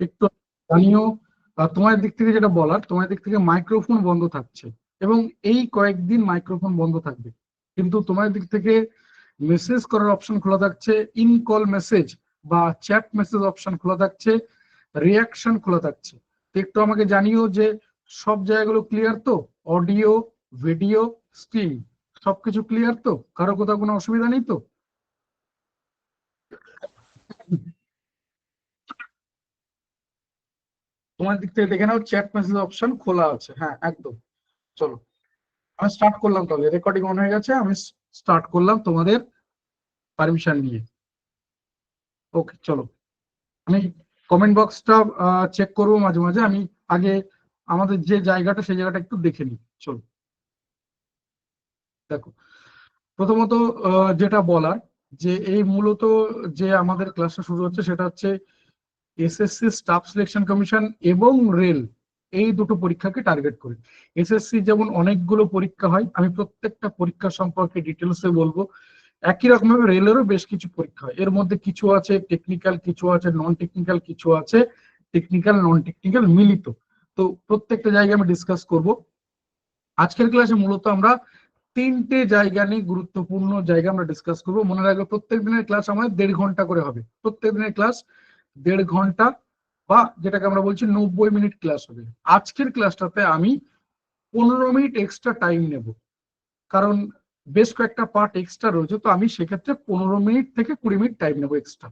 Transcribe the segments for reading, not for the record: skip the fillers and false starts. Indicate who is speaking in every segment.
Speaker 1: একটু জানিও। তোমার দিক থেকে যেটা বলার, তোমার দিক থেকে মাইক্রোফোন বন্ধ থাকছে এবং এই কয়েকদিন মাইক্রোফোন বন্ধ থাকবে, কিন্তু তোমার দিক থেকে মেসেজ করার অপশন খোলা থাকছে, ইন কল মেসেজ বা চ্যাট মেসেজ অপশন খোলা থাকছে, রিয়াকশন খোলা থাকছে। তো একটু আমাকে জানিও যে সব জায়গাগুলো ক্লিয়ার তো, অডিও, ভিডিও, স্ক্রিন সবকিছু ক্লিয়ার তো, কারো কোথাও কোনো অসুবিধা নেই তো? তোমার দিক থেকে দেখে নাও চ্যাট মেসেজ অপশন খোলা আছে, হ্যাঁ একদম। চলো আমি স্টার্ট করলাম, তবে রেকর্ডিং অন হয়ে গেছে, আমি স্টার্ট করলাম তোমাদের পারমিশন নিয়ে। ওকে চলো, আমি কমেন্ট বক্সটা চেক করবো মাঝে মাঝে। আমি আগে আমাদের যে জায়গাটা সেই জায়গাটা একটু দেখে নিই। চলো দেখো, প্রথমত যেটা বলার, যে এই মূলত যে আমাদের ক্লাসটা শুরু হচ্ছে সেটা হচ্ছে এসএসসি স্টাফ সিলেকশন কমিশন এবং রেল, এই দুটো পরীক্ষাকে টার্গেট করে। এসএসসি যেমন অনেকগুলো পরীক্ষা হয়, আমি প্রত্যেকটা পরীক্ষা সম্পর্কে ডিটেলসে বলবো। একই রকম ভাবে রেলেরও বেশ কিছু পরীক্ষা হয়, এর মধ্যে কিছু আছে টেকনিক্যাল, কিছু আছে নন টেকনিক্যাল, কিছু আছে টেকনিক্যাল নন টেকনিক্যাল মিলিত। তো প্রত্যেকটা জায়গায় আমি ডিসকাস করব। আজকের ক্লাসে মূলত আমরা তিনটে জায়গা নিয়ে, গুরুত্বপূর্ণ জায়গা আমরা ডিসকাস করবো। মনে রাখবে প্রত্যেক দিনের ক্লাস আমাদের 1.5 ঘন্টা করে হবে, প্রত্যেক দিনের ক্লাস 1.5 ঘন্টা, বা যেটাকে আমরা বলছি 90 মিনিট ক্লাস হবে। আজকের ক্লাসটাতে আমি 15 মিনিট এক্সট্রা টাইম নেব, কারণ বেশ কয়েকটা পার্ট এক্সট্রা রয়েছে, তো আমি সেক্ষেত্রে 15 মিনিট থেকে 20 মিনিট টাইম নেবো এক্সট্রা।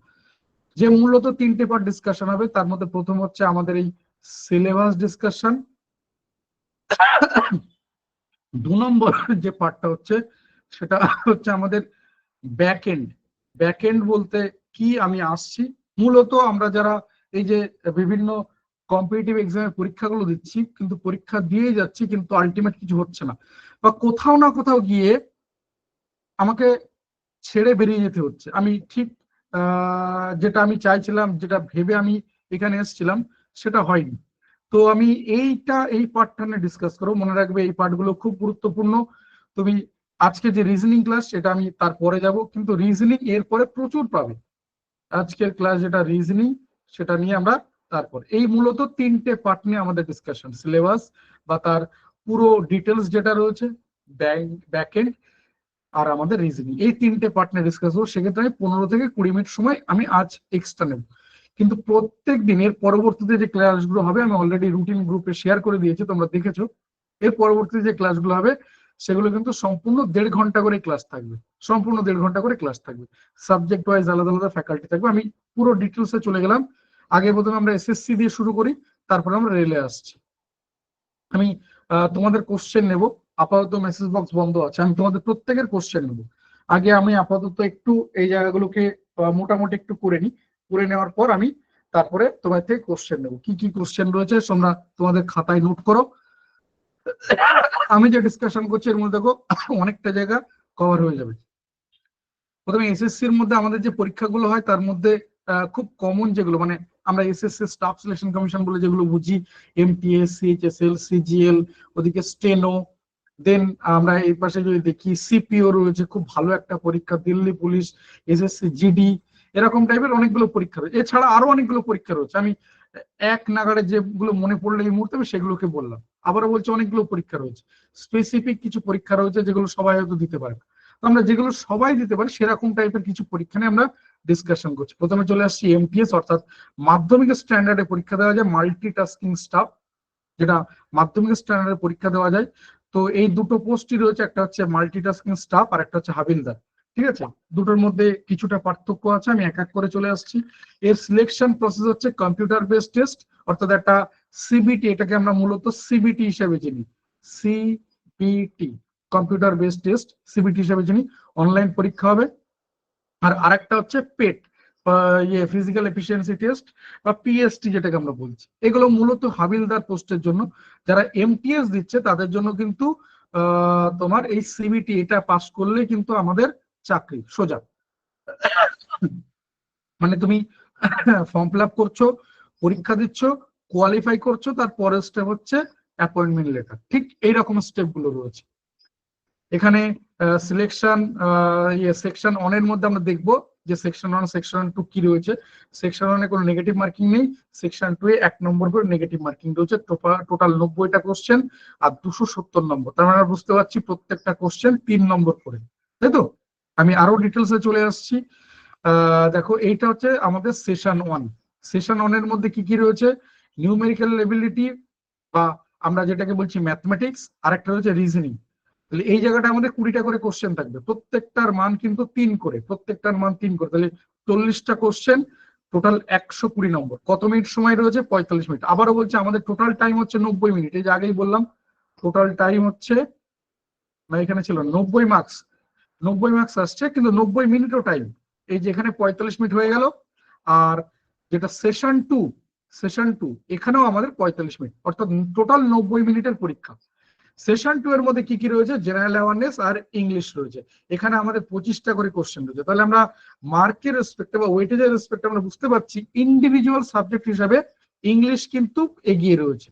Speaker 1: যে মূলত তিনটে পার্ট ডিসকাশন হবে, তার মধ্যে প্রথম হচ্ছে আমাদের এই সিলেবাস ডিসকাশন। 2 নম্বর যে পার্টটা হচ্ছে সেটা হচ্ছে আমাদের ব্যাক এন্ড। ব্যাক এন্ড বলতে কি আমি আসছি। মূলত আমরা যারা এই যে বিভিন্ন কম্পিটিটিভ এক্সামের পরীক্ষাগুলো দিচ্ছি, কিন্তু পরীক্ষা দিয়ে যাচ্ছি কিন্তু আলটিমেট কিছু হচ্ছে না, বা কোথাও না কোথাও গিয়ে আমাকে ছেড়ে বেরিয়ে যেতে হচ্ছে। আমি ঠিক যেটা আমি চাইছিলাম, যেটা ভেবে আমি এখানে এসেছিলাম, সেটা হয়নি। তো আমি এই পার্টটা নিয়ে ডিসকাস করবো। মনে রাখবে এই পার্টগুলো খুব গুরুত্বপূর্ণ। তুমি আজকে যে রিজনিং ক্লাস সেটা আমি তারপরে যাব, কিন্তু রিজনিং এরপরে প্রচুর পাবে। আজকের ক্লাস যেটা রিজনিং, সেটা নিয়ে আমরা তারপর, এই মূলত তিনটে পার্ট নিয়ে আমাদের ডিসকাশন, সিলেবাস বা তার পুরো ডিটেলস যেটা রয়েছে, ব্যাক এন্ড আর আমাদের রিজনিং, এই তিনটে পার্ট নিয়ে ডিসকাস করবো। সেক্ষেত্রে আমি 15 থেকে 20 মিনিট সময় আমি আজ এক্সট্রা নেব। কিন্তু প্রত্যেক দিনের পরবর্তীতে যে ক্লাসগুলো হবে, আমি অলরেডি রুটিন গ্রুপে শেয়ার করে দিয়েছি, তোমরা দেখেছো। এর পরবর্তীতে যে ক্লাসগুলো হবে সেগুলো কিন্তু সম্পূর্ণ 1.5 ঘন্টা করে ক্লাস থাকবে, সম্পূর্ণ 1.5 ঘন্টা করে ক্লাস থাকবে। সাবজেক্ট ওয়াইজ আলাদা আলাদা ফ্যাকাল্টি থাকবে। আমি পুরো ডিটেলসে চলে গেলাম। আগে প্রথমে আমরা এসএসসি দিয়ে শুরু করি, তারপরে আমরা রেলে আসছি। আমি তোমাদের কোশ্চেন নেব। আপাতত মেসেজ বক্স বন্ধ আছে, আমি তোমাদের প্রত্যেকের কোশ্চেন নেব। আগে আমি আপাতত একটু এই জায়গাগুলোকে মোটামুটি একটু করে নিই। করে নেওয়ার পর আমি তারপরে তোমার থেকে কোশ্চেন নেব। কি কি কোশ্চেন রয়েছে তোমরা তোমাদের খাতায় নোট করো। আমি যে ডিসকাশন করছি এর মধ্যে দেখো অনেকটা জায়গা কভার হয়ে যাবে। প্রথমে এসএসসির মধ্যে আমাদের যে পরীক্ষাগুলো হয় তার মধ্যে খুব কমন যেগুলো, মানে আমরা এসএসসি স্টাফ সিলেকশন কমিশন বলে যেগুলো বুঝি, এমটিএস, সিএইচএসএল, সিজিএল, ওদিকে স্টেনো, দেন আমরা এই পাশে যদি দেখি সিপিও রয়েছে, খুব ভালো একটা পরীক্ষা, দিল্লি পুলিশ, এসএসসি জিডি, এরকম টাইপের অনেকগুলো পরীক্ষা রয়েছে। এছাড়া আরো অনেকগুলো পরীক্ষা রয়েছে, আমি এক নাগাড়ে যেগুলো মনে পড়লো এই মুহূর্তে আমি সেগুলোকে বললাম। আবারও বলছি অনেকগুলো পরীক্ষা রয়েছে, স্পেসিফিক কিছু পরীক্ষা রয়েছে যেগুলো সবাই হয়তো দিতে পারে না। তো আমরা যেগুলো সবাই দিতে পারি সেরকম টাইপের কিছু পরীক্ষা নিয়ে আমরা ডিসকাশন করছি। প্রথমে চলে আসছি এমটিএস, অর্থাৎ মাধ্যমিক স্ট্যান্ডার্ডে পরীক্ষা দেওয়া যায় মাল্টিটাস্কিং স্টাফ, যেটা মাধ্যমিক স্ট্যান্ডার্ডে পরীক্ষা দেওয়া যায়। তো এই দুটো পোস্টই রয়েছে, একটা হচ্ছে মাল্টিটাস্কিং স্টাফ আর একটা হচ্ছে হাবিলদার। ঠিক আছে, দুটোর মধ্যে কিছুটা পার্থক্য আছে, আমি এক এক করে চলে আসছি। এর সিলেকশন প্রসেস হচ্ছে কম্পিউটার বেসড টেস্ট, অর্থাৎ একটা সিবিটি, এটাকে আমরা মূলত সিবিটি হিসেবে চিনি। CBT, computer based test, CBT হিসেবে চিনি। অনলাইন পরীক্ষা হবে। আর আরেকটা হচ্ছে পেট, ফিজিক্যাল এফিসিয়েন্সি টেস্ট বা পিএসটি যেটাকে আমরা বলছি। এগুলো মূলত হাবিলদার পোস্টের জন্য। যারা এমটিএস দিচ্ছে তাদের জন্য কিন্তু তোমার এই সিবিটি এটা পাস করলে কিন্তু আমাদের চাকরি সোজা। মানে তুমি ফর্ম ফিল আপ করছো, পরীক্ষা দিচ্ছ, কোয়ালিফাই করছো, তারপরের স্টেপ হচ্ছে অ্যাপয়েন্টমেন্ট লেটার। ঠিক এইরকম স্টেপ গুলো রয়েছে এখানে। সিলেকশন সেকশন 1 এর মধ্যে আমরা দেখবো যে সেকশন 1 সেকশন 2 কি রয়েছে। সেকশন 1 এ কোনো নেগেটিভ মার্কিং নেই, সেকশন 2 এ 1 নম্বর করে নেগেটিভ মার্কিং রয়েছে। টোটাল 90টা কোশ্চেন আর 270 নম্বর। তার মানে আমরা বুঝতে পারছি প্রত্যেকটা কোশ্চেন 3 নম্বর করে, তাই তো? আমি আরো ডিটেলসে চলে আসছি। দেখো এইটা হচ্ছে আমাদের সেশন 1। সেশন 1 এর মধ্যে কি কি রয়েছে? নিউমেরিক্যাল এবিলিটি বা আমরা যেটাকে বলছি ম্যাথমেটিক্স, আর একটা রয়েছে রিজনিং। তাহলে এই জায়গাটা আমাদের 20টা করে কোশ্চেন থাকবে, প্রত্যেকটার মান কিন্তু 3 করে, প্রত্যেকটার মান 3 করে। তাহলে 40টা কোশ্চেন, টোটাল 120 নম্বর। কত মিনিট সময় রয়েছে? 45 মিনিট। আবারও বলছে আমাদের টোটাল টাইম হচ্ছে 90 মিনিট। এই যে আগেই বললাম টোটাল টাইম হচ্ছে, না এখানে ছিল 90 মার্কস, 90 মার্কস আসছে, কিন্তু 90 মিনিটও টাইম। এই যে এখানে 45 মিনিট হয়ে গেল। আর যেটা সেশন 2, সেশন 2 এখানেও আমাদের 45 মিনিট, অর্থাৎ টোটাল 90 মিনিটের পরীক্ষা। সেশন 2 এর মধ্যে কি কি রয়েছে? জেনারেল অ্যাওয়ারনেস আর ইংলিশ রয়েছে। এখানে আমাদের 25টা করে কোশ্চেন রয়েছে। তাহলে আমরা মার্কের রেসপেক্টে বা ওয়েটেজের রেসপেক্টে আমরা বুঝতে পারছি ইন্ডিভিজুয়াল সাবজেক্ট হিসাবে ইংলিশ কিন্তু এগিয়ে রয়েছে।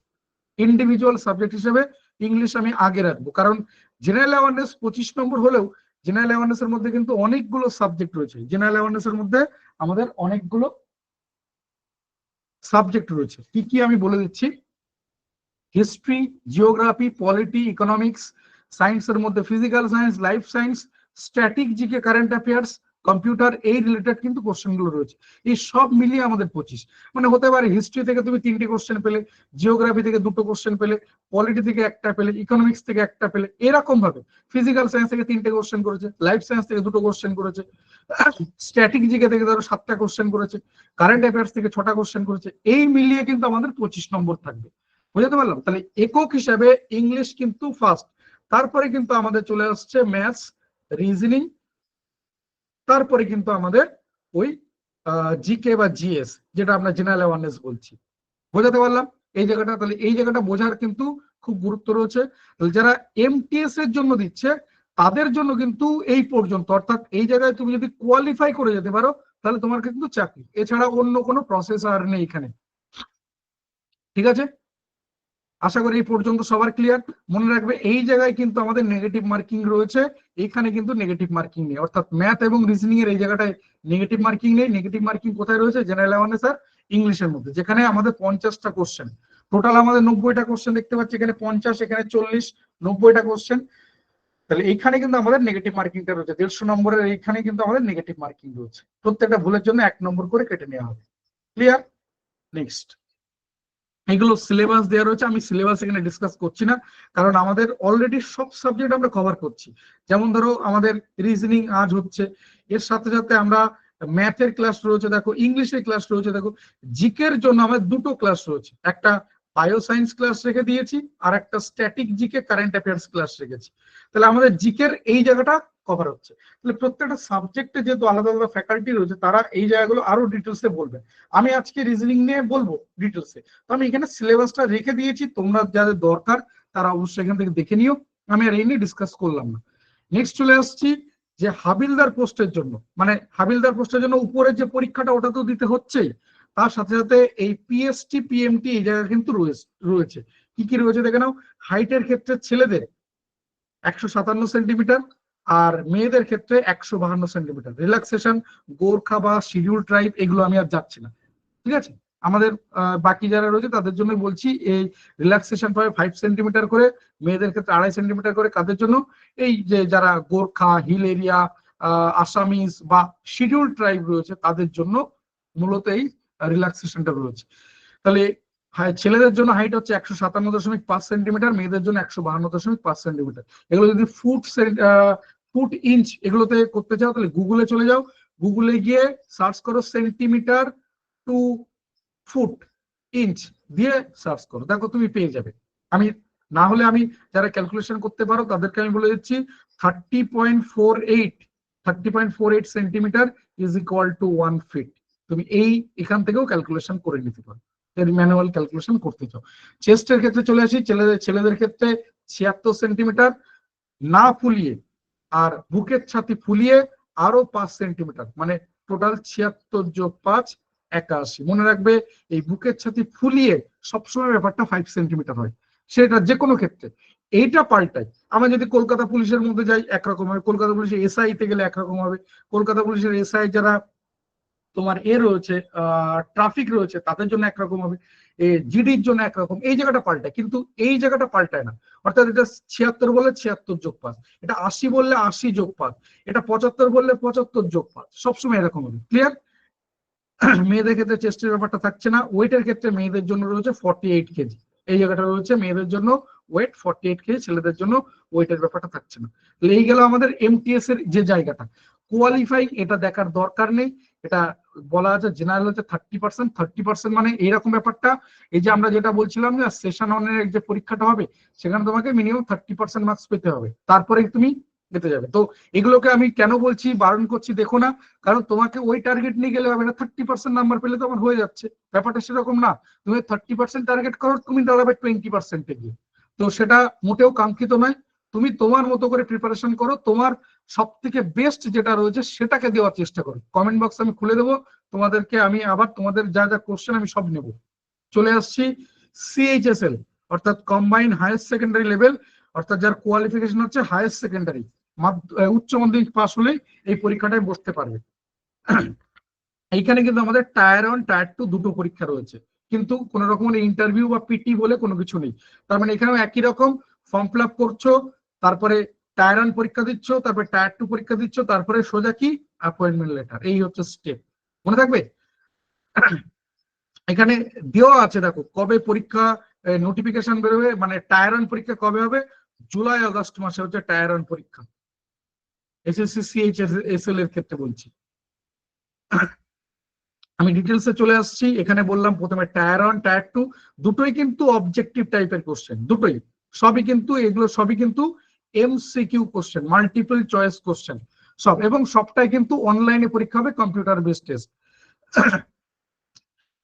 Speaker 1: ইন্ডিভিজুয়াল সাবজেক্ট হিসেবে ইংলিশ আমি আগে রাখবো, কারণ জেনারেল অ্যাওয়ারনেস 25 নম্বর হলেও জেনারেল অ্যাওয়ারনেস এর মধ্যে কিন্তু অনেকগুলো সাবজেক্ট রয়েছে। জেনারেল অ্যাওয়ারনেস এর মধ্যে আমাদের অনেকগুলো সাবজেক্ট রয়েছে। কি কি আমি বলে দিচ্ছি। হিস্ট্রি, জিওগ্রাফি, পলিটি, ইকোনমিক্স, সায়েন্সের মধ্যে physical science, life science, static GK, current affairs, computer, এই রিলেটেড কিন্তু কোশ্চেন গুলো রয়েছে। এই সব মিলিয়ে আমাদের 25। মানে হতে পারে হিস্ট্রি থেকে তুমি 3টে কোশ্চেন পেলে, জিওগ্রাফি থেকে 2টো কোশ্চেন পেলে, পলিটি থেকে 1টা পেলে, ইকোনমিক্স থেকে 1টা পেলে, এরকম ভাবে ফিজিক্যাল সায়েন্স থেকে 3টে কোশ্চেন করেছে, লাইফ সায়েন্স থেকে 2টো কোশ্চেন করেছে, স্ট্যাটিক জিকে থেকে ধরো 7টা কোশ্চেন করেছে, কারেন্ট অ্যাফেয়ার্স থেকে 6টা কোশ্চেন করেছে। এই মিলিয়ে কিন্তু আমাদের 25 নম্বর থাকবে। বুঝতে পারলাম? তাহলে একক হিসাবে ইংলিশ কিন্তু ফার্স্ট, তারপরে কিন্তু আমাদের চলে আসছে ম্যাথস, রিজনিং, তারপরে কিন্তু আমাদের ওই জিকে বা জিএস, যেটা আমরা জেনারেল অ্যাওয়ারনেস বলছি। বোঝাতে পারলাম এই জায়গাটা? তাহলে এই জায়গাটা বোঝার কিন্তু খুব গুরুত্ব রয়েছে। যারা এমটিএস এর জন্য দিচ্ছে তাদের জন্য কিন্তু এই পর্যন্ত, অর্থাৎ এই জায়গায় তুমি যদি কোয়ালিফাই করে যেতে পারো তাহলে তোমার কিন্তু চাকরি, এছাড়া অন্য কোনো প্রসেস আর নেই এখানে। ঠিক আছে? আশা করি এই পর্যন্ত সবার ক্লিয়ার। মনে রাখবে এই জায়গায় কিন্তু আমাদের নেগেটিভ মার্কিং রয়েছে, এখানে কিন্তু নেগেটিভ মার্কিং নেই, অর্থাৎ ম্যাথ এবং রিজনিং এর এই জায়গাটায় নেগেটিভ মার্কিং নেই। নেগেটিভ মার্কিং কোথায় রয়েছে? জেনারেল অ্যাওয়ারনেস আর ইংলিশের মধ্যে, যেখানে আমাদের 50টা কোশ্চেন, টোটাল আমাদের 90টা কোশ্চেন দেখতে পাচ্ছি, এখানে 50, এখানে 40, 90টা কোশ্চেন। তাহলে এইখানে কিন্তু আমাদের নেগেটিভ মার্কিংটা রয়েছে 150 নম্বরের, এইখানে কিন্তু আমাদের নেগেটিভ মার্কিং রয়েছে। প্রত্যেকটা ভুলের জন্য 1 নম্বর করে কেটে নেওয়া হবে। ক্লিয়ার? নেক্সট, এগুলো সিলেবাস দেওয়া রয়েছে, আমি সিলেবাস এখানে ডিসকাস করছি না, কারণ আমাদের অলরেডি সব সাবজেক্ট আমরা কভার করছি। যেমন ধরো আমাদের রিজনিং আজ হচ্ছে, এর সাথে সাথে আমরা ম্যাথের ক্লাস রয়েছে, দেখো ইংলিশের ক্লাস রয়েছে, দেখো জিকের জন্য আমাদের 2টো ক্লাস রয়েছে, একটা বায়ো সায়েন্স ক্লাস রেখে দিয়েছি আর একটা static GK current affairs class রেখেছি। তাহলে আমাদের জিকের এই জায়গাটা কভার হচ্ছে। তাহলে প্রত্যেকটা সাবজেক্টে যেহেতু আলাদা আলাদা ফ্যাকাল্টি রয়েছে, তারা এই জায়গাগুলো আরো ডিটেলসে বলবে। আমি আজকে রিজনিং নিয়ে বলবো ডিটেলসে, তো আমি এখানে সিলেবাসটা রেখে দিয়েছি, তোমরা যাদের দরকার তারা অবশ্যই এখান থেকে দেখে নিও, আমি আর এই নিয়ে ডিসকাস করলাম না। নেক্সট চলে আসছি যে হাবিলদার পোস্টের জন্য, মানে হাবিলদার পোস্টের জন্য উপরের যে পরীক্ষাটা ওটা তো দিতে হচ্ছেই, তার সাথে সাথে এই পিএসটি পিএমটি এই জায়গায় কিন্তু রয়েছে। কি কি রয়েছে দেখে নাও। হাইটের ক্ষেত্রে ছেলেদের 157 সেন্টিমিটার আর মেয়েদের ক্ষেত্রে 152 সেন্টিমিটার। রিল্যাক্সেশন, গোর্খা বা শিডিউল ট্রাইব, এগুলো আমি আর যাচ্ছি না। ঠিক আছে? আমাদের বাকি যারা রয়েছে তাদের জন্য বলছি, এই রিল্যাক্সেশন পাবে 5 সেন্টিমিটার করে, মেয়েদের ক্ষেত্রে 2.5 সেন্টিমিটার করে। কাদের জন্য? এই যে যারা গোর্খা, হিল এরিয়া, আসামিজ বা শিডিউল ট্রাইব রয়েছে তাদের জন্য মূলত এই রিল্যাক্সেশনটা রয়েছে। তাহলে ছেলেদের জন্য হাইট হচ্ছে 157.5 সেন্টিমিটার, মেয়েদের জন্য 152.5 সেন্টিমিটার। এগুলো যদি ফুট ইঞ্চ এগুলোতে করতে চাও তাহলে গুগলে চলে যাও, গুগলে গিয়ে সার্চ করো সেন্টিমিটার টু ফুট ইঞ্চ দিয়ে সার্চ করো, দেখো তুমি পেয়ে যাবে। আমি না হলে আমি যারা ক্যালকুলেশন করতে পারো তাদেরকে আমি বলে দিচ্ছি 30.48 centimetre is equal to 1 feet. তুমি এখান থেকেও ক্যালকুলেশন করে নিতে পারো, ম্যানুয়াল ক্যালকুলেশন করতে চাও। চেস্টের ক্ষেত্রে চলে আসি, ছেলেদের ক্ষেত্রে 76 সেন্টিমিটার না ফুলিয়ে, আর বুকের ছাতি ফুলিয়ে আরো 5 সেন্টিমিটার, মানে টোটাল 76 যোগ 5 81। মনে রাখবে এই বুকের ছাতি ফুলিয়ে সবসময় ব্যাপারটা 5 সেন্টিমিটার হয়, সেটা যে কোনো ক্ষেত্রে এইটা পাল্টায়। আমরা যদি কলকাতা পুলিশের মধ্যে যাই একরকম হবে, কলকাতা পুলিশের এসআই তে গেলে একরকম হবে, কলকাতা পুলিশের এসআই যারা তোমার রয়েছে ট্রাফিক রয়েছে তাদের জন্য একরকম হবে, জিডির জন্য একরকম, এই জায়গাটা পাল্টায়, কিন্তু এই জায়গাটা পাল্টায় না। অর্থাৎ এটা 76 বললে 76+5, এটা 80 বললে 80+5, এটা 75 বললে 75+5, সবসময় এরকম হবে। ক্লিয়ার? মেয়েদের ক্ষেত্রে চেস্টের ব্যাপারটা থাকছে না, ওয়েটের ক্ষেত্রে মেয়েদের জন্য রয়েছে 48 কেজি, এই জায়গাটা রয়েছে মেয়েদের জন্য ওয়েট 48 কেজি, ছেলেদের জন্য ওয়েটের ব্যাপারটা থাকছে না। এই গেল আমাদের এমটিএস এর যে জায়গাটা। কোয়ালিফাইং এটা দেখার দরকার নেই, এটা বলা আছে জেনারেল হচ্ছে 30%, 30% মানে এইরকম ব্যাপারটা, এই যে আমরা যেটা বলছিলাম যে সেশন ওয়ানের যে পরীক্ষাটা হবে সেখানে তোমাকে মিনিমাম 30% মার্কস পেতে হবে, তারপরে তুমি পেতে যাবে। তো এগুলোকে আমি কেন বলছি, বারণ করছি দেখো না, কারণ তোমাকে ওই টার্গেট নিয়ে গেলে হবে না, 30% নাম্বার পেলে তো আমার হয়ে যাচ্ছে, ব্যাপারটা সেরকম না। তুমি 30% টার্গেট করো, তুমি দাঁড়াবে 20%-এ গিয়ে, তো সেটা মোটেও কাঙ্ক্ষিত নয়। তুমি তোমার মতো করে প্রিপারেশন করো, তোমার সব থেকে বেস্ট যেটা রয়েছে সেটাকে দেওয়ার চেষ্টা করো। কমেন্ট বক্স আমি খুলে দেবো তোমাদেরকে, আমি আবার তোমাদের যা যা কোশ্চেন আমি সব নেব। চলে আসছি সিএইচএসএল, অর্থাৎ কম্বাইন্ড হায়ার সেকেন্ডারি লেভেল, অর্থাৎ যার কোয়ালিফিকেশন হচ্ছে হায়ার সেকেন্ডারি, উচ্চ মাধ্যমিক পাস হলেই এই পরীক্ষাটায় বসতে পারবে। এইখানে কিন্তু আমাদের টায়ার 1 টায়ার 2 দুটো পরীক্ষা রয়েছে, কিন্তু কোন রকমের ইন্টারভিউ বা পিটি বলে কোনো কিছু নেই। তার মানে এখানেও একই রকম, ফর্ম ফিল আপ করছো, তারপরে টায়ার 1 পরীক্ষা দিচ্ছ, তারপরে টায়ার 2 পরীক্ষা দিচ্ছ, তারপরে সোজা কি অ্যাপয়েন্টমেন্ট লেটার, এই হচ্ছে স্টেপ, মনে থাকবে। এখানে দেওয়া আছে দেখো কবে পরীক্ষা নোটিফিকেশন বেরোবে, মানে টায়ার 1 পরীক্ষা কবে হবে, জুলাই আগস্ট মাসে হচ্ছে টায়ার 1 পরীক্ষা, এসএসসি সিএইচএসএল এর ক্ষেত্রে বলছি। আমি ডিটেলসে চলে আসছি, এখানে বললাম প্রথমে টায়ার 1 টায়ার 2 দুটোই কিন্তু অবজেক্টিভ টাইপের কোশ্চেন, দুটোই, সবই কিন্তু এগুলো সবই কিন্তু MCQ question, multiple choice question সব, এবং সবটাই কিন্তু অনলাইনে পরীক্ষা হবে, কম্পিউটার বেসড টেস্ট।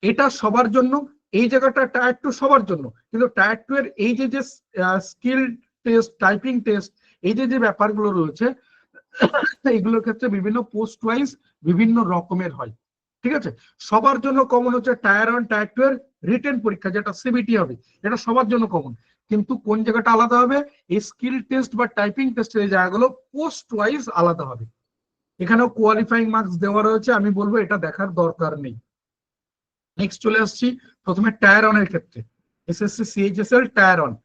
Speaker 1: এটা সবার জন্য, এই জায়গাটা টায়ার 2 সবার জন্য, কিন্তু টায়ার 2 এর এই যে স্কিল টেস্ট, টাইপিং টেস্ট, এই যে ব্যাপারগুলো রয়েছে এইগুলোর ক্ষেত্রে বিভিন্ন পোস্ট ওয়াইজ বিভিন্ন রকমের হয়, ঠিক আছে। সবার জন্য কমন হচ্ছে টায়ার 1 টায়ার 2 এর রিটেন পরীক্ষা, যেটা সিবিটি হবে, এটা সবার জন্য কমন, কিন্তু কোন জায়গাটা আলাদা হবে, এই স্কিল টেস্ট বা টাইপিং টেস্টের এই জায়গাগুলো পোস্ট ওয়াইজ আলাদা হবে। এখানেও কোয়ালিফাইং মার্কস দেওয়া রয়েছে, আমি বলবো এটা দেখার দরকার নেই। নেক্সট চলে আসছি প্রথমে টায়ার 1 এর ক্ষেত্রে, এসএসসি সিএইচএসএল টায়ার 1,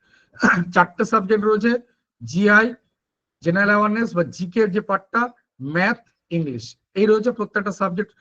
Speaker 1: চারটে সাবজেক্ট রয়েছে, জিআই, জেনারেল অ্যাওয়ারনেস বা জিকে যে পার্টটা, ম্যাথ, ইংলিশ, এই রয়েছে প্রত্যেকটা সাবজেক্ট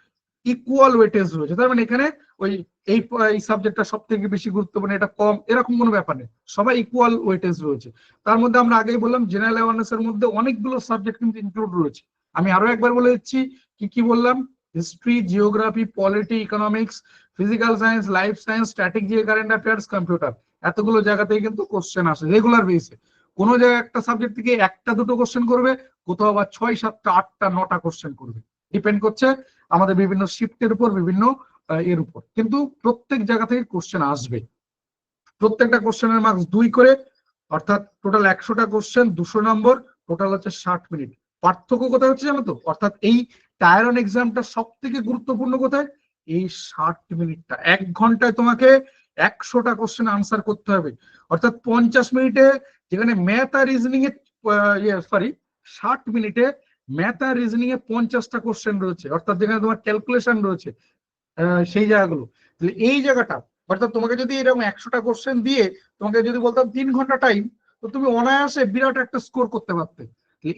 Speaker 1: ইকুয়াল ওয়েটেজ রয়েছে। তার মানে এখানে ওই এই সাবজেক্টটা সব থেকে বেশি গুরুত্বপূর্ণ, এটা কম, এরকম কোনো ব্যাপার নেই, সবাই ইকুয়াল ওয়েটেজ রয়েছে। তার মধ্যে আমরা আগেই বললাম জেনারেল অ্যাওয়ারনেস এর মধ্যে অনেকগুলো সাবজেক্ট কিন্তু ইনক্লুড রয়েছে। আমি আরো একবার বলে দিচ্ছি কি কি বললাম, history, geography, polity, economics, physical science, life science, static, current affairs, computer, এতগুলো জায়গা থেকে কিন্তু কোশ্চেন আসে রেগুলার বেসে। কোনো জায়গায় একটা সাবজেক্ট থেকে একটা দুটো কোশ্চেন করবে, কোথাও আবার 6, 7, 8, 9টা কোশ্চেন করবে, ডিপেন্ড করছে আমাদের বিভিন্ন শিফটের উপর, বিভিন্ন এর উপর, কিন্তু প্রত্যেক জায়গা থেকে কোশ্চেন আসবে। প্রত্যেকটা কোশ্চেনের মার্কস 2 করে, অর্থাৎ টোটাল 100টা কোশ্চেন 200 নম্বর, টোটাল হচ্ছে 60 মিনিট। পার্থক্য কোথায় হচ্ছে জানো তো, অর্থাৎ এই টায়ার 1 এক্সামটা সব থেকে গুরুত্বপূর্ণ কোথায়, এই 60 মিনিটটা, 1 ঘন্টায় তোমাকে 100টা কোশ্চেন আনসার করতে হবে, অর্থাৎ 50 মিনিটে যেখানে ম্যাথ আর রিজনিং এ সরি 60 মিনিটে ম্যাথ আর রিজনিং এ 50টা কোশ্চেন রয়েছে, অর্থাৎ যেখানে তোমার ক্যালকুলেশন রয়েছে সেই জায়গাগুলো। তাহলে এই জায়গাটা, অর্থাৎ তোমাকে যদি এরকম 100টা কোশ্চেন দিয়ে তোমাকে যদি বলতাম 3 ঘন্টা টাইম, তো তুমি অনায়াসে বিরাট একটা স্কোর করতে পারতে।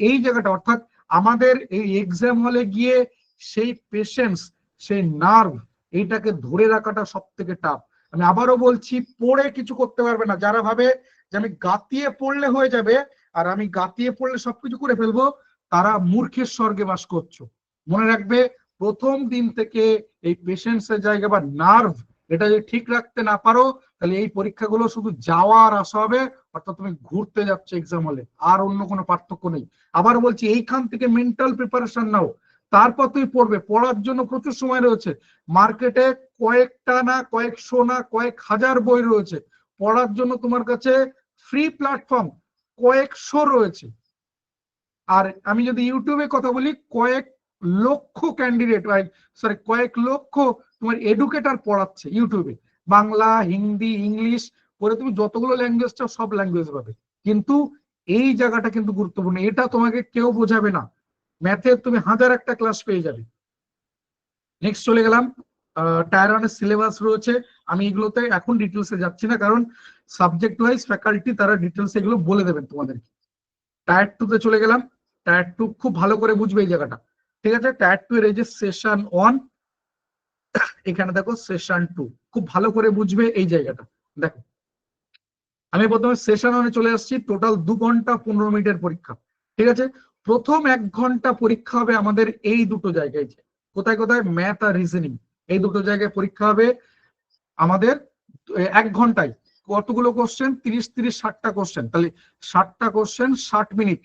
Speaker 1: এই জায়গাটা, অর্থাৎ আমাদের এই এক্সাম হলে গিয়ে সেই পেশেন্স, সেই নার্ভ, এইটাকে ধরে রাখাটা সব থেকে টাফ। আমি আবারও বলছি, পড়ে কিছু করতে পারবে না, যারা ভাবে যে আমি গাতিয়ে পড়লে হয়ে যাবে আর আমি গাতিয়ে পড়লে সবকিছু করে ফেলবো, তারা মূর্খের স্বর্গে বাস করছো। মনে রাখবে, প্রথম দিন থেকে এই পেশেন্সের জায়গা বা নার্ভ, এটা যদি ঠিক রাখতে না পারো, তাহলে এই পরীক্ষাগুলো শুধু যাওয়ার আসা হবে, অর্থাৎ তুমি ঘুরতে যাচ্ছ এক্সাম হলে, আর অন্য কোনো পার্থক্য নেই। আবার বলছি, এইখান থেকে মেন্টাল প্রিপারেশন নাও, তারপর তুমি পড়বে, পড়ার জন্য প্রচুর সময় রয়েছে, মার্কেটে কয়েকটা না কয়েকশো না কয়েক হাজার বই রয়েছে, পড়ার জন্য তোমার কাছে ফ্রি প্ল্যাটফর্ম কয়েকশো রয়েছে। আর আমি যদি ইউটিউবে কথা বলি, কয়েক লক্ষ ক্যান্ডিডেট, সরি কয়েক লক্ষ তোমার এডুকেটর পড়াচ্ছে ইউটিউবে, বাংলা, হিন্দি, ইংলিশ, পরে তুমি যতগুলো ল্যাঙ্গুয়েজ চাও সব ল্যাঙ্গুয়েজ পাবে। কিন্তু এই জায়গাটা কিন্তু গুরুত্বপূর্ণ, এটা তোমাকে কেউ বোঝাবে না। ম্যাথের তুমি 1000 একটা ক্লাস পেয়ে যাবে। নেক্সট চলে গেলাম, টায়ার ওয়ানের সিলেবাস রয়েছে। আমি এগুলোতে এখন ডিটেলসে যাচ্ছি না, কারণ সাবজেক্ট ওয়াইজ ফ্যাকাল্টি তারা ডিটেলস এগুলো বলে দেবেন তোমাদেরকে। টায়ার 2 তে চলে গেলাম। টায়ার 2 খুব ভালো করে বুঝবে এই জায়গাটা, ঠিক আছে? টায়ার 2 এর এই যে সেশন 1, এখানে দেখো সেশন 2, খুব ভালো করে বুঝবে এই জায়গাটা। দেখো আমি প্রথমে সেশন 1 চলে আসছি। টোটাল 2 ঘন্টা 15 মিনিটের পরীক্ষা, ঠিক আছে? প্রথম 1 ঘন্টা পরীক্ষা হবে আমাদের এই দুটো জায়গায়, কোথায় কোথায়, ম্যাথ আর রিজনিং, এই দুটো জায়গায় পরীক্ষা হবে আমাদের 1 ঘন্টায়। কতগুলো কোশ্চেন? 30-60টা কোশ্চেন, তাহলে 60টা কোশ্চেন 60 মিনিট,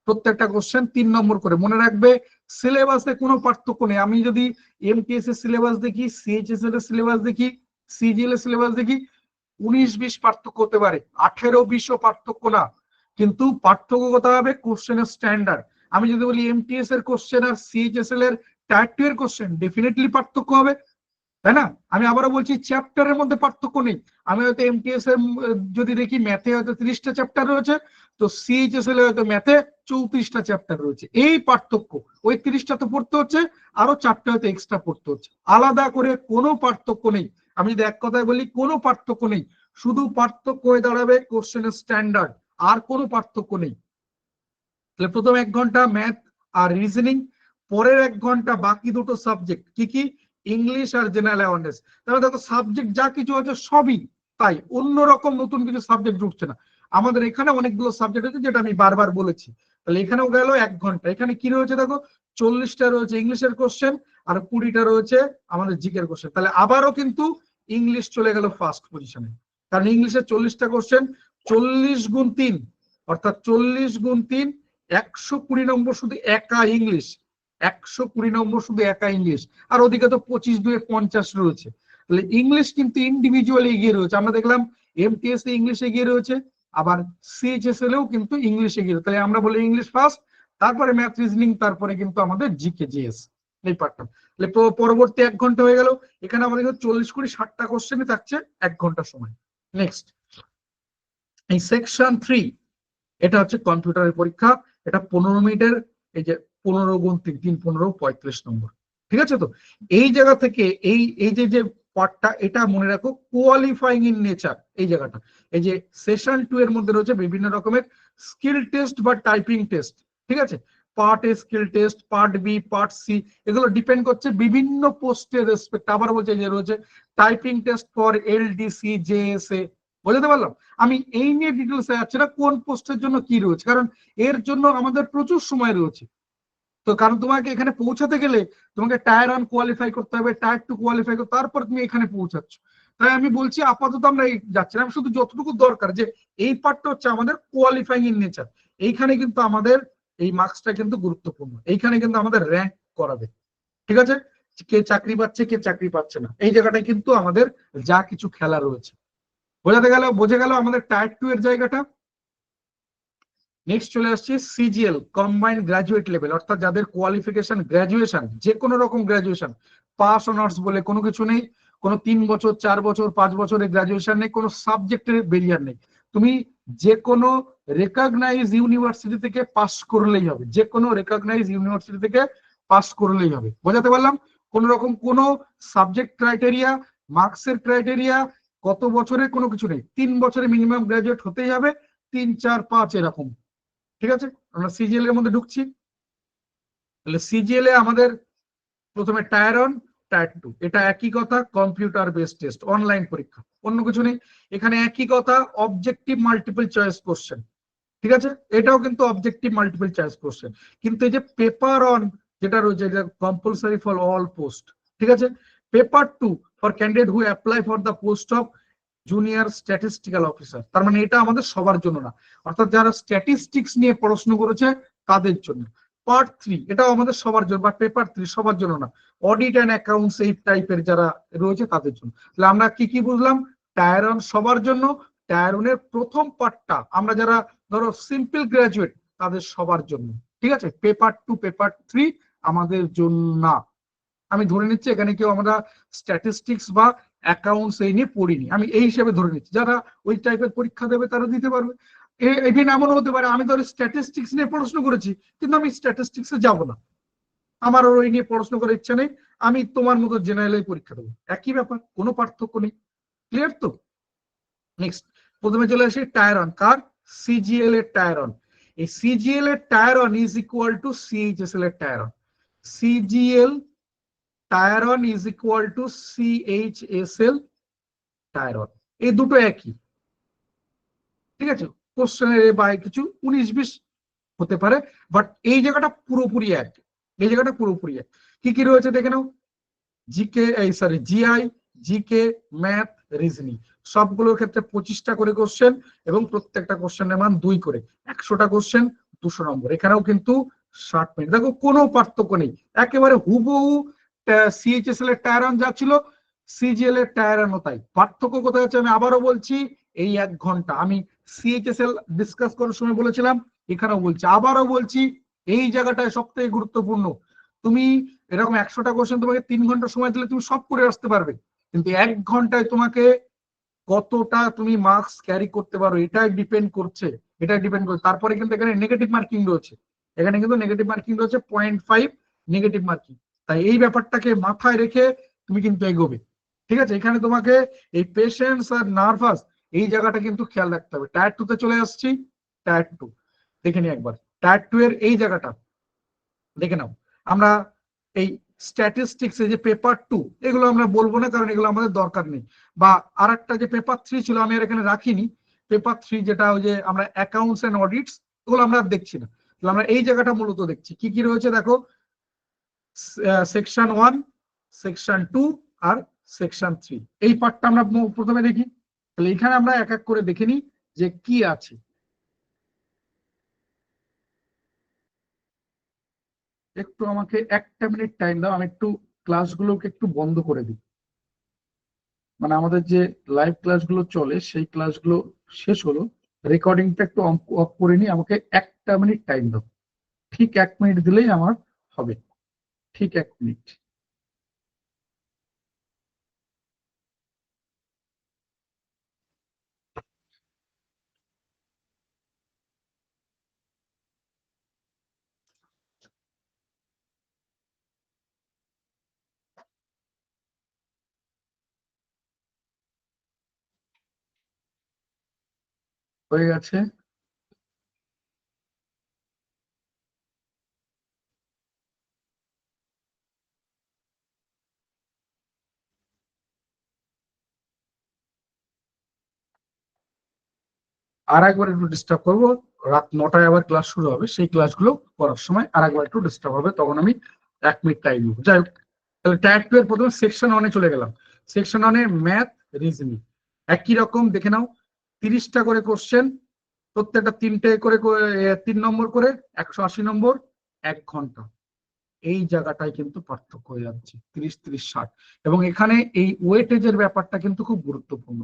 Speaker 1: প্রত্যেকটা কোশ্চেন 3 নম্বর করে। মনে রাখবে সিলেবাসে কোনো পার্থক্য নেই। আমি যদি এমটিএস এর সিলেবাস দেখি, সিএইচএসএল এর সিলেবাস দেখি, সিজিএল এর সিলেবাস দেখি, 19-20 পার্থক্য হতে পারে, 18-20ও পার্থক্য না। কিন্তু পার্থক্য কোথায় হবে? কোশ্চেনের স্ট্যান্ডার্ড। আমি যদি বলি এমটিএস এর কোশ্চেন আর সিএইচএসএল এর টায়ার 2 এর কোশ্চেন, ডেফিনেটলি পার্থক্য হবে, তাই না? আমি আবারও বলছি চ্যাপ্টারের মধ্যে পার্থক্য নেই। আমি হয়তো এমটিএস এর যদি দেখি ম্যাথে হয়তো 30টা চ্যাপ্টার রয়েছে, তো সিএইচএসএল এ হয়তো ম্যাথে 34টা চ্যাপ্টার রয়েছে, এই পার্থক্য। ওই 30টা তো পড়তে হচ্ছে, আরো 4টা হয়তো এক্সট্রা পড়তে হচ্ছে, আলাদা করে কোনো পার্থক্য নেই। আমি যদি এক কথায় বলি কোনো পার্থক্য নেই, শুধু পার্থক্য হয়ে দাঁড়াবে কোশ্চেনের স্ট্যান্ডার্ড, আর কোনো পার্থক্য নেই। তাহলে প্রথম 1 ঘন্টা ম্যাথ আর রিজনিং, পরের 1 ঘন্টা বাকি দুটো সাবজেক্ট, কি কি? ইংলিশ আর জেনারেল অ্যাওয়ারনেস। তাহলে দেখো সাবজেক্ট যা কিছু আছে সবই তাই, অন্যরকম নতুন কিছু সাবজেক্ট ঢুকছে না। আমাদের এখানে অনেকগুলো সাবজেক্ট আছে, যেটা আমি বারবার বলেছি। তাহলে এখানেও গেল 1 ঘন্টা। এখানে কি রয়েছে দেখো, 40টা রয়েছে ইংলিশের কোশ্চেন, আর 20টা রয়েছে আমাদের জিকের কোশ্চেন। তাহলে আবারও কিন্তু ইংলিশ চলে গেল ফার্স্ট পজিশনে, কারণ ইংলিশের 40টা কোশ্চেন, 40 গুণ 3, অর্থাৎ 40 গুণ 3, 120 নম্বর শুধু একা ইংলিশ, 120 নম্বর শুধু একা ইংলিশ। আর ওদিকে তো 25-2 50 রয়েছে। তাহলে ইংলিশ কিন্তু ইন্ডিভিজুয়ালি এগিয়ে রয়েছে। আমরা দেখলাম এমটিএস এ ইংলিশ এগিয়ে রয়েছে, আবার সিএইচএসএল এও কিন্তু ইংলিশ এগিয়ে রয়েছে। তাহলে আমরা বলি ইংলিশ ফার্স্ট, তারপরে ম্যাথ রিজনিং, তারপরে কিন্তু আমাদের জিকে জিএস, এই পার্টটা। তাহলে পরবর্তী 1 ঘন্টা হয়ে গেল। এখানে আমাদের 40-60টা কোশ্চেনই থাকছে 1 ঘন্টা সময়। নেক্সট এই সেকশন 3, এটা হচ্ছে কম্পিউটারের পরীক্ষা। এটা 15 মিনিটের, এই যে 15 গুণ 3, 3 15 35 নম্বর, ঠিক আছে? তো এই জায়গা থেকে এই এই যে যে পার্টটা, এটা মনে রাখো কোয়ালিফাইং ইন নেচার। এই জায়গাটা, এই যে সেশন 2 এর মধ্যে রয়েছে বিভিন্ন রকমের স্কিল টেস্ট বা টাইপিং টেস্ট, ঠিক আছে? Part A skill test, part B, part C, এগুলো ডিপেন্ড করছে বিভিন্ন পোস্টের রেসপেক্ট। আবার বলছে যে রয়েছে typing test for LDC, JSA, বোঝাতে পারলাম? আমি এই নিয়ে ডিটেলস যাচ্ছি না কোন পোস্টের জন্য কি রয়েছে, কারণ এর জন্য আমাদের প্রচুর সময় রয়েছে। তো কারণ তোমাকে এখানে পৌঁছাতে গেলে তোমাকে টায়ার 1 কোয়ালিফাই করতে হবে, টায়ার 2 কোয়ালিফাই করতে, তারপর তুমি এখানে পৌঁছাচ্ছ। তাই আমি বলছি আপাতত আমরা এই যাচ্ছি না, আমি শুধু যতটুকু দরকার যে এই পার্টটা হচ্ছে আমাদের কোয়ালিফাইং ইন নেচার। এইখানে কিন্তু আমাদের এই মার্কসটা কিন্তু গুরুত্বপূর্ণ, এইখানে কিন্তু আমাদের র্যাঙ্ক করাবে, ঠিক আছে? কে চাকরি পাচ্ছে, কে চাকরি পাচ্ছে না, এই জায়গাটায় কিন্তু আমাদের যা কিছু খেলা রয়েছে। বোঝা গেল আমাদের টায়ার 2 এর জায়গাটা। নেক্সট চলে আসছে সিজিএল, কম্বাইন্ড গ্রাজুয়েট লেভেল, অর্থাৎ যাদের কোয়ালিফিকেশন গ্রাজুয়েশন, যে কোনো রকম গ্রাজুয়েশন, পাস অনার্স বলে কোনো কিছু নেই, কোনো 3 বছর 4 বছর 5 বছরের গ্রাজুয়েশন নেই, কোনো সাবজেক্টের বেরিয়ার নেই। তুমি যে কোনো রেকগনাইজ ইউনিভার্সিটি থেকে পাস করলেই হবে, যে কোনো রেকগনাইজ ইউনিভার্সিটি থেকে পাস করলেই হবে। বোঝাতে পারলাম? কোন রকম কোনো সাবজেক্ট ক্রাইটেরিয়া, মার্কসের ক্রাইটেরিয়া, কত বছরের কোনো কিছু নেই। 3 বছরে মিনিমাম গ্রাজুয়েট হতেই হবে, 3 4 5 এরকম, ঠিক আছে? আমরা সিজিএল এর মধ্যে ঢুকছি। তাহলে সিজিএল এ আমাদের প্রথমে টায়ার 1, টায়ার 2, এটা একই কথা, কম্পিউটার বেসড টেস্ট, অনলাইন পরীক্ষা, অন্য কিছু নেই। এখানে একই কথা, অবজেক্টিভ মাল্টিপল চয়েস কোশ্চেন, ঠিক আছে? এটাও কিন্তু অবজেক্টিভ মাল্টিপল চয়েস কোশ্চেন। কিন্তু এই যে পেপার 1 যেটা রয়েছে, এটা কম্পালসারি ফর অল পোস্ট, ঠিক আছে? Paper 2 for candidate who apply for the post of junior statistical officer. তার মানে এটা আমাদের সবার জন্য না, অর্থাৎ যারা স্ট্যাটিস্টিক্স নিয়ে পড়াশোনা করেছে তাদের জন্য। পার্ট 3 এটাও আমাদের সবার জন্য, বা পেপার 3 সবার জন্য না, অডিট অ্যান্ড অ্যাকাউন্টস এই টাইপের যারা রয়েছে তাদের জন্য। তাহলে আমরা কি কি বুঝলাম? টায়ার 1 সবার জন্য, টায়ার 1 এর প্রথম পার্টটা আমরা যারা ধরো সিম্পল গ্রাজুয়েট তাদের সবার জন্য, ঠিক আছে? পেপার 2 পেপার 3 আমাদের জন্য না। আমি ধরে নিচ্ছি এখানে কেউ আমরা স্ট্যাটিস্টিক্স বা অ্যাকাউন্টস এই নিয়ে পড়িনি, আমি এই হিসেবে ধরে নিচ্ছি। যারা ওই টাইপের পরীক্ষা দেবে তারা দিতে পারবে। ইভেন এমন হতে পারে আমি ধর স্ট্যাটিস্টিক্স নিয়ে পড়াশোনা করেছি, কিন্তু আমি স্ট্যাটিস্টিক্সে যাব না, আমার ওই নিয়ে পড়াশোনা করার ইচ্ছা নেই, আমি তোমার মতো জেনারেল পরীক্ষা দেবো, একই ব্যাপার, কোনো পার্থক্য নেই। ক্লিয়ার তো? নেক্সট, প্রথমে চলে আসি টায়ার অন। কার? সিজিএল এর টায়ার অন। এই সিজিএল এর tier one is equal to CHSL এর tier one. CGL tier one is equal to CHSL tier one, এই দুটো একই। ঠিক আছে, কোশ্চেনের বা কিছু 19-20 হতে পারে, বাট এই জায়গাটা পুরোপুরি এক, এই জায়গাটা পুরোপুরি এক। কি কি রয়েছে দেখে নাও। জিকে, এই sorry GI, GK, math, reasoning, সবগুলোর ক্ষেত্রে 25টা করে কোশ্চেন এবং প্রত্যেকটা কোশ্চেনের মান 2 করে, 100টা কোশ্চেন 200 নম্বর। এখানেও কিন্তু 60 মিনিট। দেখো কোনো পার্থক্য নেই, একেবারে হুবহু সিএইচএসএল এর টায়ার অন যা ছিল সিজিএল এর টায়ার অনও তাই। পার্থক্য কোথায় আছে আমি আবারও বলছি, এই 1 ঘন্টা। আমি সিএইচএসএল ডিসকাস করার সময় বলেছিলাম, এখানেও বলছি, আবারও বলছি, এই জায়গাটায় সব থেকে গুরুত্বপূর্ণ। তুমি এরকম 100টা কোশ্চেন তোমাকে 3 ঘন্টা সময় দিলে তুমি সব করে আসতে পারবে, কিন্তু 1 ঘন্টায় তোমাকে কতটা তুমি মার্কস ক্যারি করতে পারো এটাই ডিপেন্ড করছে, এটাই ডিপেন্ড করছে। তারপরে কিন্তু এখানে নেগেটিভ মার্কিং রয়েছে, এখানে কিন্তু নেগেটিভ মার্কিং রয়েছে 0.5 নেগেটিভ মার্কিং। তাই এই ব্যাপারটাকে মাথায় রেখে তুমি কিন্তু এগোবে। ঠিক আছে, এখানে তোমাকে এই পেশেন্স আর নার্ভাস এই জায়গাটা কিন্তু খেয়াল রাখতে হবে। টায়ার 2 তে চলে আসছি। টায়ার 2 দেখে নি একবার। টায়ার 2 এর এই জায়গাটা দেখে নাও। আমরা এই স্ট্যাটিস্টিক্স যে পেপার 2 এগুলো আমরা বলবো না, কারণ এগুলো আমাদের দরকার নেই। বা আরেকটা যে পেপার 3 ছিল আমি আর এখানে রাখিনি, পেপার 3 যেটা ওই যে আমরা অ্যাকাউন্টস এন্ড অডিটস, ওগুলো আমরা দেখছি না। আমরা এই জায়গাটা মূলত দেখছি কি কি রয়েছে। দেখো, সেকশন 1, সেকশন 2 আর সেকশন 3, এই পার্টটা আমরা প্রথমে দেখি। তাহলে এখানে আমরা এক এক করে দেখে নিই যে কি আছে। একটু আমাকে 1টা মিনিট টাইম দাও, আমি একটু ক্লাসগুলোকে একটু বন্ধ করে দিই। মানে আমাদের যে লাইভ ক্লাসগুলো চলে সেই ক্লাসগুলো শেষ হলো, রেকর্ডিংটা একটু অফ করে নিই, আমাকে 1টা মিনিট টাইম দাও। ঠিক 1 মিনিট দিলেই আমার হবে, ঠিক 1 মিনিট। হয়ে গেছে। আর একবার একটু ডিস্টার্ব করবো, রাত 9টায় আবার ক্লাস শুরু হবে, সেই ক্লাসগুলো করার সময় আর একবার একটু ডিস্টার্ব হবে, তখন আমি 1 মিনিট টাইম নেবো। যাই হোক, তাহলে টায়ার 2 এর প্রথমে সেকশন 1-এ চলে গেলাম। সেকশন 1-এ ম্যাথ, রিজনিং একই রকম দেখে নাও। 30টা করে কোশ্চেন, প্রত্যেকটা 3টে করে 3 নম্বর করে, 180 নম্বর, 1 ঘন্টা। এই জায়গাটায় কিন্তু পার্থক্য হয়ে যাচ্ছে 30, 30, 60। এবং এখানে এই ওয়েটেজের ব্যাপারটা কিন্তু খুব গুরুত্বপূর্ণ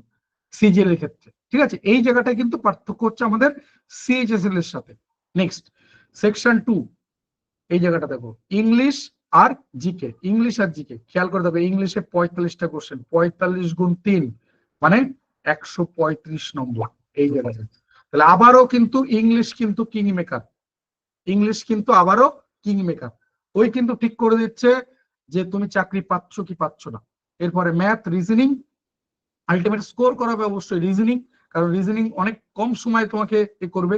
Speaker 1: সিজিএল এর ক্ষেত্রে। ঠিক আছে, এই জায়গাটায় কিন্তু পার্থক্য হচ্ছে আমাদের সিএইচএসএল এর সাথে। নেক্সট, সেকশন 2, এই জায়গাটা দেখো, ইংলিশ আর জিকে। ইংলিশ আর জিকে খেয়াল করে দেখো, ইংলিশে 45টা কোশ্চেন, 45 গুণ 3 মানে 135 নম্বর এই জায়গাটা। তাহলে আবারও কিন্তু ইংলিশ কিন্তু কিং মেকার, ইংলিশ কিন্তু আবারও কিং মেকার। ওই কিন্তু ঠিক করে দিচ্ছে যে তুমি চাকরি পাচ্ছ কি পাচ্ছ না। এরপরে ম্যাথ, রিজনিং, আলটিমেট স্কোর করাবে অবশ্যই রিজনিং, কারণ রিজনিং অনেক কম সময় তোমাকে এ করবে।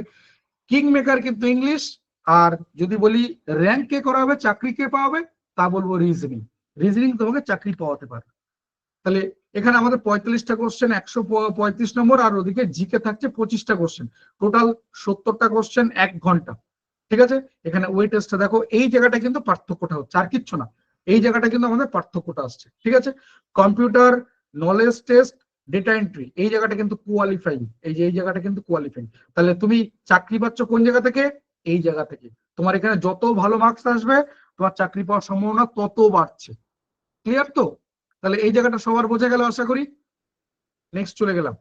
Speaker 1: কিং মেকার কিন্তু ইংলিশ, আর যদি বলি র্যাঙ্ক কে করা হবে, চাকরি কে পাওয়াবে, তা বলবো রিজনিং। রিজনিং তোমাকে চাকরি পাওয়াতে পারে। তাহলে এখানে আমাদের 45টা কোশ্চেন, 135 নম্বর, আর ওদিকে জিকে থাকছে 25টা কোশ্চেন, টোটাল 70টা কোশ্চেন 1 ঘন্টা। ঠিক আছে, এখানে ওয়েটেজটা দেখো, এই জায়গাটা কিন্তু পার্থক্যটা হচ্ছে, আর কিচ্ছু না, এই জায়গাটা কিন্তু আমাদের পার্থক্যটা আসছে। ঠিক আছে, computer knowledge test, data entry, এই জায়গাটা কিন্তু কোয়ালিফাইং, এই যে এই জায়গাটা কিন্তু কোয়ালিফাইং। তাহলে তুমি চাকরি পাচ্ছ কোন জায়গা থেকে? এই জায়গা থেকে। তোমার এখানে যত ভালো মার্কস আসবে তোমার চাকরি পাওয়ার সম্ভাবনা তত বাড়ছে। ক্লিয়ার তো? তাহলে এই জায়গাটা সবার বোঝা গেল আশা করি। নেক্সট চলে গেলাম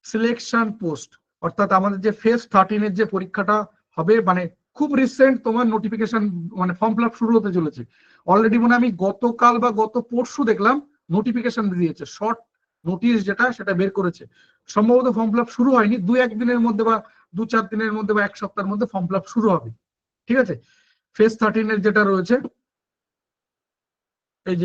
Speaker 1: সিলেকশন পোস্ট, অর্থাৎ আমাদের যে ফেজ 13 এর যে পরীক্ষাটা হবে, মানে খুব রিসেন্ট তোমার নোটিফিকেশন, মানে ফর্ম ফিল আপ শুরু হতে চলেছে। অলরেডি মনে আমি গতকাল বা গত পরশু দেখলাম নোটিফিকেশন দিয়েছে, শর্ট নোটিশ যেটা সেটা বের করেছে। সম্ভবত ফর্ম ফিল আপ শুরু হয়নি, 2-1 দিনের মধ্যে বা 2-4 দিনের মধ্যে বা 1 সপ্তাহের মধ্যে ফর্ম ফিল আপ শুরু হবে। ঠিক আছে, ফেজ 13 এর যেটা রয়েছে এই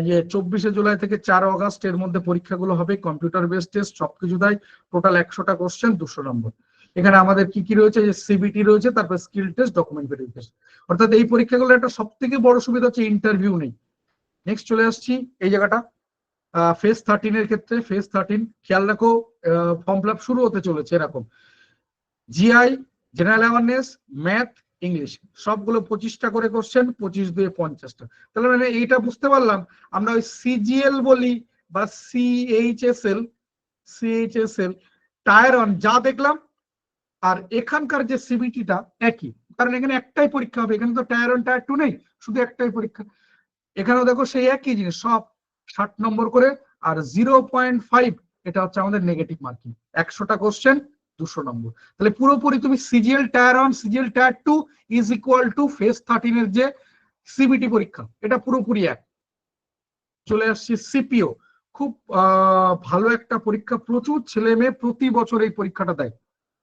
Speaker 1: যে 24শে জুলাই থেকে 4 অগস্ট এর মধ্যে পরীক্ষাগুলো হবে, কম্পিউটার বেসড টেস্ট, সবকিছু তাই। টোটাল 100টা কোশ্চেন, 200 নম্বর। এখানে আমাদের কি কি রয়েছে, যে সিবিটি রয়েছে, তারপর স্কিল টেস্ট, ডকুমেন্ট ভেরিফিকেশন। অর্থাৎ এই পরীক্ষাগুলো একটা সব থেকে বড় সুবিধা হচ্ছে ইন্টারভিউ নেই। নেক্সট চলে আসছি এই জায়গাটা, ফেজ 13 এর ক্ষেত্রে। ফেজ 13 খেয়াল রাখো, ফর্ম ফিল আপ শুরু হতে চলেছে এরকম। GI, general awareness, math, English, সবগুলো 25টা করে কোশ্চেন, 25-2 50টা। তাহলে মানে এইটা বুঝতে পারলাম, আমরা ওই সিজিএল বলি বা সিএইচএসএল টায়ার অন যা দেখলাম, আর এখানকার যে সিবিটিটা একই, কারণ এখানে একটাই পরীক্ষা হবে, এখানে তো টায়ার ওয়ান টায়ার টু নেই, শুধু একটাই পরীক্ষা। এখানেও দেখো সেই একই জিনিস, সব 60 নম্বর করে, আর 0.5 এটা হচ্ছে আমাদের নেগেটিভ মার্কিং। 100টা কোশ্চেন, 200 নম্বর। তাহলে পুরোপুরি তুমি CGL tier one, CGL tier two is equal to phase 13 এর যে সিবিটি পরীক্ষা, এটা পুরোপুরি এক। চলে আসছি সিপিও, খুব ভালো একটা পরীক্ষা, প্রচুর ছেলে মেয়ে প্রতি বছর এই পরীক্ষাটা দেয়।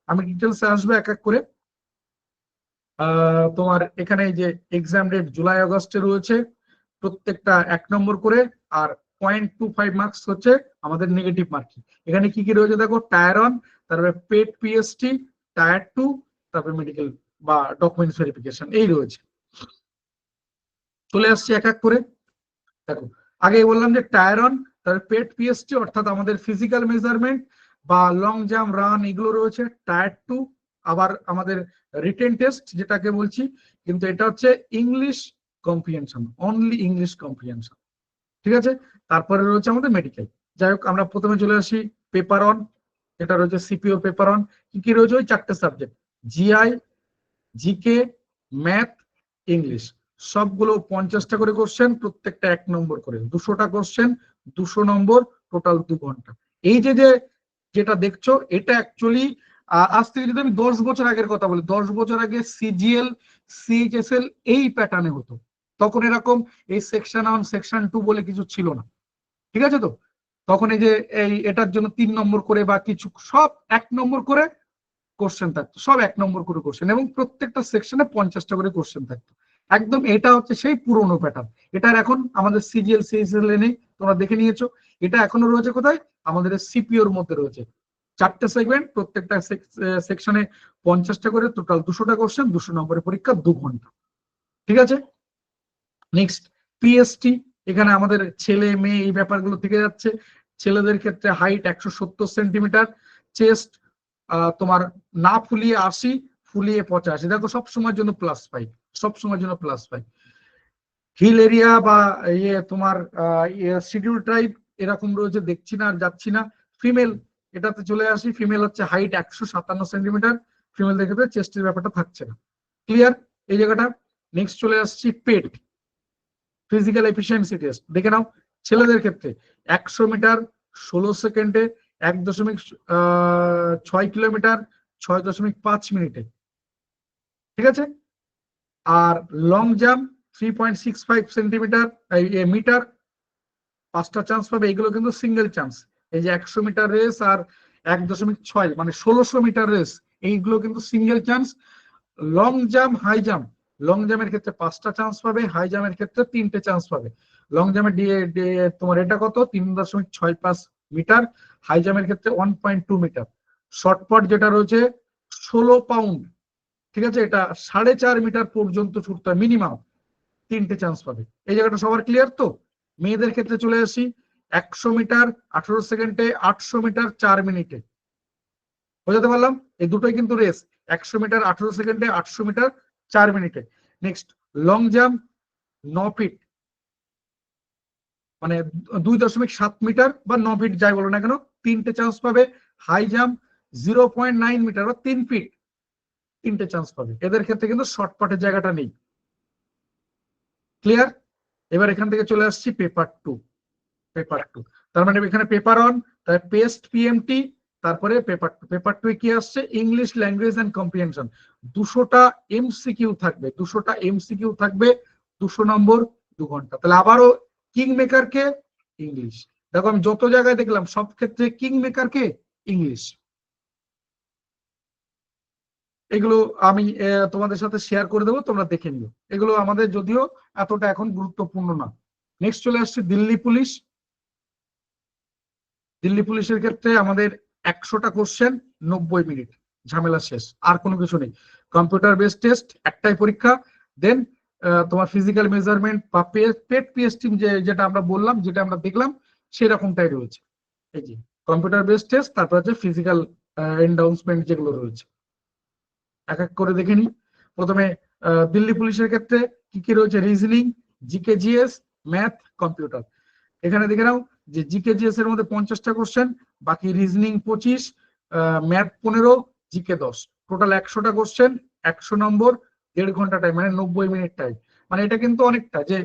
Speaker 1: আমি ডিটেলসে আসবো এক এক করে। তোমার এখানে এই যে এক্সাম ডেট জুলাই আগস্টে রয়েছে, প্রত্যেকটা 1 নম্বর করে, আর 0.25 মার্কস হচ্ছে আমাদের নেগেটিভ মার্কিং। এখানে কি কি রয়েছে দেখো, টায়ার ওয়ান, তারপরে পেড পিএসটি, টায়ার টু, তারপরে মেডিকেল বা ডকুমেন্টস ভেরিফিকেশন, এই রয়েছে। চলে আসছে এক এক করে। দেখো, আগে বললাম যে টায়ার ওয়ান, তারপরে পেড পিএসটি অর্থাৎ আমাদের ফিজিক্যাল মেজারমেন্ট বা লং জাম্প, রান, এগুলো রয়েছে। টায়ার টু আবার আমাদের রিটেন টেস্ট যেটাকে বলছি, কিন্তু এটা হচ্ছে English comprehension, only English comprehension. ঠিক আছে, তারপরে রয়েছে আমাদের মেডিকেল। যাই হোক, আমরা প্রথমে চলে আসি পেপার অন, যেটা রয়েছে সিপিও পেপার অন। কি কি রয়েছে, ওই 4টে subject, GI, GK, math, English, সবগুলো 50টা করে কোশ্চেন, প্রত্যেকটা 1 নম্বর করে, 200টা কোশ্চেন, 200 নম্বর, টোটাল 2 ঘন্টা। এই যে যেটা দেখছো, এটা অ্যাকচুয়ালি আজ থেকে যদি আমি 10 বছর আগের কথা বলি, 10 বছর আগে সিজিএল, সিএইচএসএল এই প্যাটার্নে হতো। তখন এরকম এই সেকশন 1 সেকশন 2 বলে কিছু ছিল না। ঠিক আছে, তো তখন এই যে এটার জন্য 3 নম্বর করে বা কিছু, সব 1 নম্বর করে কোশ্চেন থাকতো, সব 1 নম্বর করে কোশ্চেন, এবং প্রত্যেকটা সেকশনে 50টা করে কোশ্চেন থাকতো। একদম এটা হচ্ছে সেই পুরোনো প্যাটার্ন। এটার এখন আমাদের সিজিএল সিএইচএসএল নেই, তোমরা দেখে নিয়েছো। এটা এখনো রয়েছে কোথায়, আমাদের সিপিওর মধ্যে রয়েছে। 4টে সেগমেন্ট, প্রত্যেকটা সেকশনে 50টা করে, টোটাল 200টা কোশ্চেন, 200 নম্বরের পরীক্ষা, 2 ঘন্টা। ঠিক আছে, নেক্সট পিএসটি। এখানে আমাদের ছেলে মেয়ে এই ব্যাপারগুলো থেকে যাচ্ছে। ছেলেদের ক্ষেত্রে হাইট 170 সেন্টিমিটার, চেস্ট তোমার না ফুলিয়ে 80, ফুলিয়ে 85, দেখো সবসময়ের জন্য +5, সবসময়ের জন্য +5। হিল এরিয়া বা তোমার শিডিউল ট্রাইব এরকম রয়েছে, দেখছি না, যাচ্ছি না। ফিমেল, এটাতে চলে আসি। ফিমেল হচ্ছে হাইট 157 সেন্টিমিটার, ফিমেলদের ক্ষেত্রে চেস্টের ব্যাপারটা থাকছে না। ক্লিয়ার এই জায়গাটা। নেক্সট চলে আসছি পেট, ফিজিক্যাল এফিসিয়েন্সি টেস্ট, দেখে নাও। ছেলেদের ক্ষেত্রে 100 মিটার 16 সেকেন্ডে, 1.6 কিলোমিটার 6.5 মিনিটে। ঠিক আছে, আর লং জাম্প 3.65 সেন্টিমিটার মিটার, 5টা চান্স পাবে। এগুলো কিন্তু সিঙ্গেল চান্স। এই যে 100 মিটার রেস আর 1.6 মানে 1600 মিটার রেস, এইগুলো কিন্তু single chance. Long jump, high jump, long জাম্পের ক্ষেত্রে 5টা চান্স পাবে, হাই জাম্পের ক্ষেত্রে 3টে চান্স পাবে। লং জাম্পের তোমার এটা কত, 3.65 মিটার, হাই জাম্পের ক্ষেত্রে 1.2 মিটার। শর্টপাট যেটা রয়েছে 16 পাউন্ড, ঠিক আছে, এটা 4.5 মিটার পর্যন্ত ছুটতে হয় মিনিমাম, 3টে চান্স পাবে। এই জায়গাটা সবার ক্লিয়ার তো। মেয়েদের ক্ষেত্রে চলে আসি, 100 মিটার 18 সেকেন্ডে, 800 মিটার 4 মিনিটে। বোঝাতে পারলাম, এই দুটোই কিন্তু রেস, 100 মিটার 18 সেকেন্ডে, 800 মিটার 4 মিনিটে। নেক্সট লং জাম্প 9 ফিট, মানে 2.7 মিটার বা 9 ফিট যাই বলো না কেন, 3টে চান্স পাবে। হাই জাম্প 0.9 মিটার বা 3 ফিট, 3টে চান্স পাবে। এদের ক্ষেত্রে কিন্তু শর্টপাটের জায়গাটা নেই। ক্লিয়ার। এবার এখান থেকে চলে আসছি পেপার টু। পেপার টু তার মানে এখানে পেপার অন, তারপরে পেস্ট পিএমটি, তারপরে পেপার টু। পেপার টু কি আসছে, ইংলিশ ল্যাঙ্গুয়েজ এন্ড কম্প্রিহেনশন। 200টা এমসিকিউ থাকবে, 200টা এমসিকিউ থাকবে, 200 নম্বর, 2 ঘন্টা। তাহলে আবারও কিং মেকারকে ইংলিশ। দেখো আমি যত জায়গায় দেখলাম সব ক্ষেত্রে কিং মেকার কে ইংলিশ। এগুলো আমি তোমাদের সাথে শেয়ার করে দেবো, তোমরা দেখে নিও। এগুলো আমাদের যদিও এতটা এখন গুরুত্বপূর্ণ না। নেক্সট চলে আসছে দিল্লি পুলিশ। দিল্লি পুলিশের ক্ষেত্রে আমাদের 100টা কোশ্চেন, 90 মিনিট, ঝামেলা শেষ, আর কোনো কিছু নেই। কম্পিউটার বেসড টেস্ট, একটাই পরীক্ষা। দেন তোমার ফিজিক্যাল মেজারমেন্ট বা পেট পিএসটি যেটা আমরা বললাম, যেটা আমরা দেখলাম সেরকমটাই রয়েছে। এই যে কম্পিউটার বেসড টেস্ট, তারপর হচ্ছে ফিজিক্যাল এন্ডাউন্সমেন্ট যেগুলো রয়েছে, এক এক করে দেখে নিই। প্রথমে দিল্লি পুলিশের ক্ষেত্রে কি কি রয়েছে, reasoning, GK GS, math, computer. এখানে দেখে নাও যে জিকে জিএস এর মধ্যে 50টা কোশ্চেন, বাকি রিজনিং 25, ম্যাথ 15, জিকে 10, টোটাল 100টা কোশ্চেন, 100 নম্বর, 1.5 ঘন্টা টাইম, মানে 90 মিনিট টাইম। মানে এটা কিন্তু অনেকটা, যে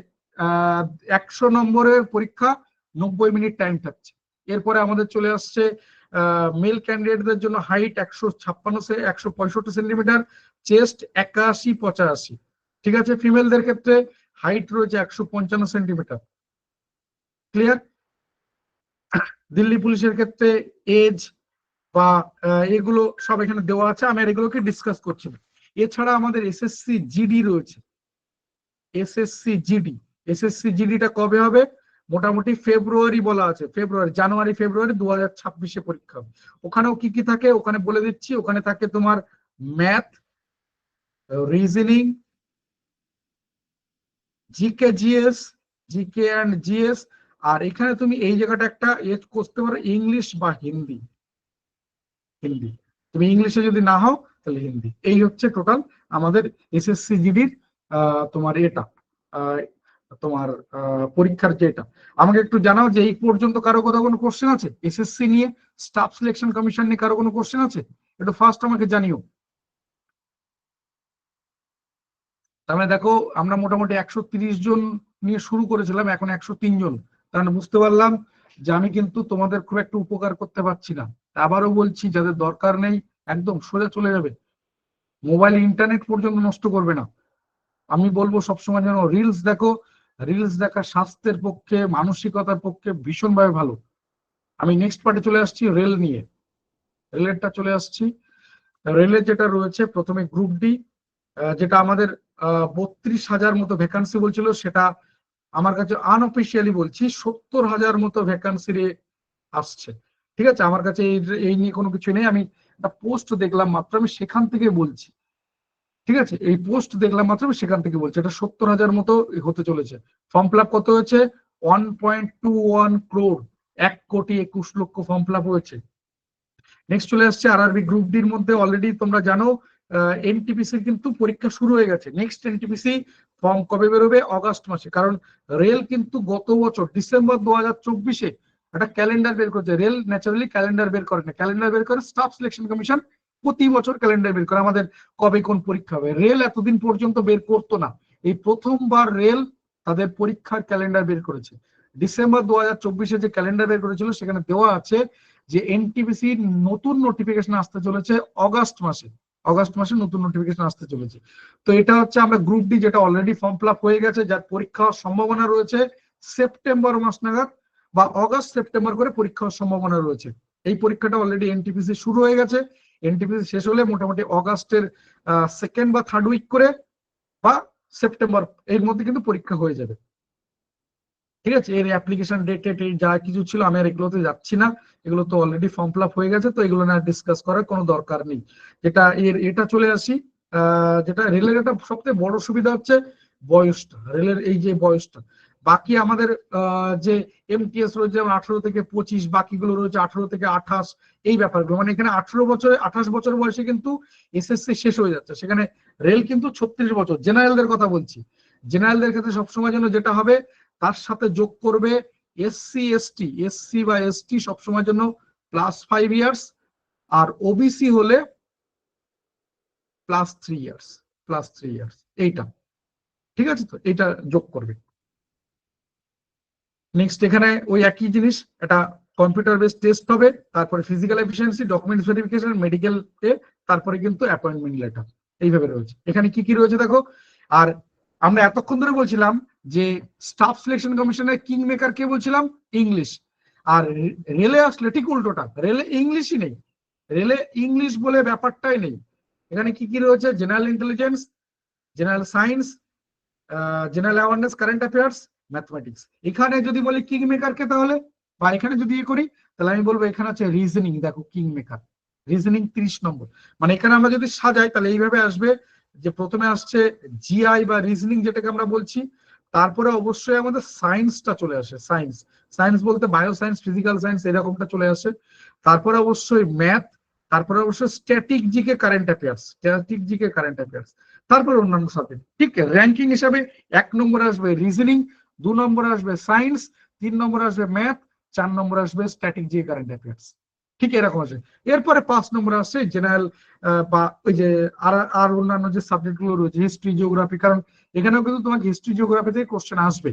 Speaker 1: 100 নম্বরের পরীক্ষা, 90 মিনিট টাইম থাকছে। এরপরে আমাদের চলে আসছে মেল ক্যান্ডিডেটদের জন্য হাইট 165 সেন্টিমিটার, চেস্ট 81-85। ঠিক আছে, ফিমেলদের ক্ষেত্রে হাইট রয়েছে 155 সেন্টিমিটার। ক্লিয়ার? দিল্লি পুলিশের ক্ষেত্রে এজ বা এগুলো সব এখানে দেওয়া আছে, আমি আর এগুলোকে ডিসকাস করছি না। এছাড়া আমাদের এসএসসি জিডি রয়েছে। এসএসসি জিডি, এসএসসি জিডিটা কবে হবে? মোটামুটি ফেব্রুয়ারি বলা আছে, জানুয়ারি ফেব্রুয়ারি 2026-এ পরীক্ষা হবে। ওখানেও কি কি থাকে ওখানে বলে দিচ্ছি। ওখানে থাকে তোমার math, reasoning, GK GS, GK and GS. আর এখানে তুমি এই জায়গাটা একটা করতে পারো, ইংলিশ বা হিন্দি। হিন্দি, তুমি ইংলিশে যদি না হও তাহলে হিন্দি। এই হচ্ছে টোটাল আমাদের এসএসসি জিডির তোমার এটা আহ, তোমার পরীক্ষার যেটা। আমাকে একটু জানাও যে এই পর্যন্ত কারো কোথাও কোনো কোশ্চেন আছে এসএসসি নিয়ে, স্টাফ সিলেকশন কমিশন নিয়ে কারো কোনো কোশ্চেন আছে? একটু ফার্স্ট আমাকে জানিও। তার মানে দেখো আমরা মোটামুটি 130 জন নিয়ে শুরু করেছিলাম, এখন 103 জন। তার মানে বুঝতে পারলাম যে আমি কিন্তু তোমাদের খুব একটু উপকার করতে পারছি না। আবারও বলছি, যাদের দরকার নেই একদম সোজা চলে যাবে, মোবাইল ইন্টারনেট পর্যন্ত নষ্ট করবে না। আমি বলবো সবসময় যেন রিলস দেখো। রিলস দেখা স্বাস্থ্যের পক্ষে, মানসিকতার পক্ষে ভীষণভাবে ভালো। আমি নেক্সট পার্টে চলে আসছি, রেল নিয়ে। রেলেরটা চলে আসছি। রেলের যেটা রয়েছে, প্রথমে গ্রুপ ডি, যেটা আমাদের 32,000 মতো ভ্যাকান্সি বলছিল, সেটা আমার কাছে আনঅফিসিয়ালি বলছি 70,000 মতো ভ্যাকান্সি আসছে। ঠিক আছে, আমার কাছে এই নিয়ে কোনো কিছু নেই, আমি একটা পোস্ট দেখলাম মাত্র, আমি সেখান থেকে বলছি। ঠিক আছে, এই পোস্ট দেখলাম মাত্র, আমি সেখান থেকে বলছি। এটা 70,000 মতো হতে চলেছে। ফর্ম ফিল আপ কত হয়েছে? 1.21 crore, 1,21,00,000 ফর্ম ফিল আপ হয়েছে। নেক্সট চলে আসছে আরআরবি গ্রুপ ডির মধ্যে। অলরেডি তোমরা জানো এনটিপিসি কিন্তু পরীক্ষা শুরু হয়ে গেছে। নেক্সট এনটিপিসি ফর্ম কবে বেরোবে? অগাস্ট মাসে। কারণ রেল কিন্তু গত বছর ডিসেম্বর 2024-এ একটা ক্যালেন্ডার বের করেছে। রেল ন্যাচারালি ক্যালেন্ডার বের করে না, ক্যালেন্ডার বের করে স্টাফ সিলেকশন কমিশন। প্রতি বছর ক্যালেন্ডার বের করে আমাদের কবে কোন পরীক্ষা হবে। রেল এতদিন পর্যন্ত বের করতো না, এই প্রথমবার রেল তাদের পরীক্ষার ক্যালেন্ডার বের করেছে। ডিসেম্বর 2024-এ যে ক্যালেন্ডার বের করেছিল সেখানে দেওয়া আছে যে এনটিপিসি নতুন নোটিফিকেশন আসতে চলেছে অগাস্ট মাসে। অগাস্ট মাসে নতুন নোটিফিকেশন আসতে চলেছে। তো এটা হচ্ছে আমরা গ্রুপ ডি, যেটা অলরেডি ফর্ম ফিল আপ হয়ে গেছে, যার পরীক্ষা হওয়ার সম্ভাবনা রয়েছে সেপ্টেম্বর মাস নাগাদ, বা অগাস্ট সেপ্টেম্বর করে পরীক্ষা হওয়ার সম্ভাবনা রয়েছে। এই পরীক্ষাটা অলরেডি এনটিপিসি শুরু হয়ে গেছে। এনটিপিসি শেষ হলে মোটামুটি অগাস্টের সেকেন্ড বা থার্ড উইক করে বা সেপ্টেম্বর এর মধ্যে কিন্তু পরীক্ষা হয়ে যাবে। ঠিক আছে, এর অ্যাপ্লিকেশন ডেট যা কিছু ছিল আমি আর এগুলোতে যাচ্ছি না, এগুলো তো অলরেডি ফর্ম ফিল আপ হয়ে গেছে, তো এগুলো না ডিসকাস করার কোনো দরকার নেই। এটা চলে আসি, যেটা রেলের একটা সবথেকে বড় সুবিধা হচ্ছে বয়সটা, রেলের এই যে বয়সটা। বাকি আমাদের যে এমটিএস রয়েছে 18 থেকে 25, বাকিগুলো রয়েছে 18 থেকে 28। এই ব্যাপারগুলো মানে এখানে 28 বছর বয়সে কিন্তু এসএসসি শেষ হয়ে যাচ্ছে, সেখানে রেল কিন্তু 36 বছর। জেনারেলদের কথা বলছি, জেনারেলদের ক্ষেত্রে সবসময় যেন যেটা হবে তার সাথে যোগ করবে এসসি এসটি, এসসি বা এসটি সবসময় জন্য +5 ইয়ার্স, আর ওবিসি হলে +3 ইয়ার্স, +3 ইয়ার্স, এইটা। ঠিক আছে, তো এটা যোগ করবে। নেক্সট এখানে ওই একই জিনিস, এটা কম্পিউটার বেসড টেস্ট হবে, তারপরে physical efficiency, documents verification, medical এ, তারপরে কিন্তু অ্যাপয়েন্টমেন্ট লেটার। এইভাবে রয়েছে। এখানে কি কি রয়েছে দেখো। আর আমরা এতক্ষণ ধরে বলছিলাম যে স্টাফ সিলেকশন কমিশনের কিং মেকার কে বলছিলাম? ইংলিশ। আর রেলে আসলে ঠিক উল্টোটা, রেলে ইংলিশই নেই, রেলে ইংলিশ বলে ব্যাপারটাই নেই। এখানে কি কি রয়েছে? General intelligence, general science, general awareness, current affairs, mathematics. এখানে যদি বলি কিং মেকার কে, তাহলে বা এখানে যদি ইয়ে করি তাহলে আমি বলবো এখানে আছে রিজনিং। দেখো কিং মেকার রিজনিং 30 নম্বর। মানে এখানে আমরা যদি সাজাই তাহলে এইভাবে আসবে যে প্রথমে আসছে জিআই বা রিজনিং যেটাকে আমরা বলছি, তারপরে অবশ্যই আমাদের সায়েন্সটা চলে আসে, সায়েন্স। সায়েন্স বলতে বায়ো সায়েন্স, ফিজিক্যাল সায়েন্স এরকমটা চলে আসে। তারপরে অবশ্যই ম্যাথ, তারপরে অবশ্যই static GK, current affairs, static GK, current affairs, তারপরে অন্যান্য সাবজেক্ট। ঠিক র্যাঙ্কিং হিসাবে 1 নম্বরে আসবে রিজনিং, 2 নম্বরে আসবে সায়েন্স, 3 নম্বরে আসবে ম্যাথ, 4 নম্বরে আসবে স্ট্যাটিক জিকে, কারেন্ট অ্যাফেয়ার্স। ঠিক এরকম আছে। এরপরে 5 নম্বরে আসছে জেনারেল বা ওই যে আর অন্যান্য যে সাবজেক্ট গুলো রয়েছে, হিস্ট্রি, জিওগ্রাফি। কারণ এখানেও কিন্তু তোমাকে হিস্ট্রি, জিওগ্রাফি থেকে কোশ্চেন আসবে,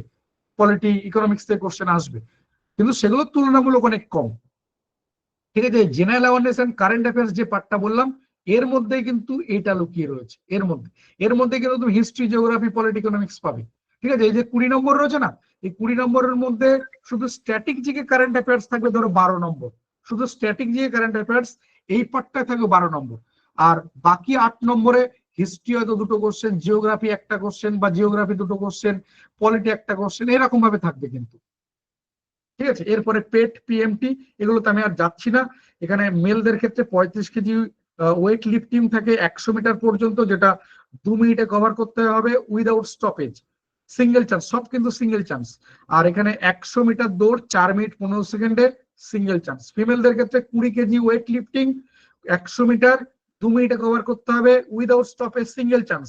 Speaker 1: পলিটি, ইকোনমিক্স থেকে কোশ্চেন আসবে, কিন্তু সেগুলো তুলনামূলক অনেক কম। ঠিক আছে। General awareness and current affairs যে পার্টটা বললাম, এর মধ্যে কিন্তু এটা লুকিয়ে রয়েছে। এর মধ্যে কিন্তু তুমি হিস্ট্রি, জিওগ্রাফি, পলিটি, ইকোনমিক্স পাবে। ঠিক আছে। এই যে 20 নম্বর রয়েছে না, এই 20 নম্বরের মধ্যে শুধু স্ট্যাটিক জিকে, কারেন্ট অ্যাফেয়ার্স থাকবে ধরো 12 নম্বর। শুধু স্ট্যাটিক জিকে, কারেন্ট অ্যাফেয়ার্স এই পার্টটা থাকবে 12 নম্বর। আর বাকি 8 নম্বরে হিস্ট্রি হয়তো 2টো কোশ্চেন, জিওগ্রাফি 1টা কোশ্চেন বা জিওগ্রাফি 2টো কোশ্চেন, পলিটি 1টা কোশ্চেন, এরকম ভাবে থাকবে কিন্তু। ঠিক আছে। এরপরে পেট, পিএমটি, এগুলোতে আমি আর যাচ্ছি না। এখানে মেলদের ক্ষেত্রে 35 কেজি ওয়েট লিফটিং থাকে 100 মিটার পর্যন্ত, যেটা 2 মিনিটে কভার করতে হবে উইদাউট স্টপেজ, সিঙ্গেল চান্স, সব কিন্তু সিঙ্গেল চান্স। আর এখানে 100 মিটার দৌড় 4 মিনিট 15 সেকেন্ডে, সিঙ্গেল চান্স। ফিমেলদের ক্ষেত্রে 20 কেজি ওয়েট লিফটিং 100 মিটার 2 মিনিটে কভার করতে হবে উইদাউট স্টপেজ, সিঙ্গেল চান্স।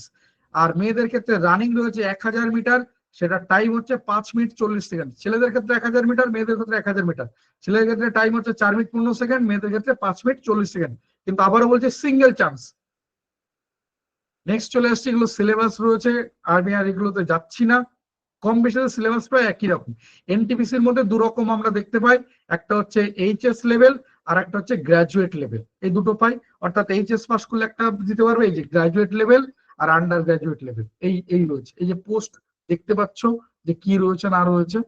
Speaker 1: আর মেয়েদের ক্ষেত্রে রানিং রয়েছে 1000 মিটার, সেটা টাইম হচ্ছে 5 মিনিট 40 সেকেন্ড। ছেলেদের ক্ষেত্রে 1000 মিটার, মেয়েদের ক্ষেত্রে 1000 মিটার। ছেলেদের ক্ষেত্রে টাইম হচ্ছে 4 মিনিট 15 সেকেন্ড, মেয়েদের ক্ষেত্রে 5 মিনিট 40 সেকেন্ড। কিন্তু আবারও বলছে সিঙ্গেল চান্স। নেক্সট চলে আসছে, এগুলো সিলেবাস রয়েছে, আমি আর এগুলোতে যাচ্ছি না। কম বেশি সিলেবাস প্রায় একই রকম। এনটিপিসির মধ্যে 2 রকম আমরা দেখতে পাই, একটা হচ্ছে এইচএস লেভেল আর একটা হচ্ছে গ্রাজুয়েট লেভেল, এই দুটো পাই। অর্থাৎ এইচএস পাস করলে একটা দিতে পারবে, এই যে গ্রাজুয়েট লেভেল আর আন্ডার গ্রাজুয়েট লেভেল, এই রয়েছে। এই যে পোস্ট দেখতে পাচ্ছ যে কি রয়েছে না রয়েছে।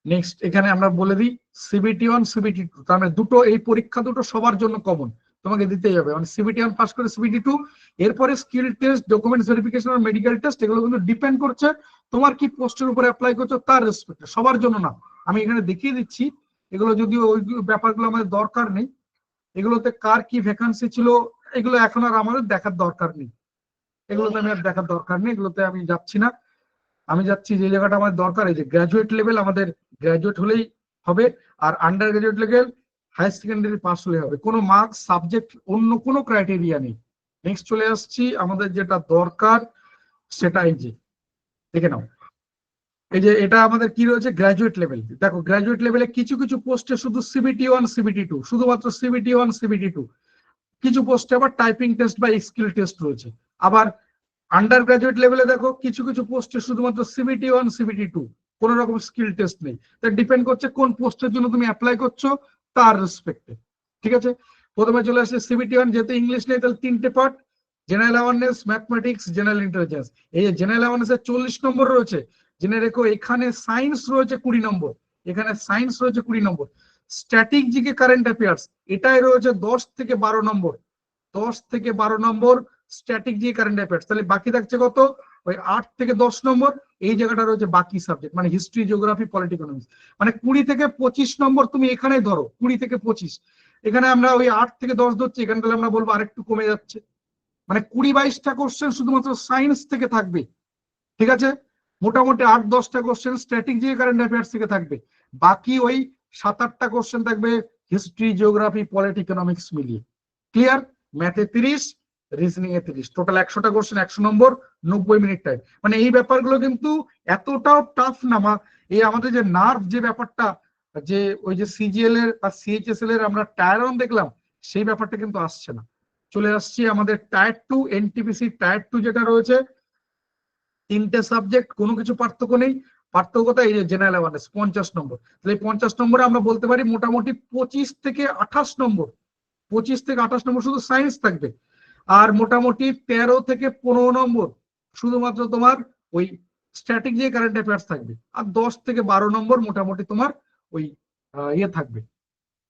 Speaker 1: নেক্সট এখানে আমরা বলে দিই সিবিটি 1, সিবিটি 2, তার মানে দুটো, এই পরীক্ষা দুটো সবার জন্য কমন, তোমাকে দিতেই হবে। মানে সিবিটি 1 পাস করে সিবিটি 2, এরপরে স্কিল টেস্ট, ডকুমেন্টস ভেরিফিকেশন আর মেডিকেল টেস্ট, এগুলো কিন্তু ডিপেন্ড করছে তোমার কি পোস্টের উপরে অ্যাপ্লাই করছো তার রেসপেক্টে, সবার জন্য না। আমি এখানে দেখিয়ে দিচ্ছি এগুলো, যদিও ওই ব্যাপারগুলো আমাদের দরকার নেই, এগুলোতে কার কি ভ্যাকান্সি ছিল এগুলো এখন আর আমাদের দেখার দরকার নেই, এগুলোতে আমি আর দেখার দরকার নেই, এগুলোতে আমি যাচ্ছি না। আমি যাচ্ছি যে জায়গাটা আমার দরকার, এই যে গ্রাজুয়েট লেভেল, আমাদের গ্রাজুয়েট হলেই হবে। আর under graduate level higher secondary pass হলে হবে, কোনো মার্কস, সাবজেক্ট, অন্য কোনো ক্রাইটেরিয়া নেই। নেক্সট চলে আসছি, আমাদের যেটা দরকার সেটা এই যে দেখে নাও, এই যে এটা আমাদের কি রয়েছে, গ্রাজুয়েট লেভেল। দেখো গ্রাজুয়েট লেভেলে কিছু কিছু পোস্টে শুধু সিবিটি 1, সিবিটি 2, শুধুমাত্র সিবিটি 1, সিবিটি 2। কিছু পোস্টে আবার টাইপিং টেস্ট বা স্কিল টেস্ট রয়েছে। আবার আন্ডার গ্রাজুয়েট লেভেলে দেখো কিছু কিছু পোস্টে শুধুমাত্র সিবিটি 1, সিবিটি 2, কোন রকম স্কিল টেস্ট নেই। তা ডিপেন্ড করছে কোন পোস্টের জন্য তুমি অ্যাপ্লাই করছো তার রেসপেক্টে। ঠিক আছে। প্রথমে চলে আসছে সিবিটি 1, যেহেতু ইংলিশ নেই তাহলে 3টে part, general awareness, mathematics, general intelligence. এই যে জেনারেল অ্যাওয়ারনেসের 40 নম্বর রয়েছে, জেনে রেখো। এখানে সায়েন্স রয়েছে 20 নম্বর, এখানে সায়েন্স রয়েছে 20 নম্বর। স্ট্যাটিক জিকে, কারেন্ট অ্যাফেয়ার্স, এটাই রয়েছে 10 থেকে 12 নম্বর, 10 থেকে 12 নম্বর স্ট্যাটিক জিকে, কারেন্ট অ্যাফেয়ার্স। তাহলে বাকি থাকছে কত, ওই 8 থেকে 10 নম্বর। এই জায়গাটা রয়েছে বাকি সাবজেক্ট, মানে হিস্ট্রি, জিওগ্রাফি, পলিটি, ইকোনমিক্স। মানে 20 থেকে 25 নম্বর তুমি এখানে ধরো, 20 থেকে 25। এখানে আমরা ওই 8 থেকে 10 ধরছি, এখানে তাহলে আমরা বলবো আরেকটু কমে যাচ্ছে। মানে 20-22টা কোশ্চেন শুধুমাত্র সায়েন্স থেকে থাকবে। ঠিক আছে। মোটামুটি 8-10টা question static GK, current affairs থেকে থাকবে। বাকি ওই 7-8টা কোশ্চেন থাকবে হিস্ট্রি, জিওগ্রাফি, পলিটি, ইকোনমিক্স মিলিয়ে। ক্লিয়ার। ম্যাথে 30, রিজনিং এ 30, টোটাল 100টা কোশ্চেন, 100 নম্বর, 90 মিনিট টাইম। মানে এই ব্যাপারগুলো কিন্তু এতটাও টাফ না। এই আমাদের যে নার্ভ যে ব্যাপারটা, যে ওই যে সিজিএল এর বা সিএইচএসএল এর আমরা টায়ার 1 দেখলাম, সেই ব্যাপারটা কিন্তু আসছে না। চলে আসছি আমাদের টায়ার 2, এনটিপিসি টায়ার 2 যেটা রয়েছে, 3টে সাবজেক্ট, কোনো কিছু পার্থক্য নেই। পার্থক্যটা এই যে জেনারেল অ্যাওয়ারনেস 50 নম্বর। তাহলে 50 নম্বরে আমরা বলতে পারি মোটামুটি 25 থেকে 28 নম্বর, 25 থেকে 28 নম্বর শুধু সায়েন্স থাকবে। আর মোটামুটি 13 থেকে 15 নম্বর শুধুমাত্র তোমার ওই স্ট্যাটিক যে কারেন্ট অ্যাফেয়ার্স থাকবে, আর 10 থেকে 12 নম্বর মোটামুটি তোমার ওই ইয়ে থাকবে।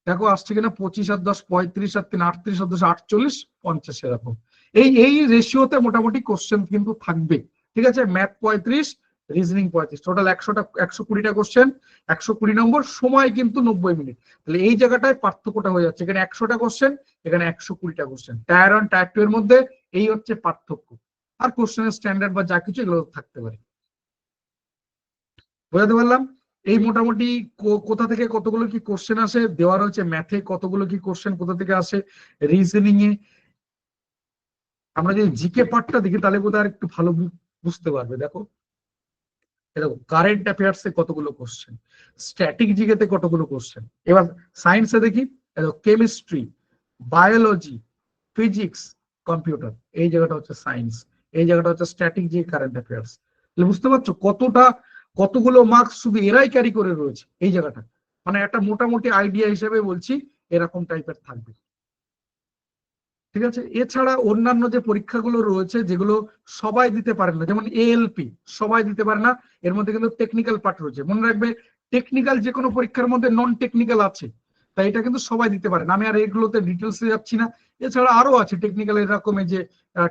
Speaker 1: দেখো আসছে কিনা, 25 আর 10 35 আর 3 38 আর 10 48 50 এরকম। এই রেশিওতে মোটামুটি কোশ্চেন কিন্তু থাকবে। ঠিক আছে, ম্যাথ 35, রিজনিং 35, টোটাল 120টা কোশ্চেন, 120 নম্বর, সময় কিন্তু 90 মিনিট। তাহলে এই জায়গাটায় পার্থক্যটা হয়ে যাচ্ছে, এখানে 100টা কোশ্চেন, এখানে 120টা কোশ্চেন। টায়ার 1 টায়ার 2 এর মধ্যে এই হচ্ছে পার্থক্য। আর কোশ্চেনের স্ট্যান্ডার্ড বা যা কিছু এগুলো থাকতে পারে। বোঝাতে পারলাম? এই মোটামুটি কোথা থেকে কতগুলো কি কোশ্চেন আসে দেওয়া রয়েছে, ম্যাথে কতগুলো কি কোশ্চেন কোথা থেকে আসে, রিজনিং এ। আমরা যদি জিকে পার্টটা দেখি তাহলে বোধহয় আর একটু ভালো বুঝতে পারবে। দেখো এরকম কারেন্ট অ্যাফেয়ার্সে কতগুলো কোশ্চেন, স্ট্যাটিক জিকেতে কতগুলো কোশ্চেন। এবার সায়েন্সে দেখি, কেমিস্ট্রি, বায়োলজি, ফিজিক্স, কম্পিউটার, এই জায়গাটা হচ্ছে সায়েন্স, এই জায়গাটা হচ্ছে স্ট্যাটিক জি কারেন্ট অ্যাফেয়ার্স। বুঝতে পারছো কতগুলো মার্কস শুধু এরাই ক্যারি করে রয়েছে এই জায়গাটা। মানে একটা মোটামুটি আইডিয়া হিসেবে বলছি, এরকম টাইপের থাকবে। ঠিক আছে, এছাড়া অন্যান্য যে পরীক্ষাগুলো রয়েছে যেগুলো সবাই দিতে পারে না, যেমন এএলপি সবাই দিতে পারে না, এর মধ্যে কিন্তু টেকনিক্যাল পার্ট রয়েছে। মনে রাখবে, টেকনিক্যাল যে কোনো পরীক্ষার মধ্যে নন টেকনিক্যাল আছে, তাই এটা কিন্তু সবাই দিতে পারে না। আমি আর এগুলোতে ডিটেলসে যাচ্ছি না। এছাড়া আরো আছে টেকনিক্যাল এরকম, যে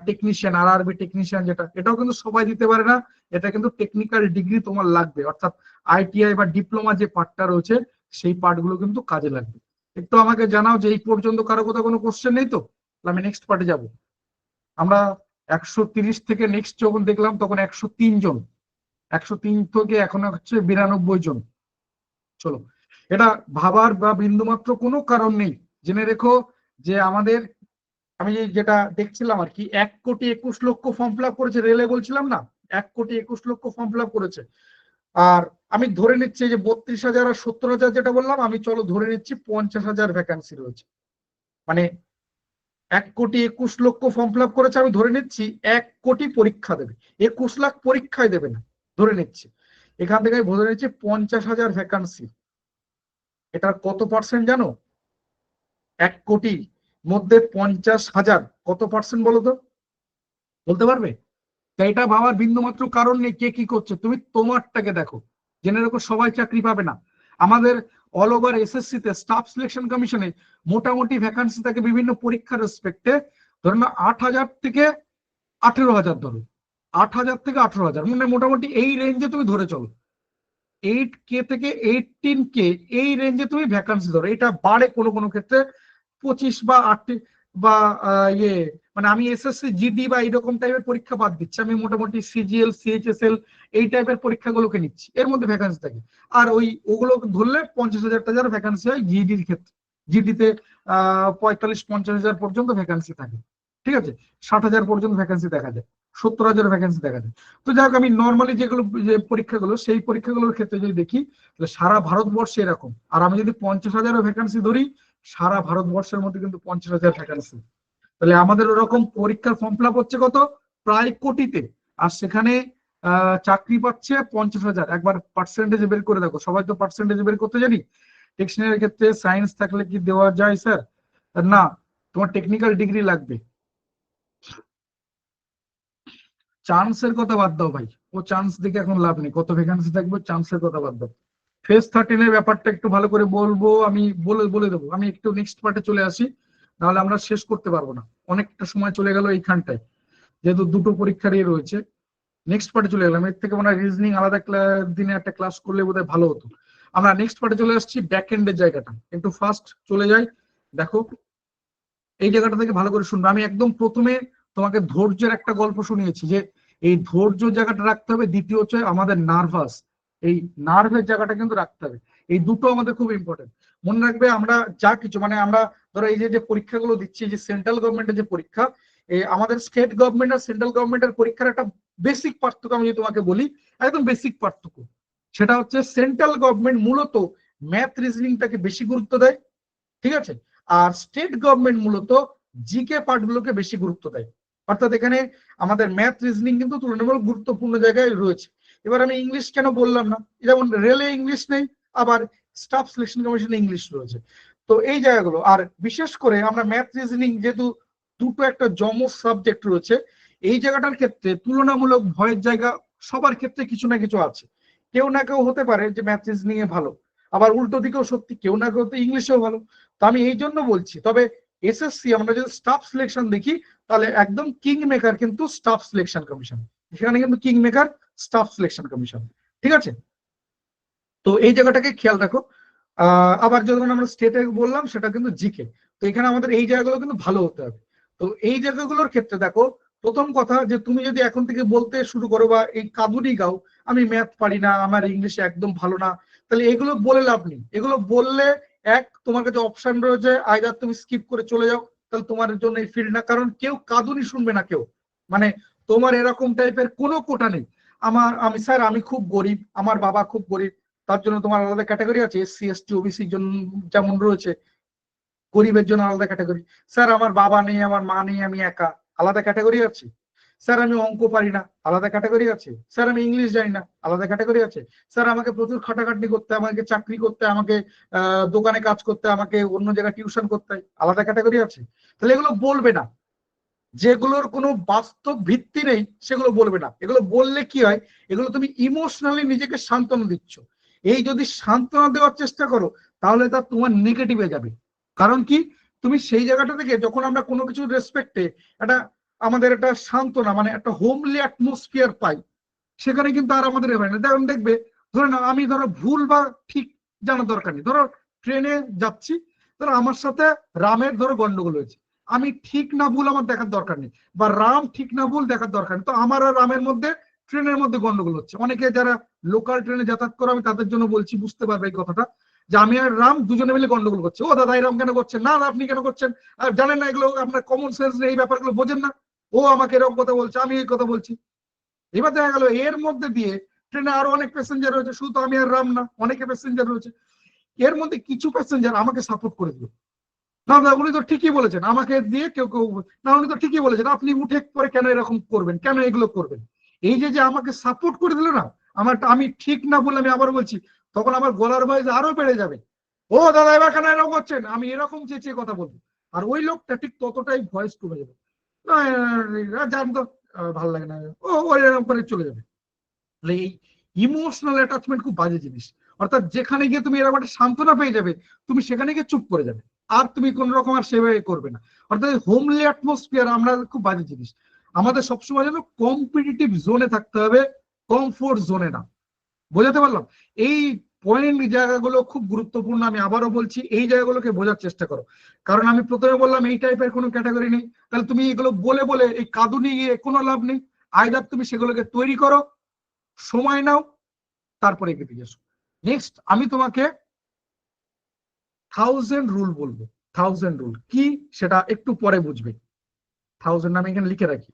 Speaker 1: টেকনিশিয়ান, আরআরবি টেকনিশিয়ান, যেটা এটাও কিন্তু সবাই দিতে পারে না। এটা কিন্তু টেকনিক্যাল ডিগ্রি তোমার লাগবে, অর্থাৎ আইটিআই বা ডিপ্লোমা যে পার্টটা রয়েছে সেই পার্টগুলো কিন্তু কাজে লাগবে। একটু আমাকে জানাও যে এই পর্যন্ত কারো কোথাও কোনো কোশ্চেন নেই তো? আমি নেক্সট পার্টে যাব। আমরা 130 থেকে নেক্সট যখন দেখলাম তখন 103 জন, 103 থেকে এখন হচ্ছে 92 জন। চলো, এটা ভাবার বা বিন্দুমাত্র কোনো কারণ নেই। জেনে রেখো যে আমাদের, আমি যেটা দেখছিলাম আর কি, 1,21,00,000 ফর্ম ফিল আপ করেছে রেলে, বলছিলাম না 1,21,00,000 ফর্ম ফিল আপ করেছে। আর আমি ধরে নিচ্ছি যে 32,000 আর 70,000 যেটা বললাম, আমি চলো ধরে নিচ্ছি 50,000 ভ্যাকান্সি রয়েছে। মানে 1,21,00,000 ফর্ম ফিল আপ করেছে, আমি ধরে নিচ্ছি 1 কোটি পরীক্ষা দেবে, 21 লাখ পরীক্ষায় দেবে না, ধরে নিচ্ছি। এখান থেকে আমি ধরে নিচ্ছি 50,000 ভ্যাকান্সি। এটার কত পার্সেন্ট জানো? 1 কোটি মধ্যে 50,000 কত পার্সেন্ট বলো তো? বলতে পারবে? তাই এটা ভাবার বিন্দুমাত্র কারণ নেই কে কি করছে, তুমি তোমারটাকে দেখো। জেনে রাখো সবাই চাকরি পাবে না। আমাদের অল ওভার এসএসসি তে স্টাফ সিলেকশন কমিশনে মোটামুটি ভ্যাকান্সি থাকে বিভিন্ন পরীক্ষার রেসপেক্টে, ধরুন 8,000 থেকে 18,000, ধরো 8,000 থেকে 18,000, মানে মোটামুটি এই রেঞ্জে তুমি ধরে চলো। 8K থেকে 18K এই রেঞ্জে তুমি ভ্যাকান্সি ধরো। এটা বাড়ে কোনো কোনো ক্ষেত্রে 25 বা 8 বা ইয়ে, মানে আমি এসএসসি জিডি বা এইরকম টাইপের পরীক্ষা বাদ দিচ্ছি, আমি মোটামুটি সিজিএল সিএইচএসএল এই টাইপের পরীক্ষাগুলোকে নিচ্ছি, এর মধ্যে ভ্যাকান্সি থাকে। আর ওগুলো ধরলে 50,000 ভ্যাকান্সি হয় জিডির ক্ষেত্রে। জিডিতে 45-50,000 পর্যন্ত ভ্যাকান্সি থাকে। ঠিক আছে, 60,000 পর্যন্ত ভ্যাকান্সি দেখা যায়, 70,000 ভ্যাকান্সি দেখা যায়। তো যাই হোক, আমি নর্মালি যেগুলো যে পরীক্ষাগুলো, সেই পরীক্ষাগুলোর ক্ষেত্রে যদি দেখি, তাহলে সারা ভারতবর্ষে এরকম। আর আমি যদি 50,000 ভ্যাকান্সি ধরি, সারা ভারতবর্ষের মধ্যে কিন্তু 50,000 ভ্যাকান্সি। তাহলে আমাদের ওরকম পরীক্ষার ফর্ম ফিল আপ হচ্ছে কত, প্রায় কোটিতে, আর সেখানে চাকরি পাচ্ছে 50,000। একবার পার্সেন্টেজ বের করে দেখো, সবাই তো পার্সেন্টেজ বের করতে জানি। টেকনিক্যাল ক্ষেত্রে সায়েন্স থাকলে কি দেওয়া যায় স্যার? না, তোমার টেকনিক্যাল ডিগ্রি লাগবে। চান্সের কথা বাদ দাও ভাই, ও চান্স দেখে এখন লাভ নেই, কত ভ্যাকান্সি থাকবে, চান্সের কথা বাদ দাও। ফেজ 13 এর ব্যাপারটা একটু ভালো করে বলবো, আমি বলে বলে দেবো। আমি একটু নেক্সট পার্টে চলে আসি, নাহলে আমরা শেষ করতে পারবো না, অনেকটা সময় চলে গেল এইখানটায়, যেহেতু দুটো পরীক্ষারই রয়েছে। নেক্সট পার্টে চলে গেলাম, এর থেকে মনে হয় রিজনিং আলাদা দিনে একটা ক্লাস করলে বোধহয় ভালো হতো। আমরা নেক্সট পার্টে চলে আসছি, ব্যাক এন্ডের জায়গাটা একটু ফার্স্ট চলে যাই। দেখো এই জায়গাটা থেকে ভালো করে শুনবে। আমি একদম প্রথমে তোমাকে ধৈর্যের একটা গল্প শুনিয়েছি, যে এই ধৈর্য জায়গাটা রাখতে হবে। দ্বিতীয় হচ্ছে আমাদের নার্ভাস, এই নার্ভের জায়গাটা কিন্তু রাখতে হবে। এই দুটো আমাদের খুব ইম্পর্টেন্ট। মনে রাখবে, আমরা যা কিছু, মানে আমরা ধরো এই যে পরীক্ষাগুলো দিচ্ছি, যে সেন্ট্রাল গভর্নমেন্টের যে পরীক্ষা, এই আমাদের স্টেট গভর্নমেন্ট আর সেন্ট্রাল গভর্নমেন্টের পরীক্ষার একটা বেসিক পার্থক্য আমি যদি তোমাকে বলি, একদম বেসিক পার্থক্য, সেটা হচ্ছে সেন্ট্রাল গভর্নমেন্ট মূলত ম্যাথ রিজনিংটাকে বেশি গুরুত্ব দেয়। ঠিক আছে, আর স্টেট গভর্নমেন্ট মূলত জিকে পার্টগুলোকে বেশি গুরুত্ব দেয়। অর্থাৎ এখানে আমাদের ম্যাথ রিজনিং কিন্তু তুলনামূলক গুরুত্বপূর্ণ জায়গায় রয়েছে। এবার আমি ইংলিশ কেন বললাম না, যেমন রেলে ইংলিশ নেই, আবার স্টাফ সিলেকশন কমিশনে ইংলিশ রয়েছে। তো এই জায়গাগুলো, আর বিশেষ করে আমরা ম্যাথ রিজনিং যেহেতু দুটো একটা জমজ সাবজেক্ট রয়েছে, এই জায়গাটার ক্ষেত্রে তুলনামূলক ভয়ের জায়গা সবার ক্ষেত্রে কিছু না কিছু আছে। কেউ না কেউ হতে পারে যে ম্যাথস নিয়ে ভালো, আবার উল্টো দিকেও সত্যি কেউ না কেউ তো ইংলিশেও ভালো। তো আমি এই জন্য বলছি, তবে এসএসসি আমরা যদি স্টাফ সিলেকশন দেখি তাহলে একদম কিং মেকার কিন্তু স্টাফ সিলেকশন কমিশন, সেখানে কিন্তু king maker staff selection commission, ঠিক আছে? তো এই জায়গাটাকে খেয়াল রাখো। আবার যখন আমরা স্টেটে বললাম সেটা কিন্তু জিকে, তো এখানে আমাদের এই জায়গাগুলো কিন্তু ভালো হতে হবে। তো এই জায়গাগুলোর ক্ষেত্রে দেখো, প্রথম কথা যে তুমি যদি এখন থেকে বলতে শুরু করো বা এই কাঁদুনি গাও আমি ম্যাথ পারি না, আমার ইংলিশে একদম ভালো না, তাহলে এগুলো বলে লাভ নেই। এগুলো বললে এক তোমার কাছে অপশন রয়েছে, আইদার তুমি স্কিপ করে চলে যাও, তাহলে তোমার জন্য এই ফিল্ড না। কারণ কেউ কাঁদুনি শুনবে না, কেউ মানে তোমার এরকম টাইপের কোনো কোটা নেই। আমি স্যার আমি খুব গরিব, আমার বাবা খুব গরিব, তার জন্য তোমার আলাদা ক্যাটাগরি আছে। এসসি এসটি ওবিসির জন্য যেমন রয়েছে, গরিবের জন্য আলাদা ক্যাটাগরি। স্যার আমার বাবা নেই, আমার মা নেই, আমি একা, আলাদা ক্যাটাগরি আছে। স্যার আমি অঙ্ক পারি না, আলাদা ক্যাটাগরি আছে। স্যার আমি ইংলিশ জানি না, আলাদা ক্যাটাগরি আছে। স্যার আমাকে প্রচুর খাটাখাটনি করতে, আমাকে চাকরি করতে, আমাকে দোকানে কাজ করতে, আমাকে অন্য জায়গায় টিউশন করতে, আলাদা ক্যাটাগরি আছে। তাহলে এগুলো বলবে না, যেগুলোর কোনো বাস্তব ভিত্তি নেই সেগুলো বলবে না। এগুলো বললে কি হয়, এগুলো তুমি ইমোশনালি নিজেকে সান্ত্বনা দিচ্ছ। এই যদি সান্ত্বনা দেওয়ার চেষ্টা করো তাহলে তা তোমার নেগেটিভে যাবে। কারণ কি, তুমি সেই জায়গাটা থেকে যখন আমরা কোনো কিছু রেসপেক্টে একটা আমাদের একটা সান্ত্বনা মানে একটা হোমলি অ্যাটমসফিয়ার পাই, সেখানে কিন্তু আর আমাদের হয় না। যেমন দেখবে, ধরে না আমি ধরো ভুল বা ঠিক জানার দরকার নেই, ধরো ট্রেনে যাচ্ছি, ধরো আমার সাথে রামের ধরো গন্ডগোল হয়েছে, আমি ঠিক না ভুল আমার দেখার দরকার নেই, বা রাম ঠিক না ভুল দেখার দরকার নেই। তো আমার আর রামের মধ্যে ট্রেনের মধ্যে গন্ডগোল হচ্ছে। অনেকে যারা লোকাল ট্রেনে যাতায়াত করে আমি তাদের জন্য বলছি, বুঝতে পারবে এই কথাটা, যে আমি আর রাম দুজনে মিলে গন্ডগোল করছে। ও দাদা এরকম কেন করছেন, না আপনি কেন করছেন, আর জানেন না এগুলো, আপনার কমন সেন্স এই ব্যাপারগুলো বোঝেন না, ও আমাকে এরকম কথা বলছে, আমি এই কথা বলছি। এবার দেখা গেল এর মধ্যে দিয়ে ট্রেনে আরো অনেক প্যাসেঞ্জার রয়েছে, শুধু আমি আর রাম না, অনেকে প্যাসেঞ্জার রয়েছে। এর মধ্যে কিছু প্যাসেঞ্জার আমাকে সাপোর্ট করে দিল, না না উনি তো ঠিকই বলেছেন, আমাকে দিয়ে কেউ কেউ, না উনি তো ঠিকই বলেছেন, আপনি উঠে পরে কেন এরকম করবেন, কেন এগুলো করবেন। এই যে যে আমাকে সাপোর্ট করে দিল না, আমি ঠিক না বলে আমি আবার বলছি, তখন আমার গলার ভয়েস আরো বেড়ে যাবে। ও দাদা এবার কেন এরকম করছেন, আমি এরকম চেঁচিয়ে কথা বলবো। আর ওই লোকটা ঠিক ততটাই ভয়েস কমে যাবে, জান তো ভালো লাগে না, ও ওই এরকম করে চলে যাবে। এই ইমোশনাল অ্যাটাচমেন্ট খুব বাজে জিনিস। অর্থাৎ যেখানে গিয়ে তুমি এরকম একটা সান্ত্বনা পেয়ে যাবে, তুমি সেখানে গিয়ে চুপ করে যাবে, আর তুমি কোন রকম আর সেভাবে করবে না। অর্থাৎ হোমলি অ্যাটমসফিয়ার আমরা খুব বাজে জিনিস। আমাদের সবসময় যেন কম্পিটিটিভ জোনে থাকতে হবে, কমফোর্ট জোনে না। বোঝাতে পারলাম? এই পয়েন্ট জায়গাগুলো খুব গুরুত্বপূর্ণ। আমি আবারও বলছি, এই জায়গাগুলোকে বোঝার চেষ্টা করো। কারণ আমি প্রথমে বললাম এই টাইপের কোনো ক্যাটাগরি নেই, তাহলে তুমি এগুলো বলে বলে এই কাঁদুনি গিয়ে কোনো লাভ নেই। আইদার তুমি সেগুলোকে তৈরি করো, সময় নাও, তারপরে এগিয়ে যাও। নেক্সট আমি তোমাকে 1000 রুল বলবো। 1000 রুল কি সেটা একটু পরে বুঝবে। 1000 আমি এখানে লিখে রাখি।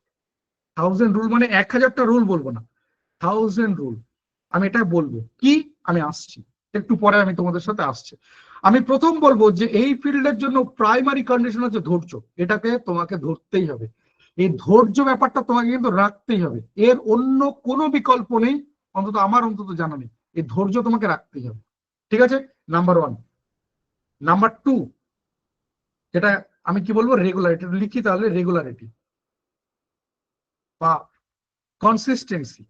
Speaker 1: 1000 রুল মানে 1000টা রুল বলবো না, 1000 রুল আমি এটা বলবো কি। আমি আসছি একটু পরে, আমি তোমাদের সাথে আসছি। আমি প্রথম বলবো যে এই ফিল্ডের জন্য প্রাইমারি কন্ডিশন হচ্ছে ধৈর্য। এটাকে তোমাকে ধরতেই হবে। এই ধৈর্য ব্যাপারটা তোমাকে কিন্তু রাখতেই হবে, এর অন্য কোনো বিকল্প নেই, অন্তত আমার অন্তত জানা নেই। এই ধৈর্য তোমাকে রাখতেই হবে, ঠিক আছে? নাম্বার 1। নাম্বার 2, যেটা আমি কি বলবো, রেগুলারিটি লিখি তাহলে, রেগুলারিটি বা কনসিস্টেন্সি।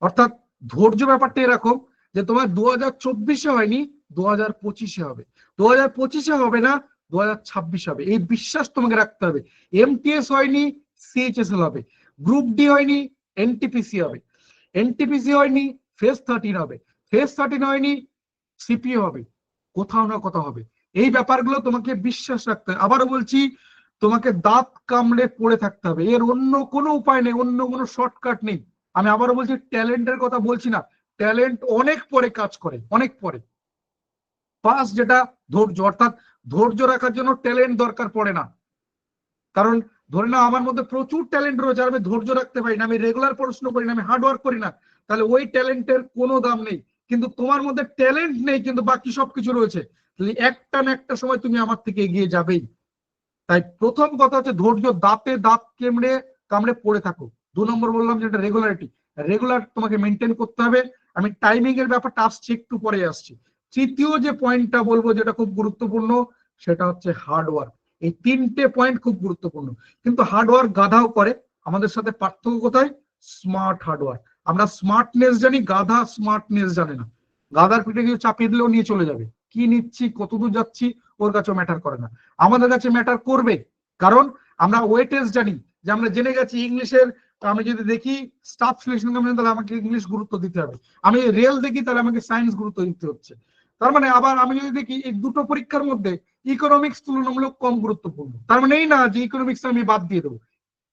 Speaker 1: অর্থাৎ ধৈর্য ব্যাপারটা এরকম যে তোমার 2024-এ হয়নি, 2025-এ হবে, 2025-এ হবে না, 2026 হবে। এই বিশ্বাস তোমাকে রাখতে হবে। এমটিএস হয়নি, সিএইচএসএল হবে। গ্রুপ ডি হয়নি, এনটিপিসি হবে। এনটিপিসি হয়নি, ফেজ 13 হবে। ফেজ 13 হয়নি, সিপিও হবে। কোথাও না কোথাও হবে। এই ব্যাপারগুলো তোমাকে বিশ্বাস রাখতে হবে। আবারও বলছি, তোমাকে দাঁত কামড়ে পড়ে থাকতে হবে, এর অন্য কোনো উপায় নেই, অন্য কোনো শর্টকাট নেই। আমি আবারও বলছি, ট্যালেন্টের কথা বলছি না, ট্যালেন্ট অনেক পরে কাজ করে, অনেক পরে। ফার্স্ট যেটা ধৈর্য, অর্থাৎ ধৈর্য রাখার জন্য ট্যালেন্ট দরকার পড়ে না। কারণ ধরে নাও আমার মধ্যে প্রচুর ট্যালেন্ট রয়েছে, আমি ধৈর্য রাখতে পারি না, আমি রেগুলার পড়াশোনা করি না, আমি হার্ড ওয়ার্ক করি না, তাহলে ওই ট্যালেন্টের কোনো দাম নেই। কিন্তু তোমার মধ্যে ট্যালেন্ট নেই কিন্তু বাকি সবকিছু রয়েছে, তাহলে একটা না একটা সময় তুমি আমার থেকে এগিয়ে যাবেই। তাই প্রথম কথা হচ্ছে ধৈর্য, দাঁতে দাঁত কেমড়ে কামড়ে পড়ে থাকো। 2 নম্বর বললাম যেটা রেগুলারিটি, রেগুলার তোমাকে মেনটেন করতে হবে। আমি টাইমিং এর ব্যাপারটা আসছি, একটু পরে আসছি। তৃতীয় যে পয়েন্টটা বলবো যেটা খুব গুরুত্বপূর্ণ, সেটা হচ্ছে হার্ডওয়ার্ক। এই 3টে পয়েন্ট খুব গুরুত্বপূর্ণ। কিন্তু হার্ডওয়ার্ক গাধাও করে, আমাদের সাথে পার্থক্য কোথায়? Smart hard work. আমরা স্মার্টনেস জানি, গাধা স্মার্টনেস জানে না। গাধার পিঠে কিছু চাপিয়ে দিলেও নিয়ে চলে যাবে, কি নিচ্ছি কতদূর যাচ্ছি ওর কাছেও ম্যাটার করে না। আমাদের কাছে ম্যাটার করবে, কারণ আমরা ওয়েটেজ জানি, যে আমরা জেনে গেছি ইংলিশের, আমি যদি দেখি স্টাফ সিলেকশন কমিশন তাহলে আমাকে ইংলিশ গুরুত্ব দিতে হবে, আমি রেল দেখি তাহলে আমাকে সায়েন্স গুরুত্ব দিতে হচ্ছে। তার মানে আবার আমি যদি দেখি এই দুটো পরীক্ষার মধ্যে ইকোনমিক্স তুলনামূলক কম গুরুত্বপূর্ণ, তার মানে এই না যে ইকোনমিক্স আমি বাদ দিয়ে দেবো।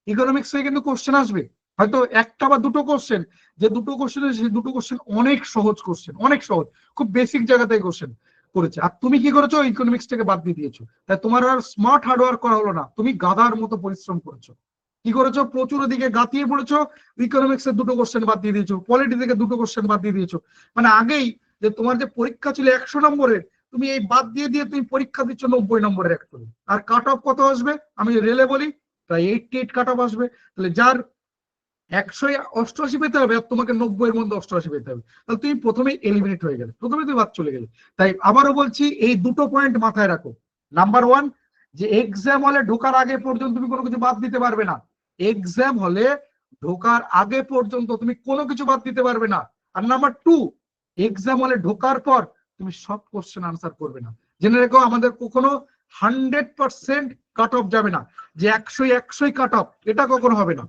Speaker 1: ইকোনমিক্সে কিন্তু কোশ্চেন আসবে, হয়তো একটা বা দুটো কোশ্চেন, যে দুটো কোশ্চেন সেই দুটো কোশ্চেন অনেক সহজ কোশ্চেন, অনেক সহজ, খুব বেসিক জায়গাতে কোশ্চেন করেছে, আর তুমি কি করেছো, ইকোনমিক্সটাকে বাদ দিয়ে দিয়েছো। তাই তোমার আর স্মার্ট হার্ডওয়ার্ক করা হলো না, তুমি গাধার মতো পরিশ্রম করেছো। কি করেছো, প্রচুর দিকে গাতিয়ে পড়েছো, ইকোনমিক্স এর দুটো কোশ্চেন বাদ দিয়ে দিয়েছো, পলিটি থেকে দুটো কোশ্চেন বাদ দিয়ে দিয়েছো। মানে আগেই যে তোমার যে পরীক্ষা ছিল 100 নম্বরের, তুমি এই বাদ দিয়ে দিয়ে তুমি পরীক্ষা দিচ্ছ 90 নম্বরের অ্যাকচুয়ালি। আর কাট অফ কত আসবে, আমি রেলে বলি প্রায় 88 কাট অফ আসবে। তাহলে যার 188 পেতে হবে আর তোমাকে 90-এর মধ্যে 88 পেতে হবে, তাহলে তুমি প্রথমেই এলিমিনেট হয়ে গেলে, প্রথমে তুমি বাদ চলে গেলে। তাই আবারও বলছি, এই দুটো পয়েন্ট মাথায় রাখো। নাম্বার ওয়ান, যে এক্সাম হলে ঢোকার আগে পর্যন্ত তুমি কোনো কিছু বাদ দিতে পারবে না। এক্সাম হলে ঢোকার আগে পর্যন্ত তুমি কোনো কিছু বাদ দিতে পারবে না। আর নাম্বার টু, এক্সাম হলে ঢোকার পর তুমি সব কোশ্চেন আনসার করবে না। জেনে রেখো, আমাদের কখনো 100% কাট অফ যাবে না, যে 100-100 কাট অফ, এটা কখনো হবে না।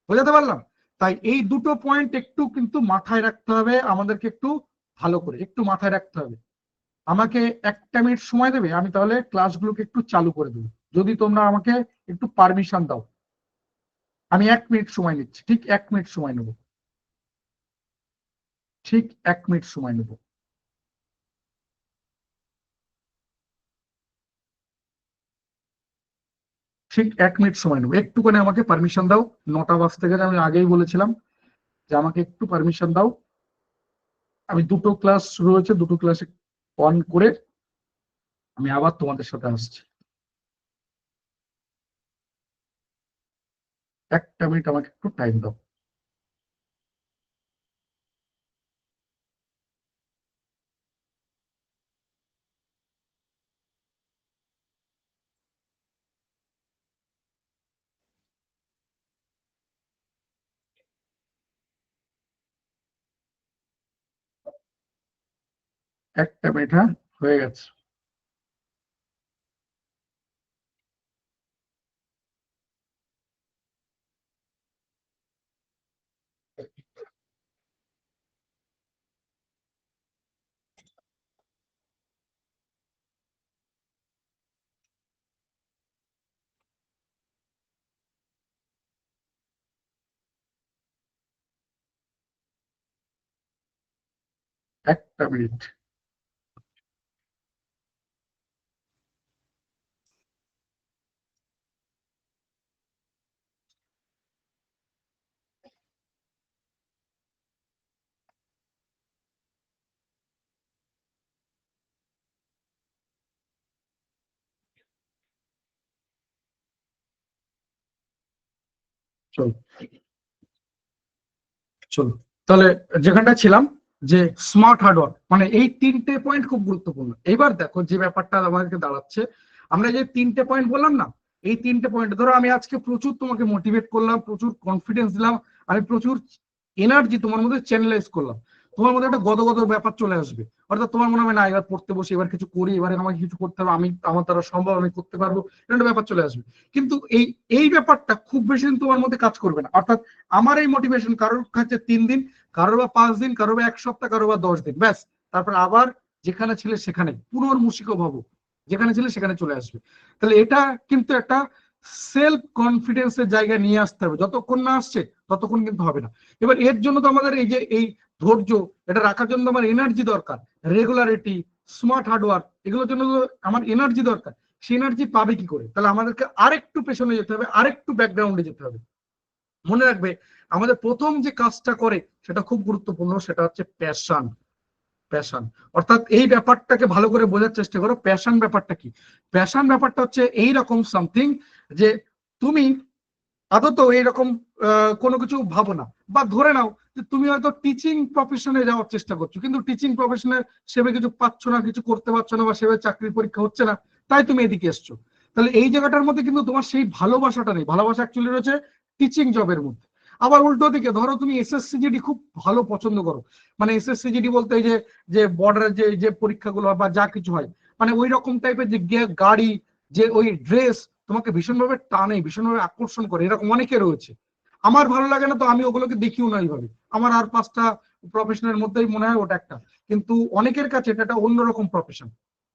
Speaker 1: বোঝাতে পারলাম? তাই এই দুটো পয়েন্ট একটু কিন্তু মাথায় রাখতে হবে আমাদেরকে, একটু ভালো করে একটু মাথায় রাখতে হবে। আমাকে 1 মিনিট সময় দেবে, আমি তাহলে ক্লাসগুলোকে একটু চালু করে দেবো, যদি তোমরা আমাকে একটু পারমিশন দাও। আমি 1 মিনিট সময় নিচ্ছি, ঠিক 1 মিনিট সময় নেব, ঠিক 1 মিনিট সময় নেব। ঠিক 1 মিনিট সময় নেবো, একটুখানি আমাকে পারমিশন দাও। 9টা বাজতে গেলে, আমি আগেই বলেছিলাম যে আমাকে একটু পারমিশন দাও। আমি দুটো ক্লাস রয়েছে, দুটো ক্লাসে অন করে আমি আবার তোমাদের সাথে আসছি। 1 মিনিট আমাকে একটু টাইম দাও। একটা মিনিট, হ্যাঁ, হয়ে গেছে। একটা মিনিট। চল, চলো, তাহলে যেখানটা ছিলাম, যে স্মার্ট হার্ডওয়ার্ক, মানে এই তিনটে পয়েন্ট খুব গুরুত্বপূর্ণ। এবার দেখো যে ব্যাপারটা আমাদেরকে দাঁড়াচ্ছে, আমরা যে তিনটে পয়েন্ট বললাম না, এই তিনটে পয়েন্ট ধরো আমি আজকে প্রচুর তোমাকে মোটিভেট করলাম, প্রচুর কনফিডেন্স দিলাম, আমি প্রচুর এনার্জি তোমার মধ্যে চ্যানেলাইজ করলাম, তোমার মধ্যে একটা গদগদ ব্যাপার চলে আসবে। অর্থাৎ তোমার মনে হবে না, এবার পড়তে বসে এবার কিছু করি, এবারে আমাকে কিছু করতে হবে, আমি আমার দ্বারা সম্ভব, আমি করতে পারবো, এরকম একটা ব্যাপার চলে আসবে। কিন্তু এই এই ব্যাপারটা খুব বেশি দিন তোমার মধ্যে কাজ করবে না। অর্থাৎ আমার এই মোটিভেশন কারোর কাছে 3 দিন, কারো বা 5 দিন, কারো বা 1 সপ্তাহ, কারো বা 10 দিন, ব্যাস। তারপর আবার যেখানে ছিলে সেখানে পুনর্মূষিক ভাবো, যেখানে ছিলে সেখানে চলে আসবে। তাহলে এটা কিন্তু একটা সেলফ কনফিডেন্সের জায়গায় নিয়ে আসতে হবে, যতক্ষণ না আসছে ততক্ষণ কিন্তু হবে না। এবার এর জন্য তো আমাদের এই যে এই ধৈর্য, এটা রাখার জন্য আমার এনার্জি দরকার, রেগুলারিটি, স্মার্ট হার্ডওয়ার্ক, এগুলোর জন্য তো আমার এনার্জি দরকার। সেই এনার্জি পাবে কি করে? তাহলে আমাদেরকে আরেকটু পেছনে যেতে হবে, আরেকটু ব্যাকগ্রাউন্ডে যেতে হবে। মনে রাখবে, আমাদের প্রথম যে কাজটা করে সেটা খুব গুরুত্বপূর্ণ, সেটা হচ্ছে প্যাশন। প্যাশন, অর্থাৎ এই ব্যাপারটাকে ভালো করে বোঝার চেষ্টা করো। প্যাশন ব্যাপারটা কি? প্যাশন ব্যাপারটা হচ্ছে এইরকম সামথিং, যে তুমি আদত এইরকম কোনো কিছু ভাবো না, বা ধরে নাও যে তুমি হয়তো টিচিং প্রফেশনে যাওয়ার চেষ্টা করছো, কিন্তু টিচিং প্রফেশনে সেভাবে কিছু পাচ্ছ না, কিছু করতে পারছো না, বা সেভাবে চাকরির পরীক্ষা হচ্ছে না, তাই তুমি এদিকে এসছো। তাহলে এই জায়গাটার মধ্যে কিন্তু তোমার সেই ভালোবাসাটা নেই, ভালোবাসা অ্যাকচুয়ালি রয়েছে টিচিং জবের মধ্যে। আবার উল্টো দিকে ধরো তুমি এসএসসিজিডি খুব ভালো পছন্দ করো, মানে এসএসসিজিডি বলতে এই যে যে বর্ডারের যে যে পরীক্ষাগুলো বা যা কিছু হয়, মানে ওই রকম টাইপের যে গাড়ি, যে ওই ড্রেস তোমাকে ভীষণভাবে টানে, ভীষণভাবে আকর্ষণ করে, এরকম অনেকে রয়েছে। আমার ভালো লাগে না, তো আমি ওগুলোকে দেখিও না এইভাবে। আমার আর 5টা প্রফেশনের মধ্যেই মনে হয় ওটা একটা, কিন্তু অনেকের কাছে এটা একটা অন্যরকম প্রফেশন।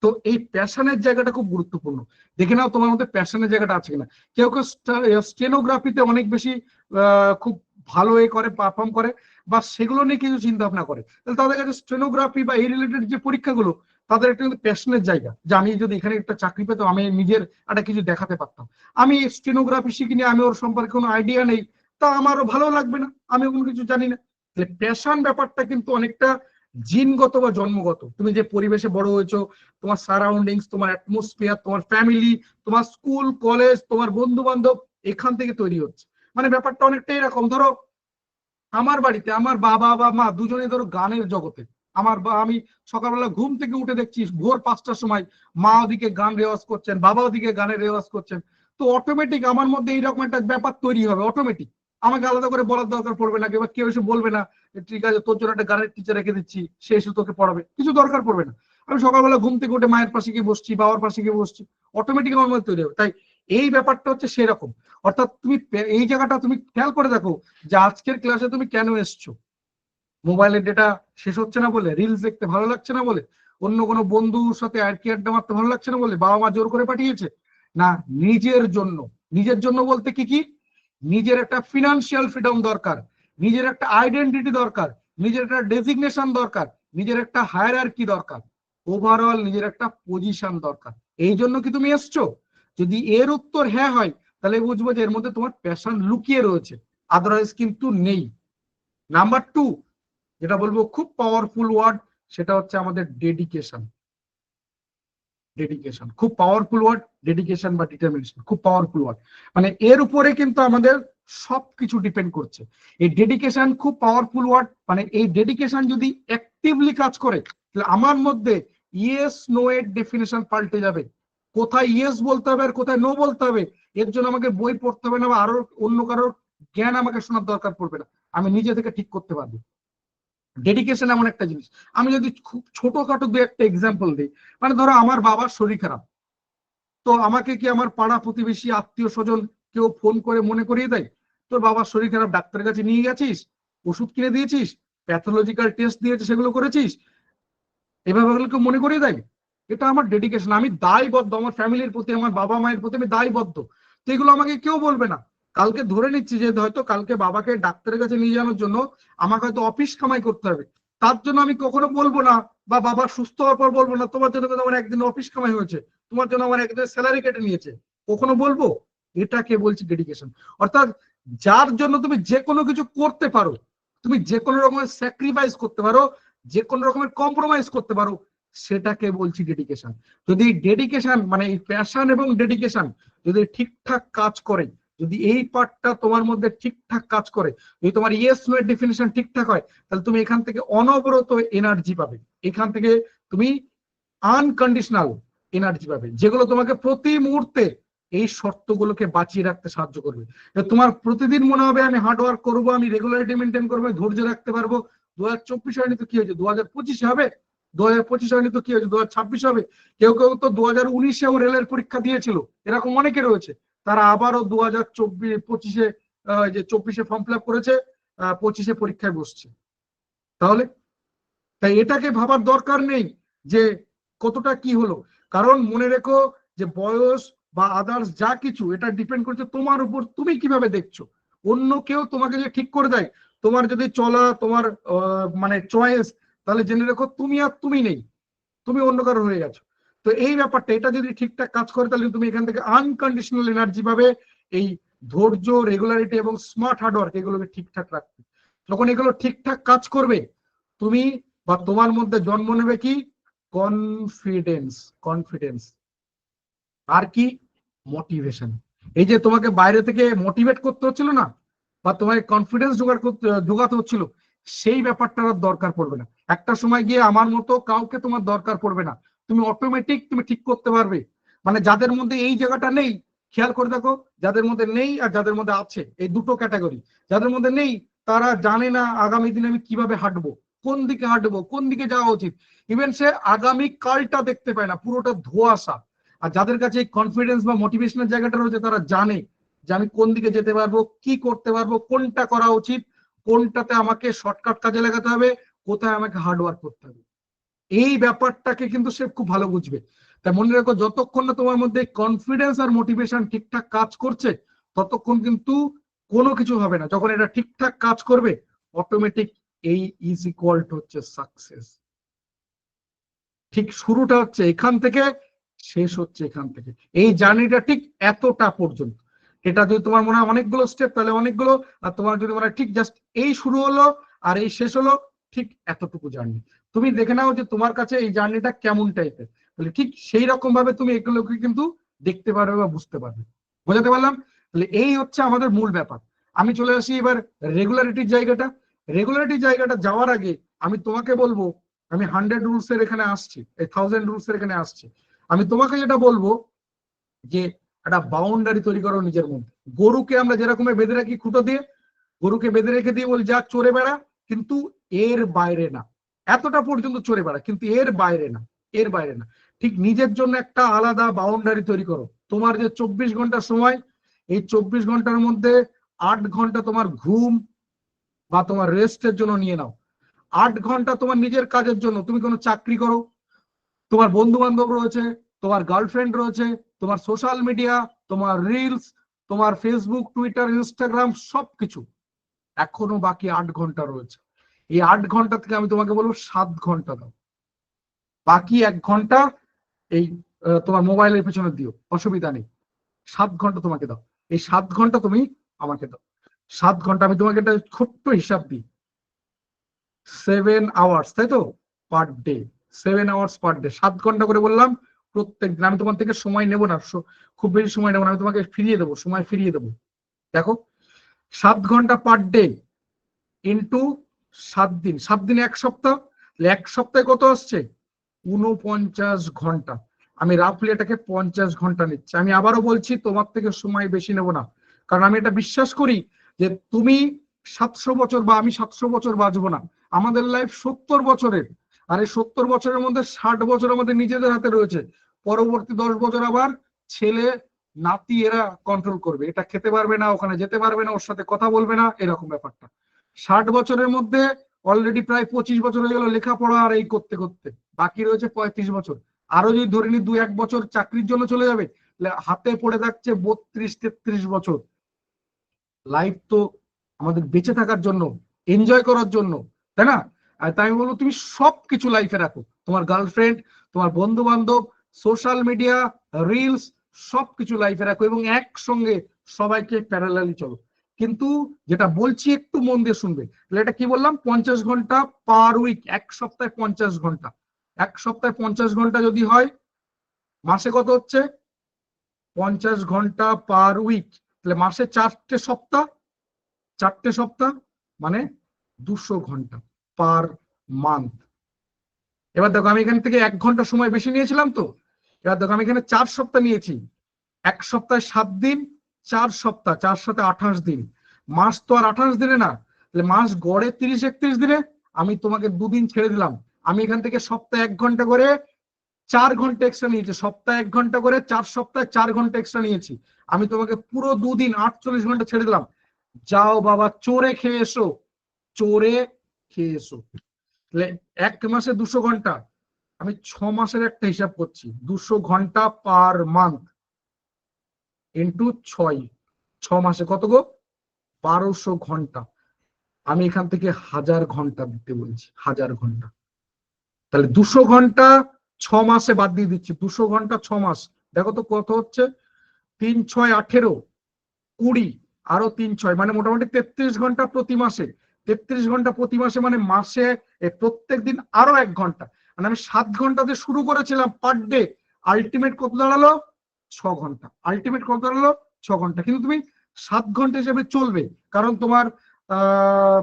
Speaker 1: তো এই প্যাশনের জায়গাটা খুব গুরুত্বপূর্ণ। দেখে নাও তোমার মধ্যে প্যাশনের জায়গাটা আছে কিনা। কেউ কেউ স্টেনোগ্রাফিতে অনেক বেশি খুব ভালো করে পারফর্ম করে, বা সেগুলো নিয়ে কিছু চিন্তা ভাবনা করে, তাহলে তাদের কাছে স্টেনোগ্রাফি বা এই রিলেটেড যে পরীক্ষাগুলো, তাদের একটা কিন্তু প্যাশনের জায়গা, যে আমি যদি এখানে একটা চাকরি পেতাম, আমি নিজের একটা কিছু দেখাতে পারতাম। আমি স্টেনোগ্রাফি শিখিনি, আমি ওর সম্পর্কে কোনো আইডিয়া নেই, তা আমারও ভালো লাগবে না, আমি কোনো কিছু জানি না। প্যাশন ব্যাপারটা কিন্তু অনেকটা জিনগত বা জন্মগত। তুমি যে পরিবেশে বড় হয়েছো, তোমার সারাউন্ডিংস, তোমার অ্যাটমসফিয়ার, তোমার ফ্যামিলি, তোমার স্কুল কলেজ, তোমার বন্ধু বান্ধব, এখান থেকে তৈরি হচ্ছে। মানে ব্যাপারটা অনেকটা এরকম, ধরো আমার বাড়িতে আমার বাবা বা মা দুজনে ধরো গানের জগতে। আমি সকালবেলা ঘুম থেকে উঠে দেখছি ভোর 5টার সময় মা ওদিকে গান রেওয়াজ করছেন, বাবা ওদিকে গানের রেওয়াজ করছেন। তো অটোমেটিক আমার মধ্যে এইরকম একটা ব্যাপার তৈরি হবে অটোমেটিক। আমাকে আলাদা করে বলার দরকার পড়বে না, কিংবা কেউ এসে বলবে না ঠিক আছে তোর জন্য একটা গানের টিচার রেখে দিচ্ছি, সে এসে তোকে পড়াবে, কিছু দরকার পড়বে না। আমি সকালবেলা ঘুম থেকে উঠে মায়ের পাশে গিয়ে বসছি, বাবার পাশে গিয়ে বসছি, অটোমেটিক আমার মধ্যে তৈরি হবে। তাই এই ব্যাপারটা হচ্ছে সেরকম। অর্থাৎ তুমি এই জায়গাটা তুমি খেয়াল করে দেখো, যে আজকের ক্লাসে তুমি কেন এসছো? মোবাইলের ডেটা শেষ হচ্ছে না বলে, রিলস দেখতে ভালো লাগছে না বলে, অন্য কোনো বন্ধুর সাথে আর কি আড্ডা মারতে ভালো লাগছে না বলে, বাবা মা জোর করে পাঠিয়েছে? না, নিজের জন্য। নিজের জন্য বলতে কি কি, নিজের একটা ফিনান্সিয়াল ফ্রিডম দরকার, নিজের একটা আইডেন্টিটি দরকার, নিজের একটা ডেজিগনেশন দরকার, নিজের একটা হায়ারার্কি দরকার, ওভারঅল নিজের একটা পজিশন দরকার। এই জন্য কি তুমি এসছো? যদি এর উত্তর হ্যাঁ হয়, তাহলে বুঝবো যে এর মধ্যে তোমার প্যাশন লুকিয়ে রয়েছে, আদারওয়াইজ কিন্তু নেই। নাম্বার 2 যেটা বলবো খুব পাওয়ারফুল ওয়ার্ড, সেটা হচ্ছে আমাদের ডেডিকেশন। ডেডিকেশন খুব পাওয়ারফুল ওয়ার্ড, ডেডিকেশন বা ডিটারমিনেশন খুব পাওয়ারফুল ওয়ার্ড। মানে এর উপরে কিন্তু আমাদের সবকিছু ডিপেন্ড করছে। এই ডেডিকেশন খুব পাওয়ারফুল ওয়ার্ড, মানে এই ডেডিকেশন যদি অ্যাক্টিভলি কাজ করে, তাহলে আমার মধ্যে ইয়েস নো এর ডেফিনেশন পাল্টে যাবে। কোথায় ইয়েস বলতে হবে আর কোথায় নো বলতে হবে, এর জন্য আমাকে বই পড়তে হবে না, বা আরো অন্য কারোর জ্ঞান আমাকে শোনার দরকার পড়বে না, আমি নিজে থেকে ঠিক করতে পারবো। ডেডিকেশন এমন একটা জিনিস। আমি যদি খুব ছোটখাটো দু একটা এক্সাম্পল দিই, মানে ধরো আমার বাবার শরীর খারাপ, তো আমাকে কি আমার পাড়া প্রতিবেশী আত্মীয় স্বজন কেউ ফোন করে মনে করিয়ে দেয়, তোর বাবার শরীর খারাপ, ডাক্তারের কাছে নিয়ে গেছিস, ওষুধ কিনে দিয়েছিস, প্যাথোলজিক্যাল টেস্ট দিয়েছে সেগুলো করেছিস, এভাবে কেউ মনে করিয়ে দেয়? এটা আমার ডেডিকেশন, আমি দায়বদ্ধ, আমার ফ্যামিলির প্রতি, আমার বাবা মায়ের প্রতি আমি দায়বদ্ধ। তো এগুলো আমাকে কেউ বলবে না। কালকে ধরে নিচ্ছি যে হয়তো কালকে বাবাকে ডাক্তারের কাছে নিয়ে যাওয়ার জন্য আমাকে হয়তো অফিস কামাই করতে হবে, তার জন্য আমি কখনো বলবো না, বা বাবা সুস্থ হওয়ার পর বলবো না তোমার জন্য কিন্তু আমার একদিন অফিস কামাই হয়েছে, তোমার জন্য আমার একদিন স্যালারি কেটে নিয়েছে, কখনো বলবো? এটাকে বলছি ডেডিকেশন। অর্থাৎ যার জন্য তুমি যে কোনো কিছু করতে পারো, তুমি যে কোনো রকমের স্যাক্রিফাইস করতে পারো, যে কোনো রকমের কম্প্রোমাইজ করতে পারো, সেটাকে বলছি ডেডিকেশন। যদি ডেডিকেশন মানে এই প্যাশন এবং ডেডিকেশন যদি ঠিকঠাক কাজ করে, যদি এই পার্টটা তোমার মধ্যে ঠিকঠাক কাজ করে, যদি তোমার ইয়েস নো এর ডেফিনেশন ঠিকঠাক হয়, তাহলে তুমি এখান থেকে অনবরত এনার্জি পাবে। এখান থেকে তুমি আনকন্ডিশনাল এনার্জি পাবে, যেগুলো তোমাকে প্রতি মুহূর্তে এই শর্তগুলোকে বাঁচিয়ে রাখতে সাহায্য করবে। তোমার প্রতিদিন মনে হবে আমি হার্ড ওয়ার্ক করবো, আমি রেগুলারিটি মেনটেন করবো, ধৈর্য রাখতে পারবো। 2024 হয়নি তো কি হয়েছে, 2025 হবে। 2025 হয়নি তো কি হয়েছে, 2026 হবে। কেউ কেউ তো 2019-এও রেলের পরীক্ষা দিয়েছিল, এরকম অনেকে রয়েছে। তারা আবারও 2025-এ যে 24-এ ফর্ম ফিল আপ করেছে, 25-এ পরীক্ষায় বসছে। তাহলে তাই এটাকে ভাবার দরকার নেই যে কতটা কি হলো, কারণ মনে রেখো যে বয়স বা আদার্স যা কিছু, এটা ডিপেন্ড করছে তোমার উপর, তুমি কিভাবে দেখছো। অন্য কেউ তোমাকে যে ঠিক করে দেয় তোমার যদি চলা, তোমার মানে চয়েস, তাহলে জেনে রেখো তুমি আর তুমি নেই, তুমি অন্য কারো হয়ে গেছো। তো এই ব্যাপারটা, এটা যদি ঠিকঠাক কাজ করে, তাহলে তুমি এখান থেকে আনকন্ডিশনাল এনার্জি পাবে, এই ধৈর্য, রেগুলারিটি এবং স্মার্ট হার্ডওয়ার্ক এগুলোকে ঠিকঠাক রাখতে। যখন এগুলো ঠিকঠাক কাজ করবে, তুমি বা তোমার মধ্যে জন্ম নেবে কি, কনফিডেন্স। কনফিডেন্স আর কি, মোটিভেশন। এই যে তোমাকে বাইরে থেকে মোটিভেট করতে হচ্ছিল না, বা তোমাকে কনফিডেন্স জোগাতে হচ্ছিল, সেই ব্যাপারটার দরকার পড়বে না। একটা সময় গিয়ে আমার মতো কাউকে তোমার দরকার পড়বে না, তুমি অটোমেটিক তুমি ঠিক করতে পারবে। মানে যাদের মধ্যে এই জায়গাটা নেই, খেয়াল করে দেখো, যাদের মধ্যে নেই আর যাদের মধ্যে আছে, এই দুটো ক্যাটাগরি। যাদের মধ্যে নেই তারা জানে না আগামী দিনে আমি কিভাবে হাঁটবো, কোন দিকে হাঁটবো, কোন দিকে যাওয়া উচিত। ইভেন সে আগামী কালটা দেখতে পায় না, পুরোটা ধোঁয়াশা। আর যাদের কাছে এই কনফিডেন্স বা মোটিভেশনের জায়গাটা রয়েছে, তারা জানে যে আমি কোন দিকে যেতে পারবো, কি করতে পারবো, কোনটা করা উচিত, কোনটাতে আমাকে শর্টকাট কাজে লাগাতে হবে, কোথায় আমাকে হার্ডওয়ার্ক করতে হবে। এই ব্যাপারটাকে কিন্তু সে খুব ভালো বুঝবে। তাই মনে রাখো, যতক্ষণ না তোমার মধ্যে কনফিডেন্স আর মোটিভেশন ঠিকঠাক কাজ করছে, ততক্ষণ কিন্তু কোনো কিছু হবে না। যখন এটা ঠিকঠাক কাজ করবে, অটোমেটিক এই ইজ ইকুয়াল টু হচ্ছে সাকসেস। ঠিক শুরুটা হচ্ছে এখান থেকে, শেষ হচ্ছে এখান থেকে। এই জার্নিটা ঠিক এতটা পর্যন্ত। এটা যদি তোমার মনে হয় অনেকগুলো স্টেপ, তাহলে অনেকগুলো। আর তোমার যদি মনে হয় ঠিক জাস্ট এই শুরু হলো আর এই শেষ হলো, ঠিক এতটুকু জার্নি। তুমি দেখে নাও যে তোমার কাছে এই জার্নিটা কেমন টাইপের, তাহলে ঠিক সেই রকম ভাবে তুমি এগুলোকে কিন্তু দেখতে পারবে বা বুঝতে পারবে। বোঝাতে পারলাম? তাহলে এই হচ্ছে আমাদের মূল ব্যাপার। আমি চলে আসি এবার রেগুলারিটির জায়গাটা। রেগুলারিটির জায়গাটা যাওয়ার আগে আমি তোমাকে বলবো, আমি 100 রুলস এর এখানে আসছি, এই 1000 রুলস এর এখানে আসছি। আমি তোমাকে যেটা বলবো যে একটা বাউন্ডারি তৈরি করো নিজের মধ্যে। গরুকে আমরা যেরকম বেঁধে রাখি খুঁটো দিয়ে, গরুকে বেঁধে রেখে দিয়ে বলি যা চড়ে বেড়া, কিন্তু এর বাইরে না। এতটা পর্যন্ত চড়ে বেড়া, কিন্তু এর বাইরে না, এর বাইরে না। ঠিক নিজের জন্য একটা আলাদা বাউন্ডারি তৈরি করো। তোমার যে 24 ঘন্টা সময়, এই 24 ঘন্টার মধ্যে 8 ঘন্টা তোমার ঘুম বা তোমার রেস্টের জন্য নিয়ে নাও। 8 ঘন্টা তোমার নিজের কাজের জন্য। তুমি কোনো চাকরি করো, তোমার বন্ধু বান্ধব রয়েছে, তোমার গার্লফ্রেন্ড রয়েছে, তোমার সোশ্যাল মিডিয়া, তোমার রিলস, তোমার ফেসবুক, টুইটার, ইনস্টাগ্রাম, সবকিছু। এখনো বাকি 8 ঘন্টা রয়েছে। এই 8 ঘন্টা থেকে আমি তোমাকে বলবো 7 ঘন্টা দাও। বাকি 1 ঘন্টা এই তোমার মোবাইলের পেছনে দিও, অসুবিধা নেই। 7 ঘন্টা তোমাকে দাও। এই 7 ঘন্টা তুমি আমাকে দাও। 7 ঘন্টা, আমি তোমাকে একটা ছোট্ট হিসাব দিই। 7 আওয়ার্স, তাই তো, per day. 7 hours per day, 7 ঘন্টা করে বললাম প্রত্যেক দিন। আমি তোমার থেকে সময় নেবো না, খুব বেশি সময় নেবো না, আমি তোমাকে ফিরিয়ে দেবো, সময় ফিরিয়ে দেবো। দেখো, 7 ঘন্টা পার ডে ইন্টু 7 দিন, 7 দিনে 1 সপ্তাহ। 1 সপ্তাহে কত আসছে? 49 ঘন্টা। আমি রাফলি এটাকে 50 ঘন্টা নিচ্ছি। আমি আবারও বলছি, তোমার থেকে সময় বেশি নেব না, কারণ আমি এটা বিশ্বাস করি যে তুমি 700 বছর বা আমি 700 বছর বাঁচবো না। আমাদের লাইফ 70 বছরের। আর এই 70 বছরের মধ্যে 60 বছর আমাদের নিজেদের হাতে রয়েছে। পরবর্তী 10 বছর আবার ছেলে নাতি এরা কন্ট্রোল করবে। এটা খেতে পারবে না, ওখানে যেতে পারবে না, ওর সাথে কথা বলবে না, এরকম ব্যাপারটা। 60 বছরের মধ্যে অলরেডি প্রায় 25 বছর হয়ে গেল লেখাপড়া আর এই করতে করতে। বাকি রয়েছে 35 বছর। আরো যদি ধরে নি 2-1 বছর চাকরির জন্য চলে যাবে, হাতে পড়ে থাকছে 32-33 বছর। লাইফ তো আমাদের বেঁচে থাকার জন্য, এনজয় করার জন্য, তাই না? আর তাই আমি বলবো, তুমি সবকিছু লাইফে রাখো। তোমার গার্লফ্রেন্ড, তোমার বন্ধু বান্ধব, সোশ্যাল মিডিয়া, রিলস, সবকিছু লাইফে রাখো এবং একসঙ্গে সবাইকে প্যারালালি চলো। কিন্তু যেটা বলছি একটু মন দিয়ে শুনবে। এটা কি বললাম? 50 ঘন্টা পার উইক, 1 সপ্তাহে 50 ঘন্টা। 1 সপ্তাহে 50 ঘন্টা যদি হয়, মাসে কত হচ্ছে? 50 ঘন্টা পার উইক। তাহলে মাসে 4টে সপ্তাহ, 4টে সপ্তাহ মানে 200 ঘন্টা পার মান্থ। এবার দেখো, আমি এখান থেকে 1 ঘন্টা সময় বেশি নিয়েছিলাম তো। এবার দেখো, আমি এখানে 4 সপ্তাহ নিয়েছি। 1 সপ্তাহে 7 দিন, 4 সপ্তাহ, 4 সাথে 28 দিন। মাস তো আর 28 দিনে না, তাহলে মাস গড়ে 30-31 দিনে। আমি তোমাকে 2 দিন ছেড়ে দিলাম। আমি এখান থেকে সপ্তাহে 1 ঘন্টা করে 4 ঘন্টা এক্সট্রা নিয়েছি। সপ্তাহে 1 ঘন্টা করে 4 সপ্তাহে 4 ঘন্টা এক্সট্রা নিয়েছি। আমি তোমাকে পুরো 2 দিন 48 ঘন্টা ছেড়ে দিলাম। যাও বাবা, চোরে খেয়ে এসো, চোরে খেয়ে এসো। তাহলে 1 মাসে 200 ঘন্টা। আমি 6 মাসের একটা হিসাব করছি। 200 ঘন্টা পার মান্থ ইন্টু 6, 6 মাসে কত গো? 1200 ঘন্টা। আমি এখান থেকে 1000 ঘন্টা দিতে বলছি, 1000 ঘন্টা। তাহলে 200 ঘন্টা 6 মাসে বাদ দিয়ে দিচ্ছি। 200 ঘন্টা 6 মাস, দেখো তো কত হচ্ছে? 3-6 18, 20, আরো 3-6 মানে মোটামুটি 33 ঘন্টা প্রতি মাসে। 33 ঘন্টা প্রতি মাসে মানে মাসে প্রত্যেক দিন আরো 1 ঘন্টা। মানে আমি 7 ঘন্টাতে শুরু করেছিলাম পার ডে, আলটিমেট কত দাঁড়ালো? 6 ঘন্টা। আলটিমেট কত দাঁড়ালো? 6 ঘন্টা। কিন্তু তুমি 7 ঘন্টা হিসেবে চলবে, কারণ তোমার আহ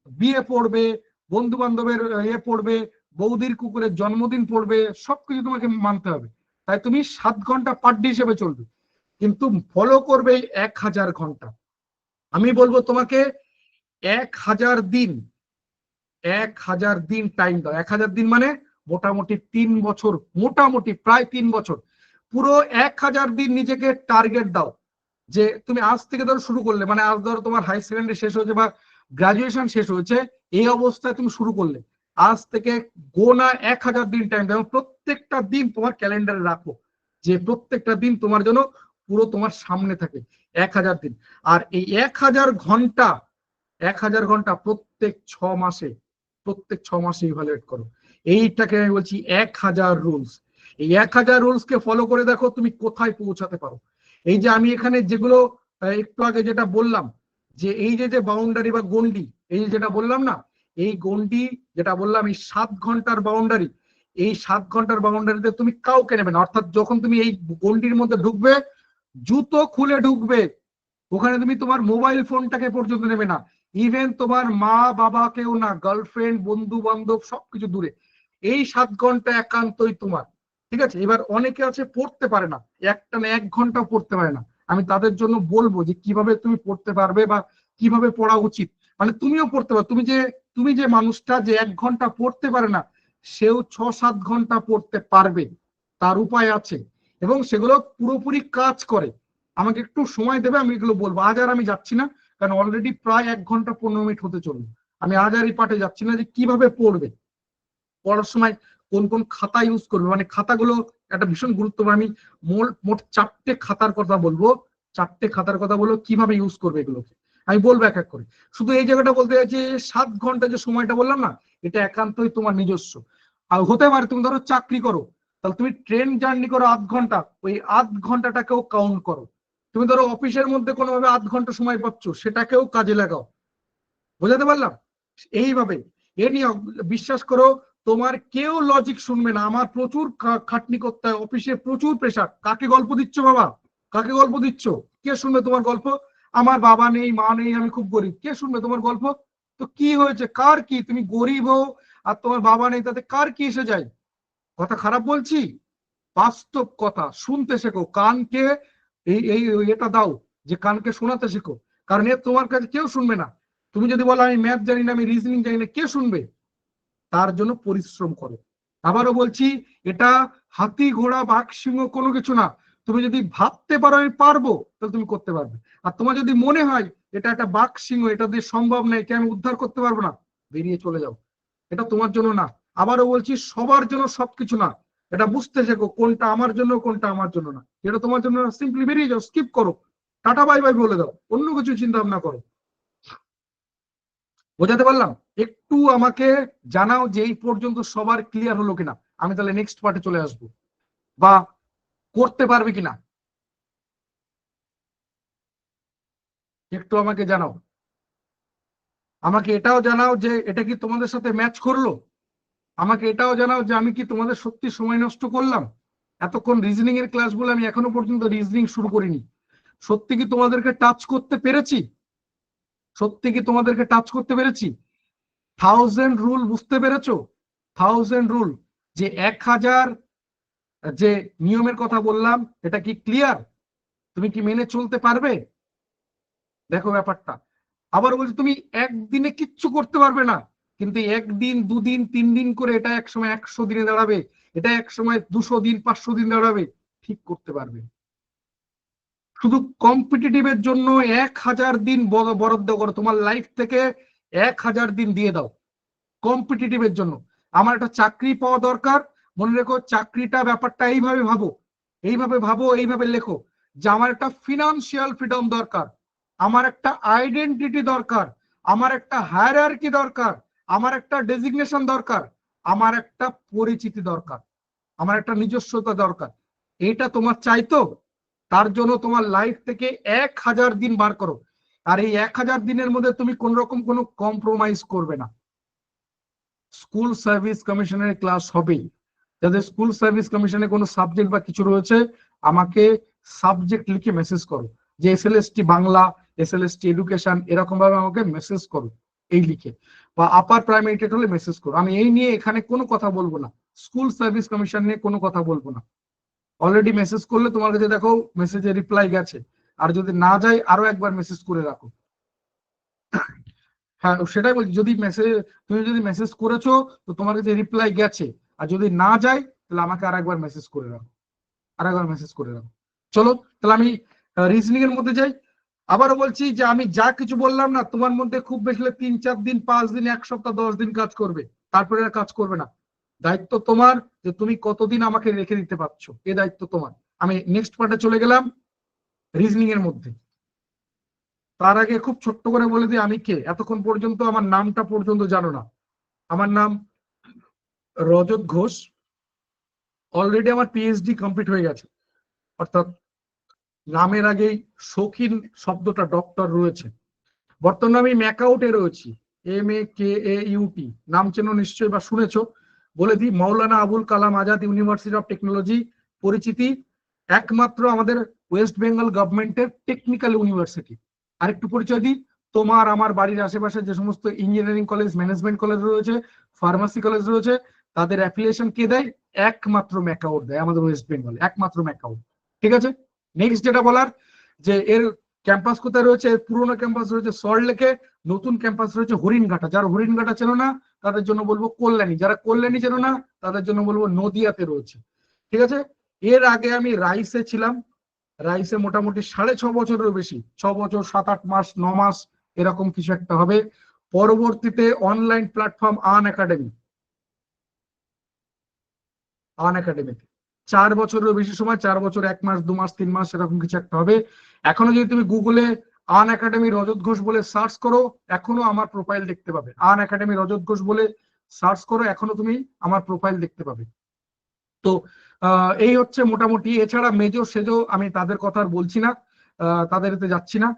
Speaker 1: বিয়ে পড়বে, বন্ধু বান্ধবের ইয়ে পড়বে, বৌদির কুকুরের জন্মদিন পড়বে, সবকিছু তোমাকে মানতে হবে। তাই তুমি 7 ঘন্টা পার ডে হিসেবে চলবে। কিন্তু ফলো করবে 1000 ঘন্টা। আমি বলবো তোমাকে 1000 দিন, 1000 দিন টাইম দাও। 1000 দিন মানে মোটামুটি 3 বছর, মোটামুটি প্রায় 3 বছর। পুরো 1000 দিন নিজেকে টার্গেট দাও যে তুমি আজ থেকে ধরো শুরু করলে, মানে আজ ধরো তোমার হাই সেকেন্ডারি শেষ হয়েছে বা গ্রাজুয়েশন শেষ হয়েছে, এই অবস্থায় তুমি শুরু করলে, আজ থেকে গোনা 1000 দিন টাইম দাও। প্রত্যেকটা দিন তোমার ক্যালেন্ডারে রাখো যে প্রত্যেকটা দিন তোমার জন্য পুরো তোমার সামনে থাকে 1000 দিন। আর এই 1000 ঘন্টা, 1000 ঘন্টা প্রত্যেক 6 মাসে, প্রত্যেক 6 মাসে ইভালুয়েট করো। এইটাকে আমি বলছি 1000 রুলস। এই 1000 রুলস কে ফলো করে দেখো তুমি কোথায় পৌঁছাতে পারো। এই যে আমি এখানে যেগুলো একটু আগে যেটা বললাম, যে এই যে যে বাউন্ডারি বা গন্ডি, এই যেটা বললাম না, এই গন্ডি যেটা বললাম, এই 7 ঘন্টার বাউন্ডারি, এই 7 ঘন্টার বাউন্ডারিতে তুমি কাউকে নেবে না। অর্থাৎ যখন তুমি এই গন্ডির মধ্যে ঢুকবে, জুতো খুলে ঢুকবে, ওখানে তুমি তোমার মোবাইল ফোনটাকে পর্যন্ত নেবে না, ইভেন তোমার মা বাবাকেও না, গার্লফ্রেন্ড বন্ধু বান্ধব সবকিছু দূরে। এই 7 ঘন্টা একান্তই তোমার। ঠিক আছে? এবার অনেকে আছে পড়তে পারে না, একটা না 1 ঘন্টাও পড়তে পারে না। আমি তাদের জন্য বলবো যে কিভাবে তুমি পড়তে পারবে বা কিভাবে পড়া উচিত। মানে তুমিও পড়তে পারো, তুমি যে মানুষটা যে 1 ঘন্টা পড়তে পারে না, সেও 6-7 ঘন্টা পড়তে পারবে, তার উপায় আছে, এবং সেগুলো পুরোপুরি কাজ করে। আমাকে একটু সময় দেবে, আমি এগুলো বলবো। আজ আর আমি যাচ্ছি না, কারণ অলরেডি প্রায় 1 ঘন্টা 15 মিনিট হতে চলবে। আমি আজ আর এই পাঠে যাচ্ছি না যে কিভাবে পড়বে, পড়ার সময় কোন কোন খাতা ইউজ করবে, মানে খাতাগুলো একটা ভীষণ গুরুত্বপূর্ণ। আমি মোট 4টে খাতার কথা বলবো, 4টে খাতার কথা বলবো, কিভাবে ইউজ করবে এগুলোকে আমি বলবো এক এক করে। শুধু এই জায়গাটা বলতে চাইছি, 7 ঘন্টা যে সময়টা বললাম না, এটা একান্তই তোমার নিজস্ব। আর হতে পারে তুমি ধরো চাকরি করো, তাহলে তুমি ট্রেন জার্নি করো 8 ঘন্টা, ওই 8 ঘন্টাটাকেও কাউন্ট করো। তুমি ধরো অফিসের মধ্যে কোনোভাবে 8 ঘন্টা সময় পাচ্ছ, সেটাকেও কাজে লাগাও। বোঝাতে পারলাম? এইভাবে এ নিয়ে বিশ্বাস করো, তোমার কেউ লজিক শুনবে না। আমার প্রচুর খাটনি করতে হয়, অফিসে প্রচুর প্রেশার। কাকে গল্প দিচ্ছ বাবা? কাকে গল্প দিচ্ছ? কে শুনবে তোমার গল্প? আমার বাবা নেই, মা নেই, আমি খুব গরিব, কে শুনবে তোমার গল্প? তো কি হয়েছে, কার কি? তুমি গরিব হও আর তোমার বাবা নেই, তাতে কার কি এসে যায়? কথা খারাপ বলছি? বাস্তব কথা শুনতে শেখো, কানকে এই এই এটা দাও যে কানকে শোনাতে শেখো। কারণ এ তোমার কাছে কেউ শুনবে না। তুমি যদি বলো আমি ম্যাথ জানি না, আমি রিজনিং জানি না, কে শুনবে? তার জন্য পরিশ্রম করো। আবারও বলছি, এটা হাতি ঘোড়া বাঘ সিংহ কোনো কিছু না। তুমি যদি ভাবতে পারো আমি পারবো, তাহলে তুমি করতে পারবে। আর তোমার যদি মনে হয় এটা একটা বাঘ সিংহ, এটা দিয়ে সম্ভব না, একে আমি উদ্ধার করতে পারবো না, বেরিয়ে চলে যাও। এটা তোমার জন্য না। আবারও বলছি, সবার জন্য সবকিছু না। এটা বুঝতে শেখো কোনটা আমার জন্য, কোনটা আমার জন্য না। এটা তোমার জন্য না, সিম্পলি বেরিয়ে যাও, স্কিপ করো, টাটা বাই বাই বলে দাও, অন্য কিছু চিন্তা ভাবনা করো। বোঝাতে পারলাম? একটু আমাকে জানাও যে এই পর্যন্ত সবার ক্লিয়ার হলো কিনা, আমি তাহলে নেক্সট পার্টে চলে আসবো, বা করতে পারবে কিনা একটু আমাকে জানাও। আমাকে এটাও জানাও যে এটা কি তোমাদের সাথে ম্যাচ করলো। আমাকে এটাও জানাও যে আমি কি তোমাদের সত্যি সময় নষ্ট করলাম। এতক্ষণ রিজনিং এর ক্লাস বলে আমি এখনো পর্যন্ত রিজনিং শুরু করিনি। সত্যি কি তোমাদেরকে টাচ করতে পেরেছি? সত্যি কি তোমাদেরকে টাচ করতে পেরেছি? 1000 রুল বুঝতে পেরেছো? 1000 রুল, যে 1000 যে নিয়মের কথা বললাম, এটা কি ক্লিয়ার? তুমি কি মেনে চলতে পারবে? দেখো ব্যাপারটা। আবার বলছি, তুমি একদিনে কিচ্ছু করতে পারবে না, কিন্তু 1 দিন 2 দিন 3 দিন করে এটা একসময় 100 দিনে দাঁড়াবে, এটা একসময় 200 দিন 500 দিন দাঁড়াবে, ঠিক করতে পারবে। শুধু কম্পিটিটিভের জন্য 1000 দিন বরাদ্দ করো তোমার লাইফ থেকে, 1000 দিন দিয়ে দাও কম্পিটিটিভের জন্য। আমার একটা চাকরি পাওয়া দরকার, মনে রেখো চাকরিটা ব্যাপারটা এইভাবে ভাবো, এইভাবে ভাবো, এইভাবে লেখো যে আমার একটা ফিনান্সিয়াল ফ্রিডম দরকার, আমার একটা আইডেন্টিটি দরকার, আমার একটা হায়ারার্কি দরকার, আমার একটা ডেজিগনেশন দরকার, আমার একটা পরিচিতি দরকার, আমার একটা নিজস্বতা দরকার। এটা তোমার চাইতো? তার জন্য তোমার লাইফ থেকে 1000 দিন বার করো। আর এই 1000 দিনের মধ্যে তুমি কোন রকম কোনো কম্প্রোমাইজ করবে না। স্কুল সার্ভিস কমিশনের ক্লাস হবেই। যাদের স্কুল সার্ভিস কমিশনে কোনো সাবজেক্ট বা কিছু রয়েছে, আমাকে সাবজেক্ট লিখে মেসেজ করো, যে এসএলএসটি বাংলা, এসএলএসটি এডুকেশন, এরকম ভাবে আমাকে মেসেজ করো এই লিখে, বা আপার প্রাইমারি টেট হলে মেসেজ করো। আমি এই নিয়ে এখানে কোনো কথা বলবো না, স্কুল সার্ভিস কমিশন নিয়ে কোনো কথা বলবো না। অলরেডি মেসেজ করলে তোমার কাছে দেখো মেসেজে রিপ্লাই গেছে, আর যদি না যায় আরো একবার মেসেজ করে রাখো। হ্যাঁ সেটাই বলছি, যদি মেসেজ, তুমি যদি মেসেজ করেছো তো তোমার কাছে রিপ্লাই গেছে, আর যদি না যায় তাহলে আমাকে আর একবার মেসেজ করে রাখো, আর একবার মেসেজ করে রাখো। চলো তাহলে আমি রিজনিং এর মধ্যে যাই। আবারও বলছি যে আমি যা কিছু বললাম না, তোমার মধ্যে খুব বেশি 3-4 দিন, 5 দিন, 1 সপ্তাহ, 10 দিন কাজ করবে, তারপরে আর কাজ করবে না। দায়িত্ব তোমার যে তুমি কতদিন আমাকে রেখে দিতে পারছো, এ দায়িত্ব তোমার। আমি নেক্সট পার্টে চলে গেলাম রিজনিং এর মধ্যে। তার আগে খুব ছোট্ট করে বলে দিই আমি কে, এতক্ষণ পর্যন্ত আমার নামটা পর্যন্ত জানো না। আমার নাম রজত ঘোষ। অলরেডি আমার পিএইচডি কমপ্লিট হয়ে গেছে, অর্থাৎ নামের আগেই শৌখিন শব্দটা ডক্টর রয়েছে। বর্তমানে আমি ম্যাকাউটে রয়েছি, MAKAUT, নাম চেনো নিশ্চয়ই বা শুনেছো। বলে দিই, Maulana Abul Kalam Azad university of technology, পরিচিতি একমাত্র আমাদের ওয়েস্ট বেঙ্গল গভর্নমেন্টের টেকনিক্যাল ইউনিভার্সিটি। আরেকটু পরিচয় দিই, তোমার আমার বাড়ির আশেপাশে যে সমস্ত ইঞ্জিনিয়ারিং কলেজ, ম্যানেজমেন্ট কলেজ রয়েছে, ফার্মাসি কলেজ রয়েছে, তাদের অ্যাফিলিয়েশন কে দেয়? একমাত্র ম্যাকাউট দেয়, আমাদের ওয়েস্ট বেঙ্গল একমাত্র ম্যাকাউট। ঠিক আছে, নেক্সট যেটা বলার, যে এর ক্যাম্পাস কোথায় রয়েছে? এর পুরোনো ক্যাম্পাস রয়েছে সল্টলেকে, নতুন ক্যাম্পাস রয়েছে হরিণঘাটা। যারা হরিণঘাটা চেনো না তাদের জন্য বলবো কল্যাণী, যারা কল্যাণী চেনো না তাদের জন্য বলবো নদিয়াতে রয়েছে। ঠিক আছে, এর আগে আমি রাইসে ছিলাম, রাইসে মোটামুটি 6.5 বছরেরও বেশি, 6 বছর 7-8 মাস 9 মাস এরকম কিছু একটা হবে। পরবর্তীতে অনলাইন প্ল্যাটফর্ম আনএকাডেমিতে 4 বছরেরও বেশি সময়, 4 বছর 1 মাস 2 মাস 3 মাস এরকম কিছু একটা হবে। এখনো যদি তুমি গুগলে আনএকাডেমি রজত ঘোষ বলে সার্চ করো, এখনো আমার প্রোফাইল দেখতে পাবে। আনএকাডেমি রজত ঘোষ বলে সার্চ করো, এখনো তুমি আমার প্রোফাইল দেখতে পাবে। তো এই হচ্ছে মোটামুটি। এছাড়া মেজো সেজো আমি তাদের কথা আর বলছি না, তাদের এতে যাচ্ছি না।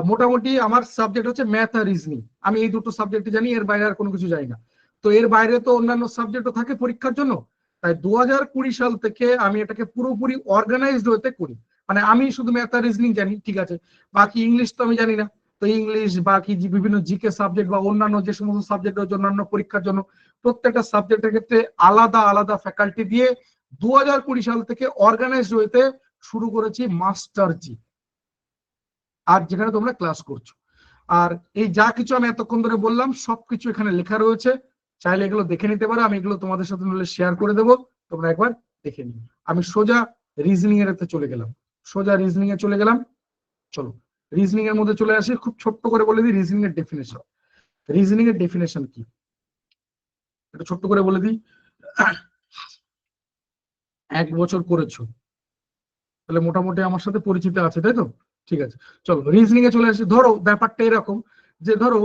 Speaker 1: মোটামুটি আমার সাবজেক্ট হচ্ছে ম্যাথ আর রিজনিং, আমি এই দুটো সাবজেক্ট জানি, এর বাইরে আর কোনো কিছু জানি না। তো এর বাইরে তো অন্যান্য সাবজেক্টও থাকে পরীক্ষার জন্য। তাই 2020 সাল থেকে আমি এটাকে পুরোপুরি অর্গানাইজড হতে করি। মানে আমি শুধু ম্যাথ আর রিজনিং জানি, ঠিক আছে, বাকি ইংলিশ তো আমি জানি না। তো ইংলিশ, বাকি বিভিন্ন জিকে সাবজেক্ট বা অন্যান্য যে সমস্ত সাবজেক্ট রয়েছে অন্যান্য পরীক্ষার জন্য, প্রত্যেকটা সাবজেক্টের ক্ষেত্রে আলাদা আলাদা ফ্যাকাল্টি দিয়ে 2020 সাল থেকে অর্গানাইজড হতে শুরু করেছি মাস্টার জি, আর যেখানে তোমরা ক্লাস করছো। আর এই যা কিছু আমি এতক্ষণ ধরে বললাম সবকিছু এখানে লেখা রয়েছে, চাইলে এগুলো দেখে নিতে পারো। আমি এগুলো তোমাদের সাথে নলে শেয়ার করে দেবো, তোমরা একবার দেখে নিও। আমি সোজা রিজনিং এর চলে গেলাম, সোজা রিজনিং এ চলে গেলাম। চলো রিজনিং এর মধ্যে চলে আসি, খুব ছোট্ট করে বলে দিই রিজনিং এর ডেফিনেশন। রিজনিং এর ডেফিনেশন কি একটু ছোট্ট করে বলে দিই। 1 বছর করেছো তাহলে মোটামুটি আমার সাথে পরিচিত আছে, তাই তো? ঠিক আছে, চলো রিজনিং এ চলে আসি। ধরো ব্যাপারটা এরকম, যে ধরো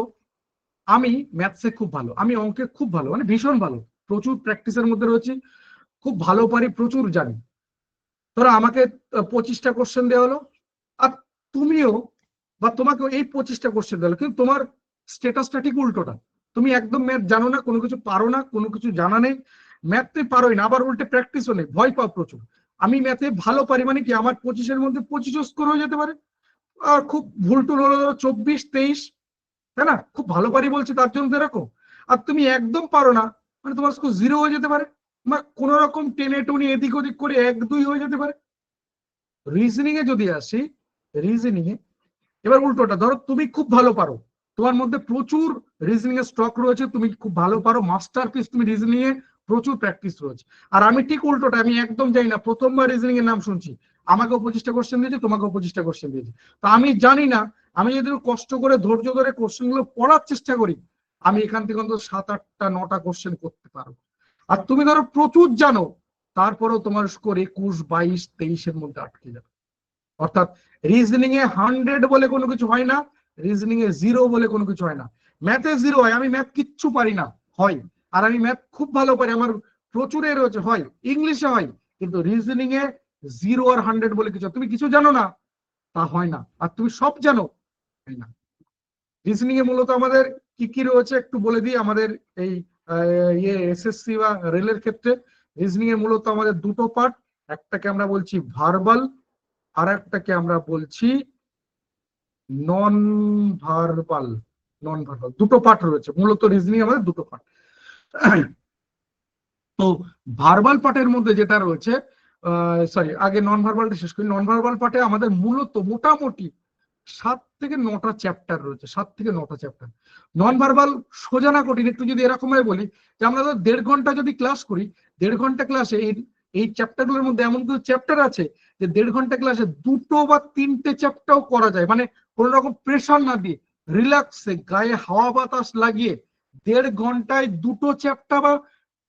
Speaker 1: আমি ম্যাথসে খুব ভালো, আমি অঙ্কে খুব ভালো, মানে ভীষণ ভালো, প্রচুর প্র্যাকটিসের মধ্যে রয়েছি, খুব ভালো পারি, প্রচুর জানি। ধরো আমাকে 25টা কোশ্চেন দেওয়া হলো, আর তুমিও বা তোমাকেও এই 25টা কোশ্চেন দেওয়া হলো, কিন্তু তোমার স্টেটাসটা ঠিক উল্টোটা। তুমি একদম ম্যাথ জানো না, কোনো কিছু পারো না, কোনো কিছু জানা নেই, ম্যাথ তুই পারোই না, আবার উল্টে প্র্যাকটিসও নেই, ভয় পাও প্রচুর। আমি ম্যাথে ভালো পারি মানে কি, আমার 25-এর মধ্যে 25 স্কোর হয়ে যেতে পারে। আর খুব ভুল টুল হলো 24-23, তাই না? খুব ভালো পারি বলছে তার জন্য এরকম। আর তুমি একদম পারো না, মানে তোমার স্কোর 0 হয়ে যেতে পারে, বা কোন রকম টেনে টুনি এদিক ওদিক করে 1-2 হয়ে যেতে পারে। রিজনিং এ যদি আসি, রিজনিং এ এবার উল্টোটা, ধরো তুমি খুব ভালো পারো, তোমার মধ্যে প্রচুর রিজনিং এর স্টক রয়েছে, তুমি খুব ভালো পারো, মাস্টারপিস তুমি রিজনিং এ, প্রচুর প্র্যাকটিস রয়েছে। আর আমি ঠিক উল্টোটা, আমি একদম জানি না, প্রথমবার রিজনিং এর নাম শুনছি, আমাকেও 25টা কোশ্চেন দিয়েছে, তোমাকেও 25টা কোশ্চেন দিয়েছে, তো আমি জানি না। আমি যদি কষ্ট করে ধৈর্য ধরে কোশ্চেন গুলো পড়ার চেষ্টা করি, আমি এখান থেকে অন্তত 7-8-9টা কোশ্চেন করতে পারবো। আর তুমি ধরো প্রচুর জানো, তারপরেও তোমার স্কোর 21-22-23-এর মধ্যে আটকে যাবে। অর্থাৎ রিজনিং এ 100 বলে কোনো কিছু হয় না, রিজনিং এ 0 বলে কোনো কিছু হয় না। ম্যাথে 0 হয়, আমি ম্যাথ কিচ্ছু পারি না হয়, আর আমি ম্যাথ খুব ভালো পারি, আমার প্রচুরে রয়েছে হয়, ইংলিশে হয়। কিন্তু রিজনিং এ 0 আর 100 বলে কিছু, তুমি কিছু জানো না তা হয় না, আর তুমি সব জানো হয় না। রিজনিং এ মূলত আমাদের কি কি রয়েছে একটু বলে দিই। আমাদের এই এসএসসি বা রেলের ক্ষেত্রে রিজনিং এ মূলত আমাদের দুটো পার্ট, একটাকে আমরা বলছি ভার্বাল, আর একটাকে আমরা বলছি নন ভার্বাল। নন ভার্বাল দুটো পার্ট রয়েছে মূলত, রিজনিং আমাদের দুটো পার্ট। তো ভার্বাল পার্টের মধ্যে যেটা রয়েছে, সরি, আগে নন ভার্বালটা শেষ করি। নন ভার্বাল পার্টে আমাদের মূলত মোটামুটি 7 থেকে 9টা চ্যাপ্টার রয়েছে, 7 থেকে 9টা চ্যাপ্টার। নন ভার্বাল সোজা না কঠিন, একটু যদি এরকম ভাবে বলি যে আমরা তো 1.5 ঘন্টা যদি ক্লাস করি, 1.5 ঘন্টা ক্লাসে এই চ্যাপ্টারগুলোর মধ্যে এমন কিছু চ্যাপ্টার আছে যে 1.5 ঘন্টা ক্লাসে 2টো বা 3টে চ্যাপ্টারও করা যায়, মানে কোনো রকম প্রেশার না দিয়ে রিল্যাক্সে গায়ে হাওয়া বাতাস লাগিয়ে 1.5 ঘন্টায় 2টো চ্যাপ্টার বা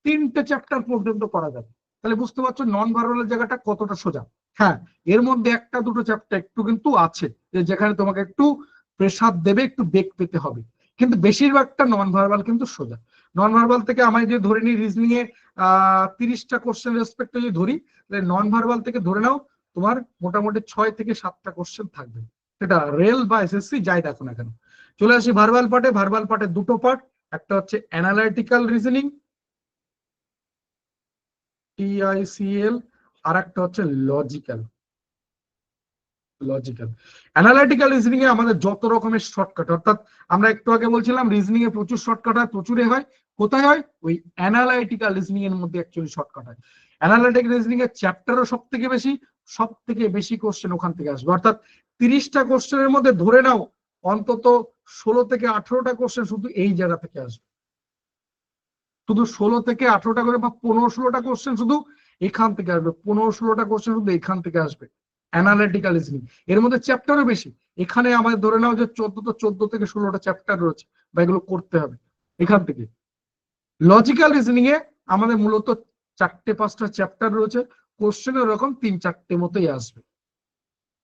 Speaker 1: 3টে চ্যাপ্টার পর্যন্ত করা যাবে। তাহলে বুঝতে পারছো নন ভার্বালের জায়গাটা কতটা সোজা। হ্যাঁ, এর মধ্যে একটা দুটো চ্যাপ্টার একটু কিন্তু আছে যেখানে তোমাকে একটু প্রেসার দেবে, একটু বেগ পেতে হবে, কিন্তু বেশিরভাগটা নন ভার্বাল কিন্তু সোজা। নন ভার্বাল থেকে আমি যদি ধরে নিই রিজনিং এ 30টা কোশ্চেন রেসপেক্টে যদি ধরি, তাহলে নন ভার্বাল থেকে ধরে নাও তোমার মোটামুটি 6 থেকে 7টা কোশ্চেন থাকবে, সেটা রেল বা এসএসসি যাই দেখো না কেন। চলে আসি ভার্বাল পার্টে। ভার্বাল পার্টে দুটো পার্ট, একটা হচ্ছে অ্যানালাইটিক্যাল রিজনিং TICL, আর একটা হচ্ছে লজিক্যাল। অ্যানালাইটিক্যাল রিজনিং এ আমাদের যত রকমের শর্টকাট, অর্থাৎ আমরা একটু আগে বলছিলাম রিজনিং এ প্রচুর শর্টকাট হয়, প্রচুরে হয়, কোথায় হয়? ওই অ্যানালাইটিক্যাল রিজনিং এর মধ্যে অ্যাকচুয়ালি শর্টকাট হয়। অ্যানালাইটিক্যাল রিজনিং এর চ্যাপ্টারও সব থেকে বেশি কোশ্চেন ওখান থেকে আসবে, অর্থাৎ 30টা কোশ্চেনের মধ্যে ধরে নাও অন্তত 16 থেকে 18টা কোশ্চেন শুধু এই জায়গা থেকে আসবে, শুধু 16 থেকে 18টা করে বা 15-16টা কোশ্চেন শুধু এখান থেকে আসবে, 15-16টা কোশ্চেন শুধু এখান থেকে আসবে অ্যানালিটিক্যাল রিজনিং। এর মধ্যে চ্যাপ্টারও বেশি, এখানে আমাদের ধরে নাও যে 14 থেকে 16টা চ্যাপ্টার রয়েছে বা এগুলো করতে হবে এখান থেকে। লজিক্যাল রিজনিং এ আমাদের মূলত 4-5টা চ্যাপ্টার রয়েছে, কোশ্চেন ওরকম 3-4টে মতোই আসবে।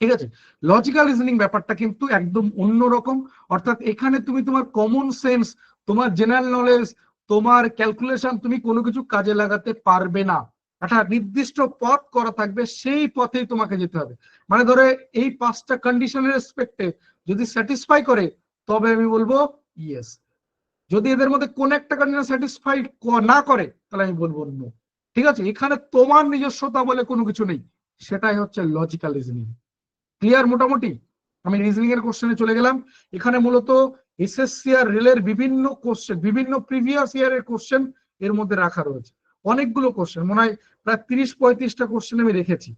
Speaker 1: ঠিক আছে, লজিক্যাল রিজনিং ব্যাপারটা কিন্তু একদম অন্যরকম, অর্থাৎ এখানে তুমি তোমার কমন সেন্স, তোমার জেনারেল নলেজ, তোমার ক্যালকুলেশন তুমি কোনো কিছু কাজে লাগাতে পারবে না। একটা নির্দিষ্ট পথ করা থাকবে, সেই পথেই তোমাকে যেতে হবে। মানে ধরো এই 5টা কন্ডিশনের রেসপেক্টে যদি স্যাটিসফাই করে তবে আমি বলবো ইয়েস, যদি এদের মধ্যে কোন একটা কন্ডিশন স্যাটিসফাই না করে তাহলে আমি বলবো নো। ঠিক আছে, এখানে তোমার নিজস্বতা বলে কোনো কিছু নেই, সেটাই হচ্ছে লজিক্যাল রিজনিং। ক্লিয়ার মোটামুটি? আমি রিজনিং এর কোশ্চেনে চলে গেলাম। এখানে মূলত এসএসসি আর রেলের বিভিন্ন কোশ্চেন, বিভিন্ন প্রিভিয়াস ইয়ারের কোশ্চেন এর মধ্যে রাখা রয়েছে। অনেকগুলো কোশ্চেন, মনে হয় প্রায় 30-35টা কোশ্চেন আমি রেখেছি।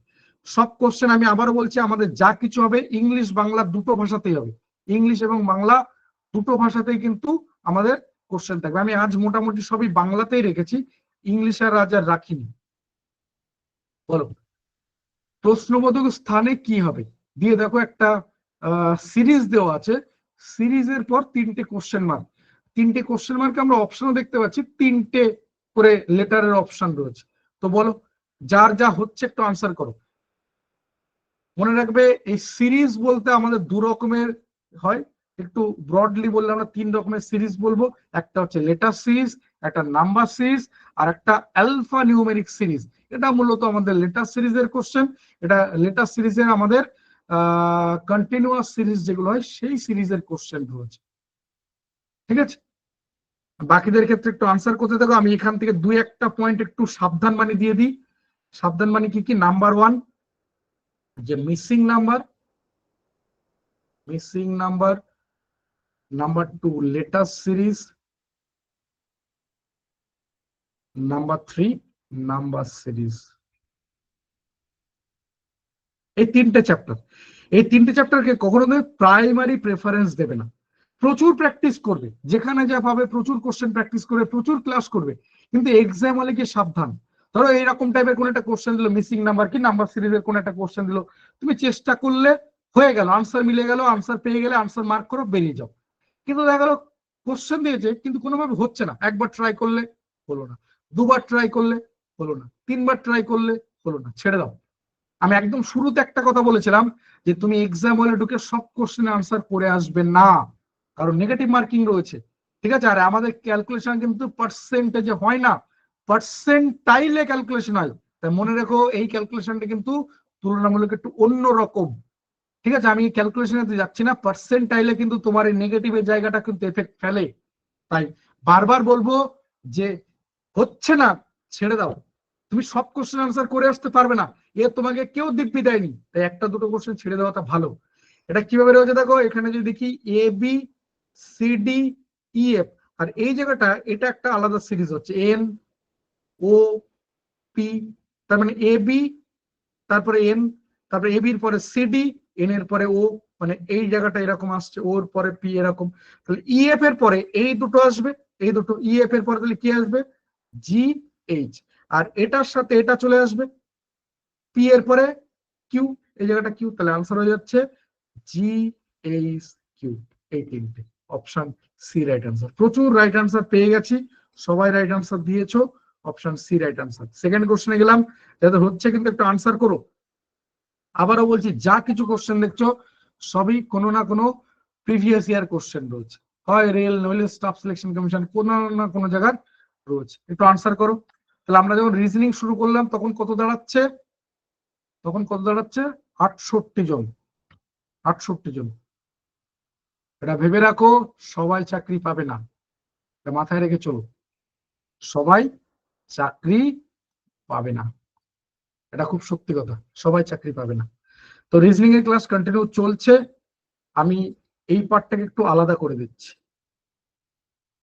Speaker 1: সব কোশ্চেন আমি আবারও বলছি, আমাদের যা কিছু হবে ইংলিশ বাংলা দুটো ভাষাতেই হবে, ইংলিশ এবং বাংলা দুটো ভাষাতেই কিন্তু আমাদের কোশ্চেন থাকবে। আমি আজ মোটামুটি সবই বাংলাতেই রেখেছি, ইংলিশ আর আজ আর রাখিনি। বলো, প্রশ্নবোধক স্থানে কি হবে দিয়ে দেখো একটা সিরিজ দেওয়া আছে, সিরিজের পর 3টে কোশ্চেন মার্ক, 3টে কোশ্চেন মার্কে আমরা অপশনও দেখতে পাচ্ছি, 3টে করে লেটারের অপশন রয়েছে। তো বলো, যার যা হচ্ছে একটু আনসার করো। মনে রাখবে এই সিরিজ বলতে আমাদের 2 রকমের হয়, একটু ব্রডলি বললে আমরা 3 রকমের সিরিজ বলবো। একটা হচ্ছে লেটার সিরিজ, একটা নাম্বার সিরিজ, আর একটা অ্যালফা নিউমেরিক সিরিজ। এটা মূলত আমাদের লেটার সিরিজের কোশ্চেন। এটা লেটার সিরিজের আমাদের কন্টিনিউয়াস সিরিজ যেগুলো হয় সেই সিরিজের কোশ্চেন রয়েছে। ঠিক আছে, বাকিদের ক্ষেত্রে একটু আনসার করতে থাকো, আমি এখান থেকে 2-1টা পয়েন্ট একটু সাবধান বাণী দিয়ে দিই। সাবধান বাণী কি কি? নাম্বার 1, যে missing number, number 2 letter series, number 3 number series. এই 3টে চ্যাপ্টার, এই 3টে চ্যাপ্টারকে কখনো তুমি প্রাইমারি প্রেফারেন্স দেবে না। প্রচুর প্র্যাকটিস করবে, যেখানে যা পাবে প্রচুর কোশ্চেন প্র্যাকটিস করবে, প্রচুর ক্লাস করবে, কিন্তু এক্সাম হলে কি সাবধান। ধরো এইরকম টাইপের কোন একটা কোশ্চেন দিল, মিসিং নাম্বার কি নাম্বার সিরিজের কোন একটা কোশ্চেন দিল, তুমি চেষ্টা করলে হয়ে গেল, আনসার মিলে গেল, আনসার পেয়ে গেলে আনসার মার্ক করো, বেরিয়ে যাও। কিন্তু দেখা গেল কোশ্চেন দিয়েছে কিন্তু কোনোভাবে হচ্ছে না, একবার ট্রাই করলে হলো না, দুবার ট্রাই করলে হলো না, 3বার ট্রাই করলে হলো না, ছেড়ে দাও। আমি একদম শুরুতে একটা কথা বলেছিলাম যে তুমি এক্সাম হলে ঢুকে সব কোশ্চেনের আনসার করে আসবে না, কারণ নেগেটিভ মার্কিং রয়েছে। ঠিক আছে, আর আমাদের ক্যালকুলেশন কিন্তু পার্সেন্টেজে হয় না, পার্সেন্টাইলে ক্যালকুলেশন হয়। তাই মনে রেখো এই ক্যালকুলেশনটা কিন্তু তুলনামূলক একটু অন্য রকম। ঠিক আছে, আমি ক্যালকুলেশনে যাচ্ছি না, পার্সেন্টাইলে কিন্তু তোমার এই নেগেটিভের জায়গাটা কিন্তু এফেক্ট ফেলে। তাই বারবার বলবো যে হচ্ছে না, ছেড়ে দাও। তুমি সব কোশ্চেন আনসার করে আসতে পারবে না, এ তোমাকে কেউ দিব্যি দেয়নি, তাই একটা দুটো কোশ্চেন ছেড়ে দেওয়াটা ভালো। এটা কিভাবে রয়েছে দেখো, এখানে যদি দেখি ABCDEF, আর এই জায়গাটা এটা একটা আলাদা সিরিজ হচ্ছে NOP, তার মানে AB তারপরে এন, তারপরে এবির পরে সিডি, এন এর পরে ও, মানে এই জায়গাটা এরকম আসছে, ওর পরে পি এরকম। তাহলে ইএফ এর পরে এই দুটো আসবে, এই দুটো ইএফ এর পরে তাহলে কি আসবে, জি এইচ, আর এটার সাথে এটা চলে আসবে, পি এর পরে কিউ, এই জায়গাটা কিউ, তাহলে আনসার হয়ে যাচ্ছে জি এইচ কিউ। এই তিনটে, অপশন সি রাইট আনসার। প্রচুর রাইট আনসার পেয়ে গেছি, সবাই রাইট আনসার দিয়েছো, option C right answer. Second কোশ্চেনে গেলাম, যাদের হচ্ছে কিন্তু একটু আনসার করো। আবারও বলছি, যা কিছু কোশ্চেন দেখছো সবই কোনো না কোনো প্রিভিয়াস ইয়ার কোশ্চেন রয়েছে, হয় রেল নইলে স্টাফ সিলেকশন কমিশন, কোনো না কোনো জায়গার রয়েছে। একটু আনসার করো। তাহলে আমরা যখন রিজনিং শুরু করলাম তখন কত দাঁড়াচ্ছে, তখন কত দাঁড়াচ্ছে, 68 জন, 68 জন। এটা ভেবে রাখো, সবাই চাকরি পাবে না, এটা মাথায় রেখে চলো, সবাই চাকরি পাবে না, এটা খুব সত্যি কথা, সবাই চাকরি পাবে না। তো রিজনিং এর ক্লাস কন্টিনিউ চলছে, আমি এই পার্টটাকে একটু আলাদা করে দিচ্ছি।